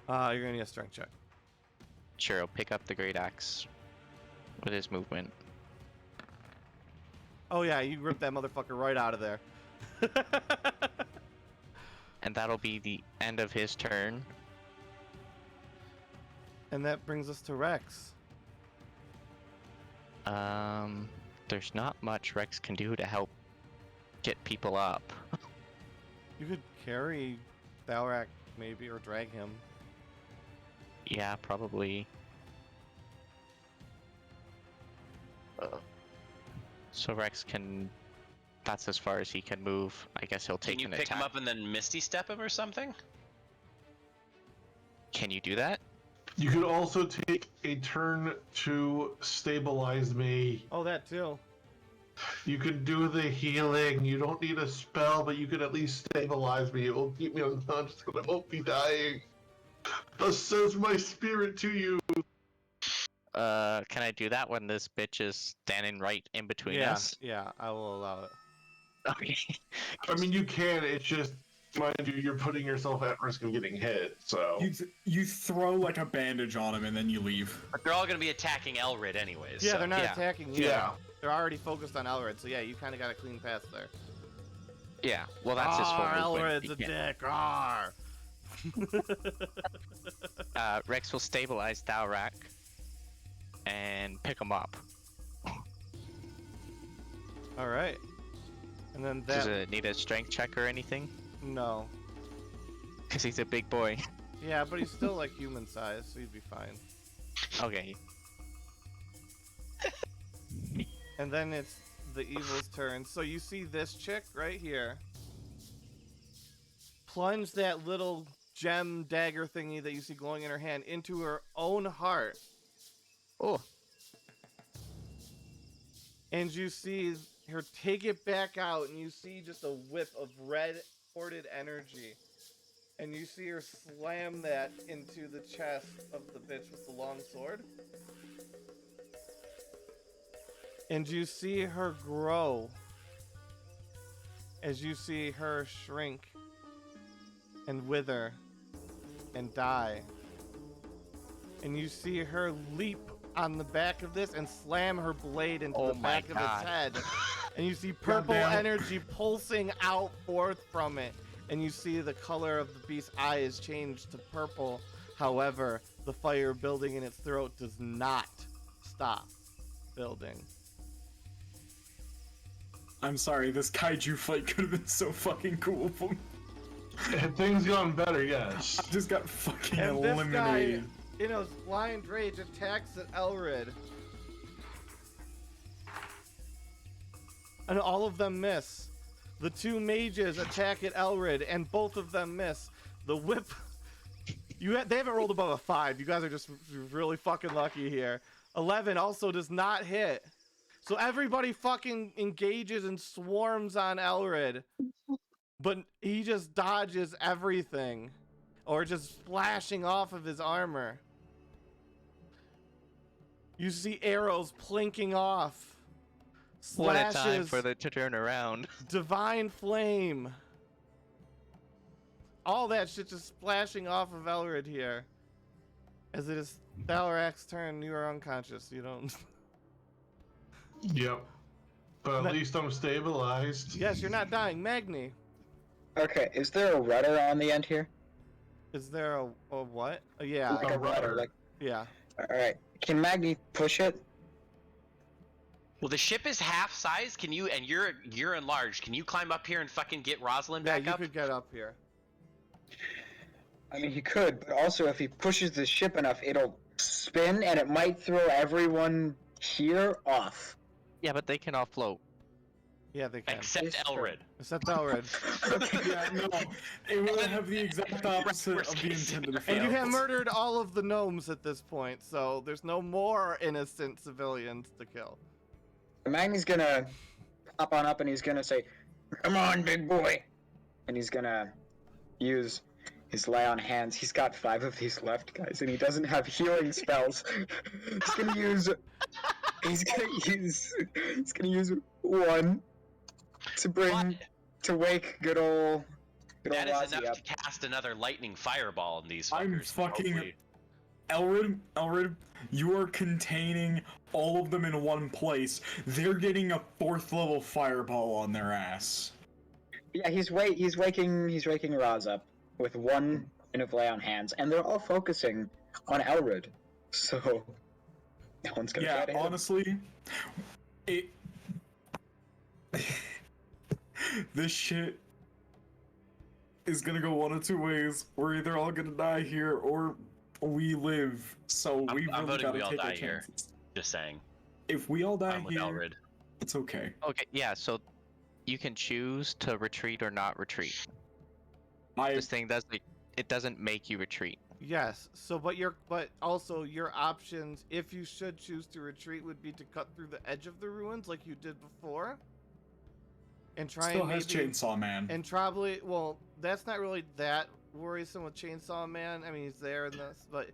You're gonna need a strength check. Sure, he'll pick up the great axe with his movement. Oh yeah, you ripped that motherfucker right out of there. And that'll be the end of his turn. And that brings us to Rex. There's not much Rex can do to help get people up. You could carry Balrak maybe, or drag him. Yeah, probably. So Rex can... That's as far as he can move. I guess he'll take Can you an pick attack. him up and then Misty Step him or something? Can you do that? You could also take a turn to stabilize me. Oh, that too. You could do the healing. You don't need a spell, but you could at least stabilize me. It will keep me unconscious, but I won't be dying. Thus says my spirit to you. Can I do that when this bitch is standing right in between us? Yeah, I will allow it. Okay. I mean, you can. It's just, mind you, you're putting yourself at risk of getting hit. So You throw like a bandage on him and then you leave. But they're all going to be attacking Elrid anyways. Yeah, so. they're not yeah. attacking you. Yeah. They're already focused on Elred, so yeah, you kind of got a clean pass there. Yeah, well that's his full movement. Elred's a He can't- dick. Rex will stabilize Dalrak and pick him up. All right. And then Does that. it need a strength check or anything? No. Because he's a big boy. Yeah, but he's still like human size, so he'd be fine. Okay. And then it's the evil's turn. So you see this chick right here. Plunge that little gem dagger thingy that you see glowing in her hand into her own heart. Oh. And you see her take it back out, and you see just a whip of red hoarded energy. And you see her slam that into the chest of the bitch with the long sword. And you see her grow as you see her shrink and wither and die. And you see her leap on the back of this and slam her blade into Oh the my back of God. its head. And you see purple Goddamn. energy pulsing out forth from it. And you see the color of the beast's eyes change to purple. However, the fire building in its throat does not stop building. I'm sorry, this kaiju fight could have been so fucking cool. Had things gone better, yes. I just got fucking And this guy, eliminated. in his blind rage, attacks at Elrid. And all of them miss. The two mages attack at Elrid, and both of them miss. The whip... they haven't rolled above a 5. You guys are just really fucking lucky here. 11 also does not hit. So everybody fucking engages and swarms on Elrid. But he just dodges everything. Or just splashing off of his armor. You see arrows plinking off. What a time Slashes, for it to turn around. divine flame. All that shit just splashing off of Elrid here. As it is Thalarac's turn, you are unconscious. You don't... Yep. But at least I'm stabilized. Yes, you're not dying. Magni, Okay, is there a rudder on the end here? is there a what? Yeah, Like a rudder, like... yeah. Alright, can Magni push it? Well, the ship is half size. Can you? And you're enlarged. Can you climb up here and fucking get Rosalind Yeah, back you up? could get up here. I mean, he could, but also if he pushes the ship enough, it'll spin and it might throw everyone here off. Yeah, but they can all float. Yeah, they can. Except It's true. Elrid. Except Elrid. Yeah, no. It will have the exact opposite of the intended effect. And you have murdered all of the gnomes at this point, so there's no more innocent civilians to kill. Magni's gonna hop on up and he's gonna say, "Come on, big boy!" And he's gonna use his lay on hands. He's got 5 of these left, guys, and he doesn't have healing spells. He's gonna use 1 to bring to wake good old That is Rossi enough up. to cast another lightning fireball in these I'm fuckers. fucking- hopefully. Elrid, you are containing all of them in one place. They're getting a 4th level fireball on their ass. Yeah, he's waking Roz up with 1 of lay on hands, and they're all focusing on Elrid. So no one's gonna Yeah, try to hit him. honestly, it. This shit is gonna go one of 2 ways. We're either all gonna die here or we live. So I'm we really voting gotta we all take our die here. chances. Just saying. If we all die I'm with here, Elrid. it's okay. Okay, yeah, so you can choose to retreat or not retreat. I This thing does it doesn't make you retreat. Yes. So, but also your options, if you should choose to retreat, would be to cut through the edge of the ruins like you did before, and try still and has maybe, Chainsaw Man. and probably, well, that's not really that worrisome with Chainsaw Man. I mean, he's there in this, but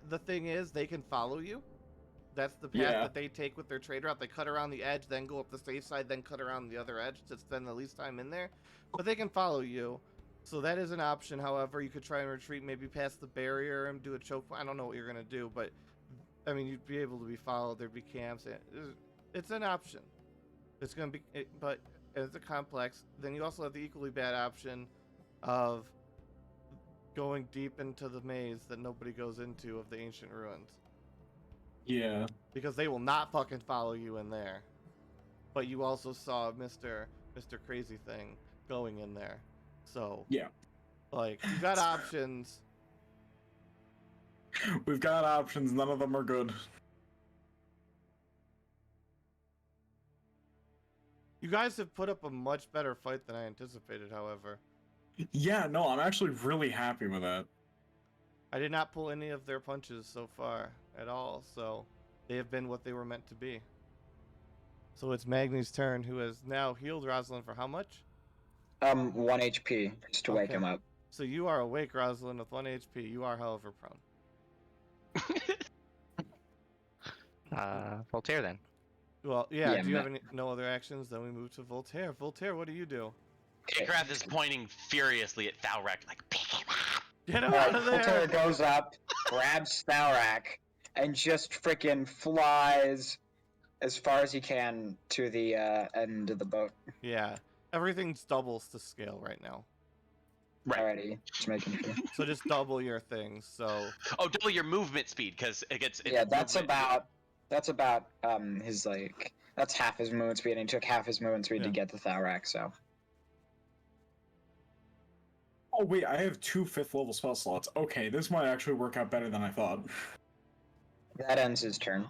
the thing is, they can follow you. That's the path Yeah. that they take with their trade route. They cut around the edge, then go up the safe side, then cut around the other edge to spend the least time in there. But they can follow you. So that is an option. However, you could try and retreat, maybe past the barrier and do a choke point. I don't know what you're going to do, but I mean, you'd be able to be followed. There'd be camps. It's an option. It's going to be, but it's a complex. Then you also have the equally bad option of going deep into the maze that nobody goes into of the ancient ruins. Yeah. Because they will not fucking follow you in there. But you also saw Mr. Crazy Thing going in there. So, Yeah. like, you got options. We've got options, none of them are good. You guys have put up a much better fight than I anticipated, however. Yeah, no, I'm actually really happy with that. I did not pull any of their punches so far at all, so they have been what they were meant to be. So it's Magni's turn, who has now healed Rosalind for how much? 1 HP just to wake Okay. him up. So you are awake, Rosalind, with 1 HP. You are, however, prone. Voltaire then. Well, yeah. Yeah, Do you have no other actions? Then we move to Voltaire. Voltaire, what do you do? Ikrath is pointing furiously at Thalrak, like, pick him up! Get him Alright, out of Voltaire there! goes up, grabs Thalrak, and just freaking flies as far as he can to the end of the boat. Yeah, everything's doubles to scale right now. Right. Alrighty, just making sure. So just double your things. So Oh, double your movement speed, because it gets... Yeah, that's movement- about his like that's half his movement speed, and he took half his movement speed to Yeah. get the Thalrak. So Oh wait, I have 2 5th level spell slots. Okay, this might actually work out better than I thought. that ends his turn.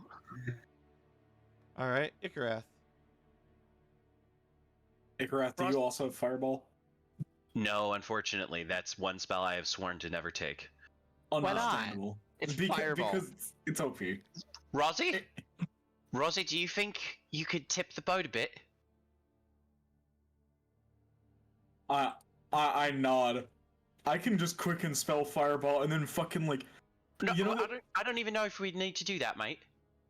all right, Ikarath. Ikarath, do Frost- you also have Fireball? No, unfortunately, that's one spell I have sworn to never take. not? Understandable. It's Beca- Fireball. Because it's OP. Rosie? Rosie, do you think you could tip the boat a bit? I nod. I can just quicken spell Fireball and then fucking like. No, You know I what? don't, I don't even know if we need to do that, mate.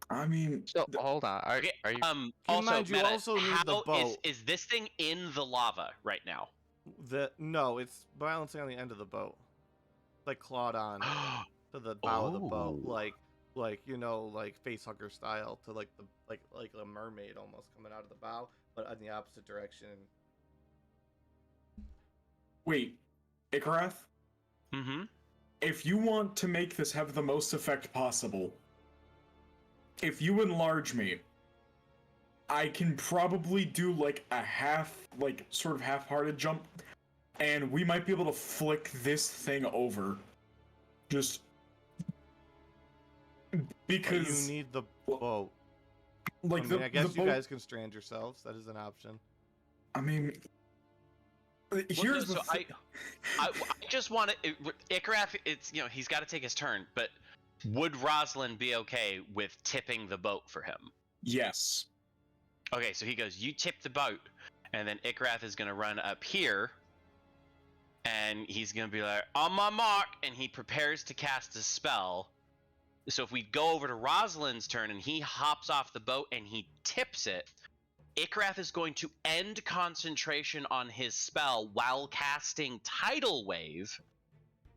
I mean, So hold on. Are you? Keep in Also, mind, you Meta, also need the how boat. is this thing in the lava right now? No, it's balancing on the end of the boat, like clawed on to the bow of the boat, Oh. like you know, like facehugger style to like the like a mermaid almost coming out of the bow, but in the opposite direction. wait, Ikarath. Mm-hmm. If you want to make this have the most effect possible, if you enlarge me, I can probably do like a sort of half-hearted jump, and we might be able to flick this thing over. Just But because, you need the boat. like, I mean, I guess the you boat. guys can strand yourselves. That is an option. I mean, here's the so thing. I just want to Ikarath. It's he's got to take his turn, but would Rosalind be okay with tipping the boat for him? Yes. Okay, so he goes, you tip the boat, and then Ikarath is gonna run up here, and he's gonna be like, on my mark, and he prepares to cast a spell. So if we go over to Rosalind's turn and he hops off the boat and he tips it, Ikarath is going to end concentration on his spell while casting Tidal Wave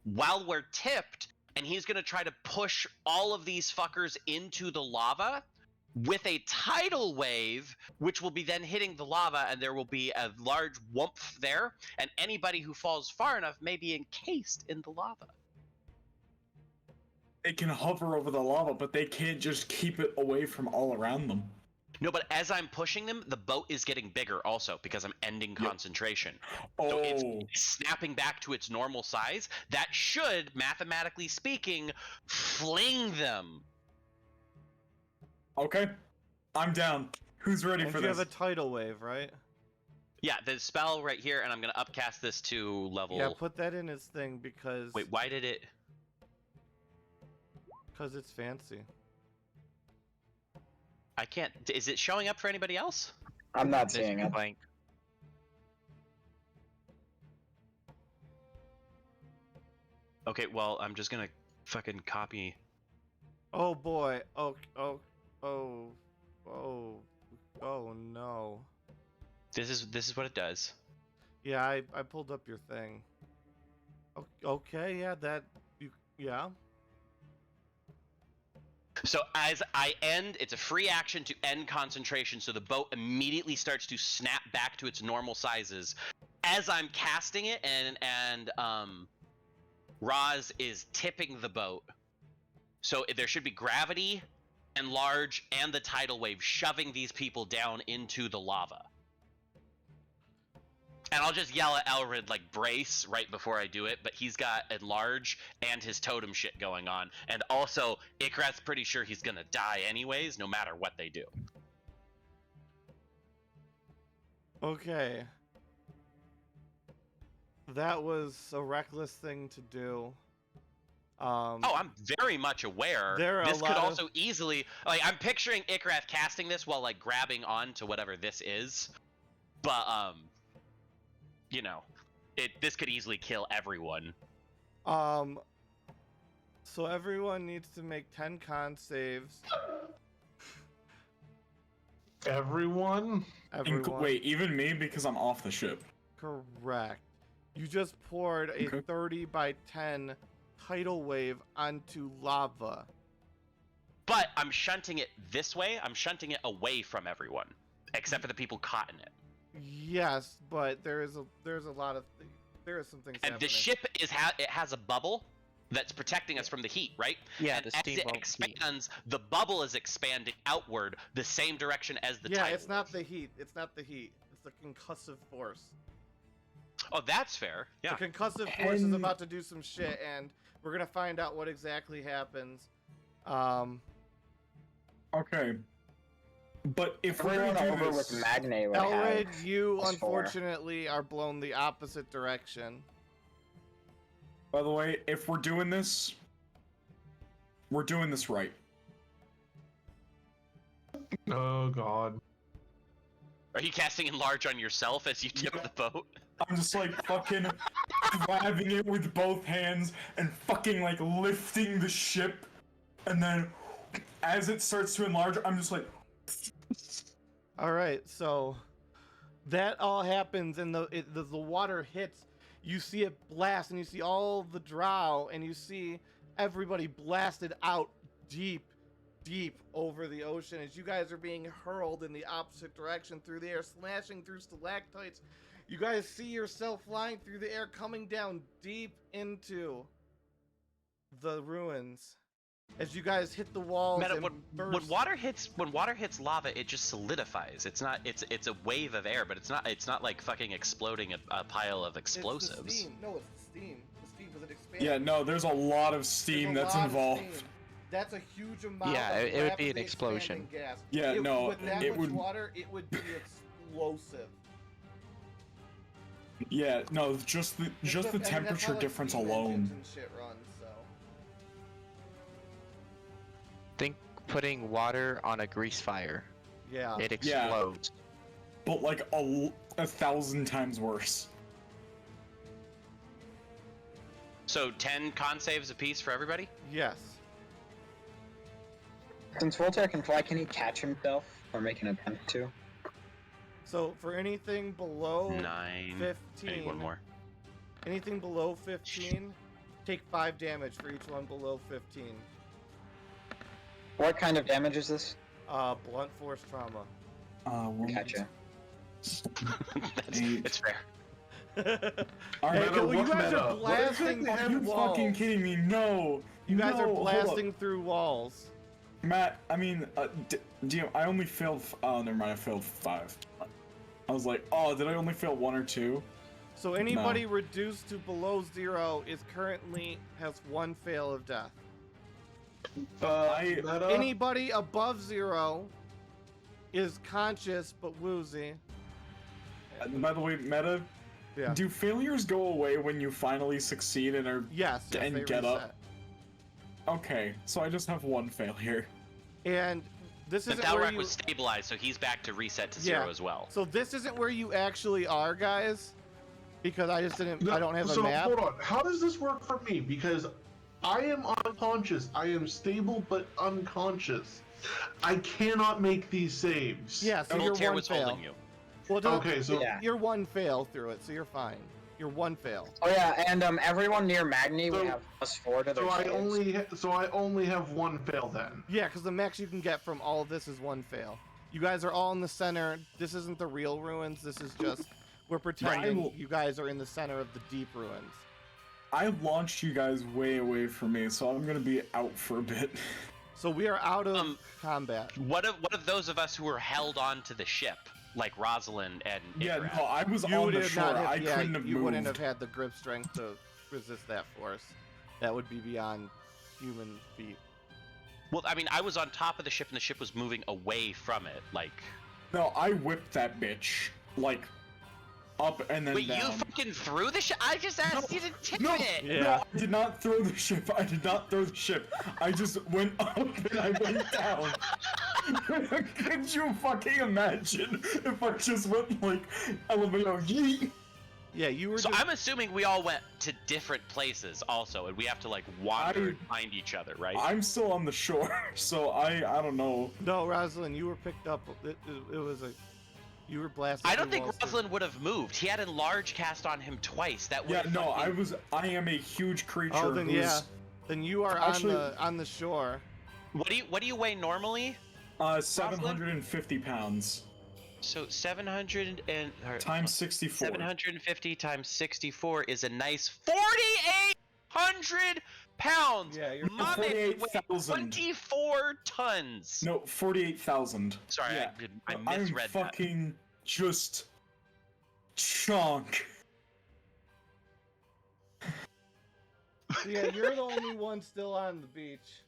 while we're tipped, and he's going to try to push all of these fuckers into the lava with a tidal wave, which will be then hitting the lava, and there will be a large whoomph there, and anybody who falls far enough may be encased in the lava. They can hover over the lava, but they can't just keep it away from all around them. No, but as I'm pushing them, the boat is getting bigger also because I'm ending concentration. Oh, So it's snapping back to its normal size. That should, mathematically speaking, fling them. okay. I'm down. Who's ready And for you this? have a tidal wave, right? Yeah, the spell right here, and I'm going to upcast this to level... Yeah, put that in his thing because Wait, why did it... it's fancy. I can't... Is it showing up for anybody else? I'm not This seeing it. blank. Okay, well, I'm just going to fucking copy... Oh boy. Oh no. This is what it does. Yeah, I pulled up your thing. Okay, yeah. So as I end, it's a free action to end concentration, so the boat immediately starts to snap back to its normal sizes. As I'm casting it, and Roz is tipping the boat, so there should be gravity, enlarge, and the tidal wave shoving these people down into the lava. And I'll just yell at Elrid, like, brace right before I do it, but he's got enlarge and his totem shit going on. And also, Ikrat's pretty sure he's gonna die anyways, no matter what they do. Okay. That was a reckless thing to do. Oh, I'm very much aware. There are a This could lot of- also easily... Like, I'm picturing Ikrath casting this while, like, grabbing on to whatever this is. But, you know, this could easily kill everyone. So everyone needs to make 10 con saves. Everyone? Everyone. Wait, even me because I'm off the ship. Correct. You just poured a Okay. 30 by 10 tidal wave onto lava. But I'm shunting it this way. I'm shunting it away from everyone, except for the people caught in it. Yes, but there's a lot of there are some things And happening. the ship it has a bubble that's protecting us from the heat, right? Yeah, and the as steam it won't heat. expands, the bubble is expanding outward the same direction as the Yeah, tidal it's not wave. the heat. It's not the heat. It's the concussive force. Oh, that's fair. Yeah. The concussive force is And- about to do some shit, and we're gonna find out what exactly happens. Okay. But if we're Everyone gonna do over this, with Magne would Elred, have you +4. unfortunately are blown the opposite direction. by the way, if we're doing this right. Oh god. Are you casting enlarge on yourself as you tip the boat? I'm just like fucking grabbing it with both hands and fucking like lifting the ship, and then as it starts to enlarge, I'm just like, All right, so that all happens, and the water hits. You see it blast, and you see all the drow, and you see everybody blasted out deep over the ocean as you guys are being hurled in the opposite direction through the air, slashing through stalactites. You guys see yourself flying through the air, coming down deep into the ruins. As you guys hit the walls Meta, and when burst. water hits lava, it just solidifies. It's a wave of air, but it's not like fucking exploding a pile of It's the explosives. steam. No, it's the steam. The steam doesn't expand. yeah, no, there's a lot of There's steam a that's lot of involved. steam. That's a huge amount. Yeah, of it would be an rapidly explosion. expanding gas. Yeah, no, With that it much would- water, it would be explosive. Yeah, no, just the It's I mean, that's temperature how, like, difference steam alone. engines and shit runs, so. Think putting water on a grease fire. Yeah. It Yeah. explodes. But like 1,000 times worse. So 10 con saves apiece for everybody. Yes. Since Voltaire can fly, can he catch himself or make an attempt to? So for anything below 9. I need 15, one more. anything below 15, take 5 damage for each one below 15. What kind of damage is this? Blunt force trauma. Gotcha. It's fair. Alright, Hey, Meta, you what guys meta? are What blasting exactly Are through you walls. fucking kidding me? No! You guys No, are hold up. blasting through walls. Matt, I mean, DM, I only failed. Oh, never mind. I failed 5. I was like, oh, did I only fail 1 or 2? So anybody reduced to below 0 is currently has 1 fail of death. Meta? Anybody above 0 is conscious but woozy. By the way, Meta, Yeah. do failures go away when you finally succeed and are? Yes, and they get reset. up. Okay, so I just have 1 failure. And this The isn't where Thalrak you. was stabilized, so he's back to reset to 0 Yeah. as well. So this isn't where you actually are, guys, because I just didn't. No, I don't have so, a map. hold on. How does this work for me? Because I am unconscious. I am stable but unconscious. I cannot make these saves. Yeah, so you're Voltaire 1 was fail. holding you. Well, don't, Okay, so Yeah. you're 1 fail through it, so you're fine. You're 1 fail. Oh yeah, and everyone near Magni So- would have +4 to their so I saves. only have 1 fail then. Yeah, because the max you can get from all of this is 1 fail. You guys are all in the center. This isn't the real ruins. This is just we're pretending will- you guys are in the center of the deep ruins. I launched you guys way away from me, so I'm gonna be out for a bit. So we are out of Um, combat. What of those of us who were held onto the ship, like Rosalind and Yeah, Igrat? no, I was You on would the have shore. not have, I yeah, couldn't have you moved. wouldn't have had the grip strength to resist that force. That would be beyond human feat. Well, I mean, I was on top of the ship and the ship was moving away from it. Like, No, I whipped that bitch like up and then wait, down. you fucking threw the ship? I just asked you to tip No, it. Yeah. no, I did not throw the ship. I did not throw the ship. I just went up and I went down. Could you fucking imagine if I just went like elevator yeet? Yeah, you were. So I'm assuming we all went to different places also, and we have to like wander and find each other, right? I'm still on the shore, so I don't know. No, Rosalind, you were picked up. It was a. You were blasted. I don't through think walls, Rosalind would have moved. He had enlarge cast on him twice. That Yeah, would no, I am a huge creature. Oh, then who's, yeah. Then you are Actually- on the shore. What do you weigh normally? 750 pounds So 700 and times 64. 750 times 64 is a nice 4,800 pounds. Yeah, you're My man weighed 48,000. 24 tons. No, 48,000. Sorry, Yeah. I I'm misread that. fucking just chunk. Yeah, you're the only one still on the beach.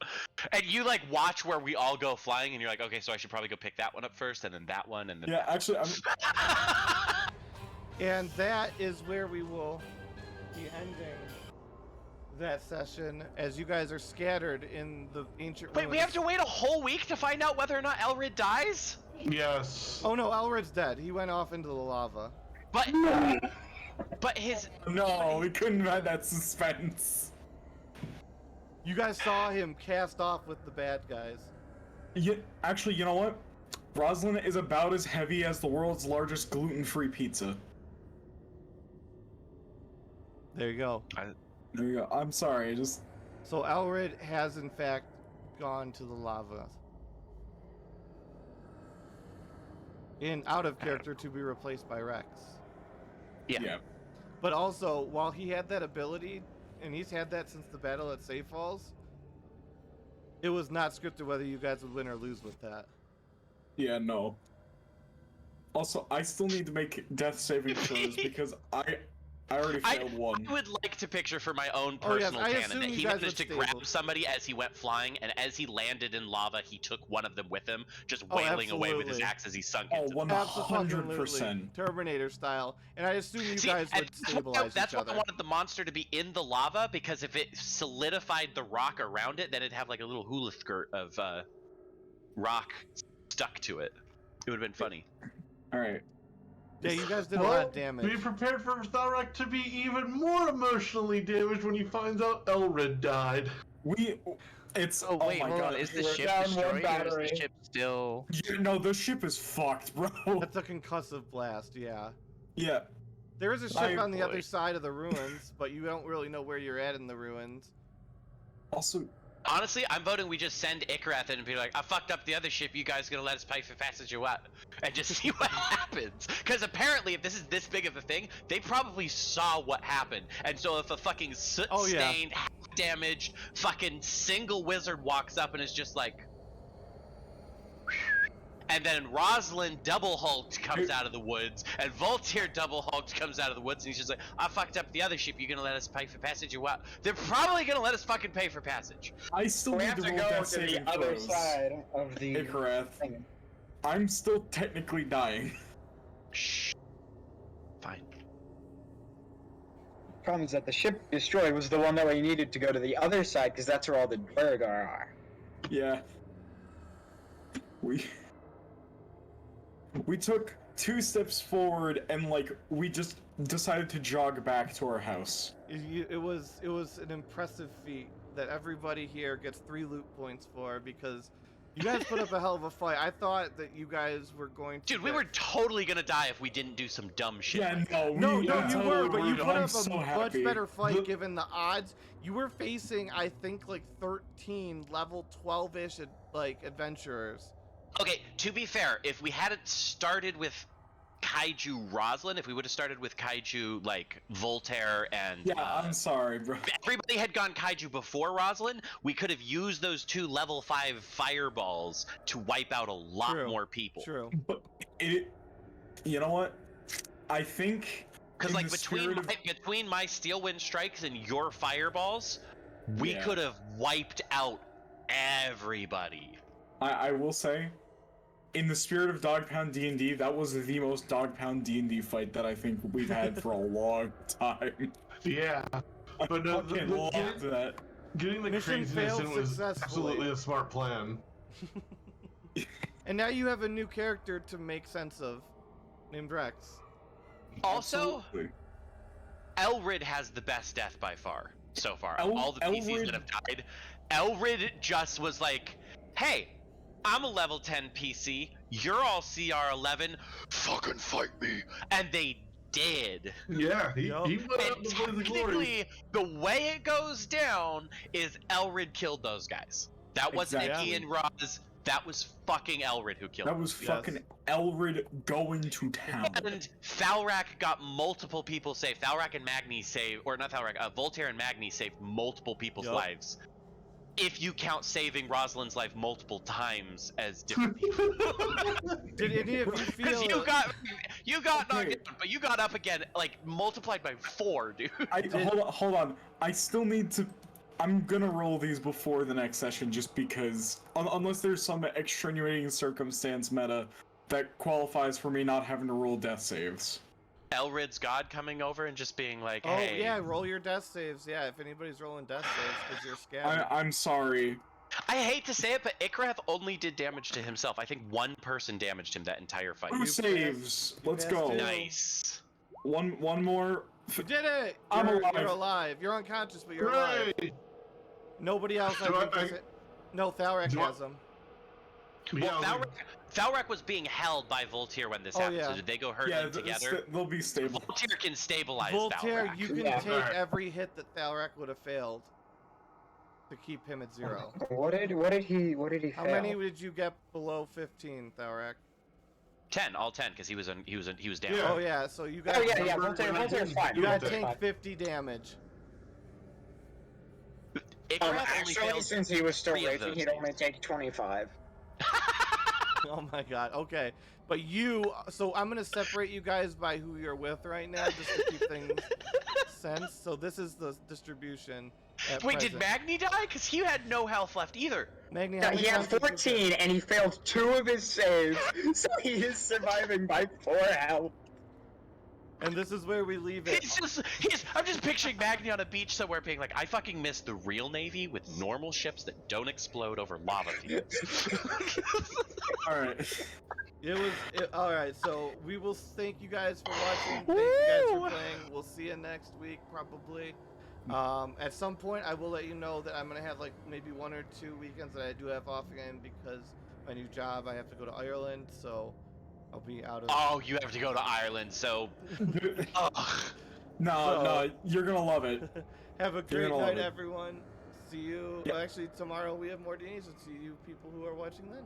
And you like watch where we all go flying, and you're like, okay, so I should probably go pick that one up first, and then that one, and then. Yeah, actually, I'm. And that is where we will be ending that session as you guys are scattered in the ancient Wait, we ruins. have to wait a whole week to find out whether or not Elrid dies? Yes. Oh no, Elred's dead. He went off into the lava. But his. No, we couldn't have had that suspense. You guys saw him cast off with the bad guys. Yeah, actually, you know what? Rosalind is about as heavy as the world's largest gluten-free pizza. There you go. There you go. I'm sorry, just. So Elred has in fact gone to the lava. Out of character to be replaced by Rex. Yeah. But also, while he had that ability, and he's had that since the battle at Safe Falls, it was not scripted whether you guys would win or lose with that. Yeah, no. Also, I still need to make death saving throws because I already failed one. I would like to picture for my own Oh, yes, personal I canon assume that you he guys managed to would grab stable. somebody as he went flying, and as he landed in lava, he took one of them with him, just Oh, wailing away with his absolutely. axe as he sunk Oh, into 100%. Terminator style. And I assume you See, guys and would stabilize that's each why other. I wanted the monster to be in the lava, because if it solidified the rock around it, then it'd have like a little hula skirt of rock stuck to it. It would have been funny. Alright. Yeah, you guys did a lot of damage. Be prepared for Tharek to be even more emotionally damaged when he finds out Elred died. It's. Oh wait, my hold god. on. Is the we're ship down one destroyed or is battery. the ship still? No, the ship is fucked, bro. That's a concussive blast, yeah. Yeah. There is a ship on the boy. other side of the ruins, but you don't really know where you're at in the ruins. Also, Honestly, I'm voting we just send Ikrath in and be like, I fucked up the other ship, you guys gonna let us pay for passage or what? And just see what happens. Because apparently, if this is this big of a thing, they probably saw what happened. And so if a fucking soot-stained, half-damaged, fucking single wizard walks up and is just like... And then Rosalind double hulked comes out of the woods, and Voltaire double hulked comes out of the woods, and he's just like, I fucked up the other ship, you gonna let us pay for passage or what? They're probably gonna let us fucking pay for passage. I still We need have to to roll go death to the saving other throws. side of the Ikareth. thing. I'm still technically dying. Shh. Fine. Problem is that the ship destroyed was the one that we needed to go to the other side because that's where all the Dwergar are. Yeah. We took 2 steps forward and like we just decided to jog back to our house. It was an impressive feat that everybody here gets 3 loot points for because you guys put up a hell of a fight. I thought that you guys were going to. Dude, we were totally gonna die if we didn't do some dumb shit. Yeah, like no, No, we you totally were, but you were. put I'm up so a much happy. better fight given the odds. You were facing, I think, like 13 level 12-ish like adventurers. Okay, to be fair, if we hadn't started with Kaiju Rosalind, if we would have started with Kaiju like Voltaire and Yeah, I'm sorry, bro. if everybody had gone Kaiju before Rosalind, we could have used those 2 level 5 fireballs to wipe out a lot True. more people. True. But you know what? I think Because in like the between spirit of- between my steel wind strikes and your fireballs, we Yeah. could have wiped out everybody. I will say, in the spirit of Dog Pound D&D, that was the most Dog Pound D&D fight that I think we've had for a long time. Yeah. I But no, fucking loved that. getting the Mission craziness failed in was successfully. absolutely a smart plan. And now you have a new character to make sense of, named Rex. Also, Absolutely. Elrid has the best death by far so far. El- All the PCs Elrid- that have died, Elrid just was like, "Hey, I'm a level 10 PC. You're all CR 11. Fucking fight me!" And they did. Yeah, he Yup. went out And in the blaze of glory. technically, the way it goes down is Elrid killed those guys. That wasn't Exactly. Icky and Roz. That was fucking Elrid who killed That them. was Yes. fucking Elrid going to town. And Thalrak got multiple people saved. Thalrak and Magni saved, or not Thalrak, Voltaire and Magni saved multiple people's Yup. lives. If you count saving Rosalind's life multiple times as different people. Did any of you Because feel? you got knocked Okay. down, but you got up again, like multiplied by 4, dude. Hold on. I still need to. I'm gonna roll these before the next session, just because, unless there's some extenuating circumstance meta that qualifies for me not having to roll death saves. Elrid's god coming over and just being like, Oh hey. yeah, roll your death saves. Yeah, if anybody's rolling death saves because you're scammed. I'm sorry. I hate to say it, but Ikrath only did damage to himself. I think one person damaged him that entire fight. Who You saves? passed- you Let's passed go. it. Nice. One more. You did it! I'm You're, alive. You're alive. You're unconscious, but you're alive. Hooray! Nobody else. Do I think I- is it. No, Thalrak do I- has them. Well, Yeah, Thalrak was being held by Voltaire when this Oh, happened, yeah. so did they go hurt Yeah, him together? they'll be stable. Voltaire can stabilize Voltaire, Thalrak. you can Yeah. take Alright. every hit that Thalrak would have failed to keep him at 0. What did he How fail? many did you get below 15, Thalrak? 10, all 10, because he was down. Yeah. Oh yeah, so you got Oh yeah, Remember Voltaire's when I fine. you got Voltaire. tank Fine. 50 damage. Ikrath only Actually, failed since he was still 3 of raging, those he'd only saves. take 25. Oh my god. Okay. But you, so I'm gonna separate you guys by who you're with right now, just to keep things sense. So this is the distribution. at Wait, did present. Magni die? Because he had no health left either. Magni, Yeah, how many he had times did you 14 and he failed 2 of his saves, so he is surviving by 4 health. And this is where we leave it. I'm just picturing Magni on a beach somewhere being like, I fucking miss the real Navy with normal ships that don't explode over lava fields. All right. All right. So we will thank you guys for watching. Thank you guys for playing. We'll see you next week probably. At some point, I will let you know that I'm gonna have like maybe 1 or 2 weekends that I do have off again because my new job. I have to go to Ireland, so I'll be out of. Oh, you have to go to Ireland, so. Ugh. No, you're gonna love it. Have a You're great gonna love night, it. everyone. See you. Yeah. Actually, tomorrow we have more DnD, so see you people who are watching then.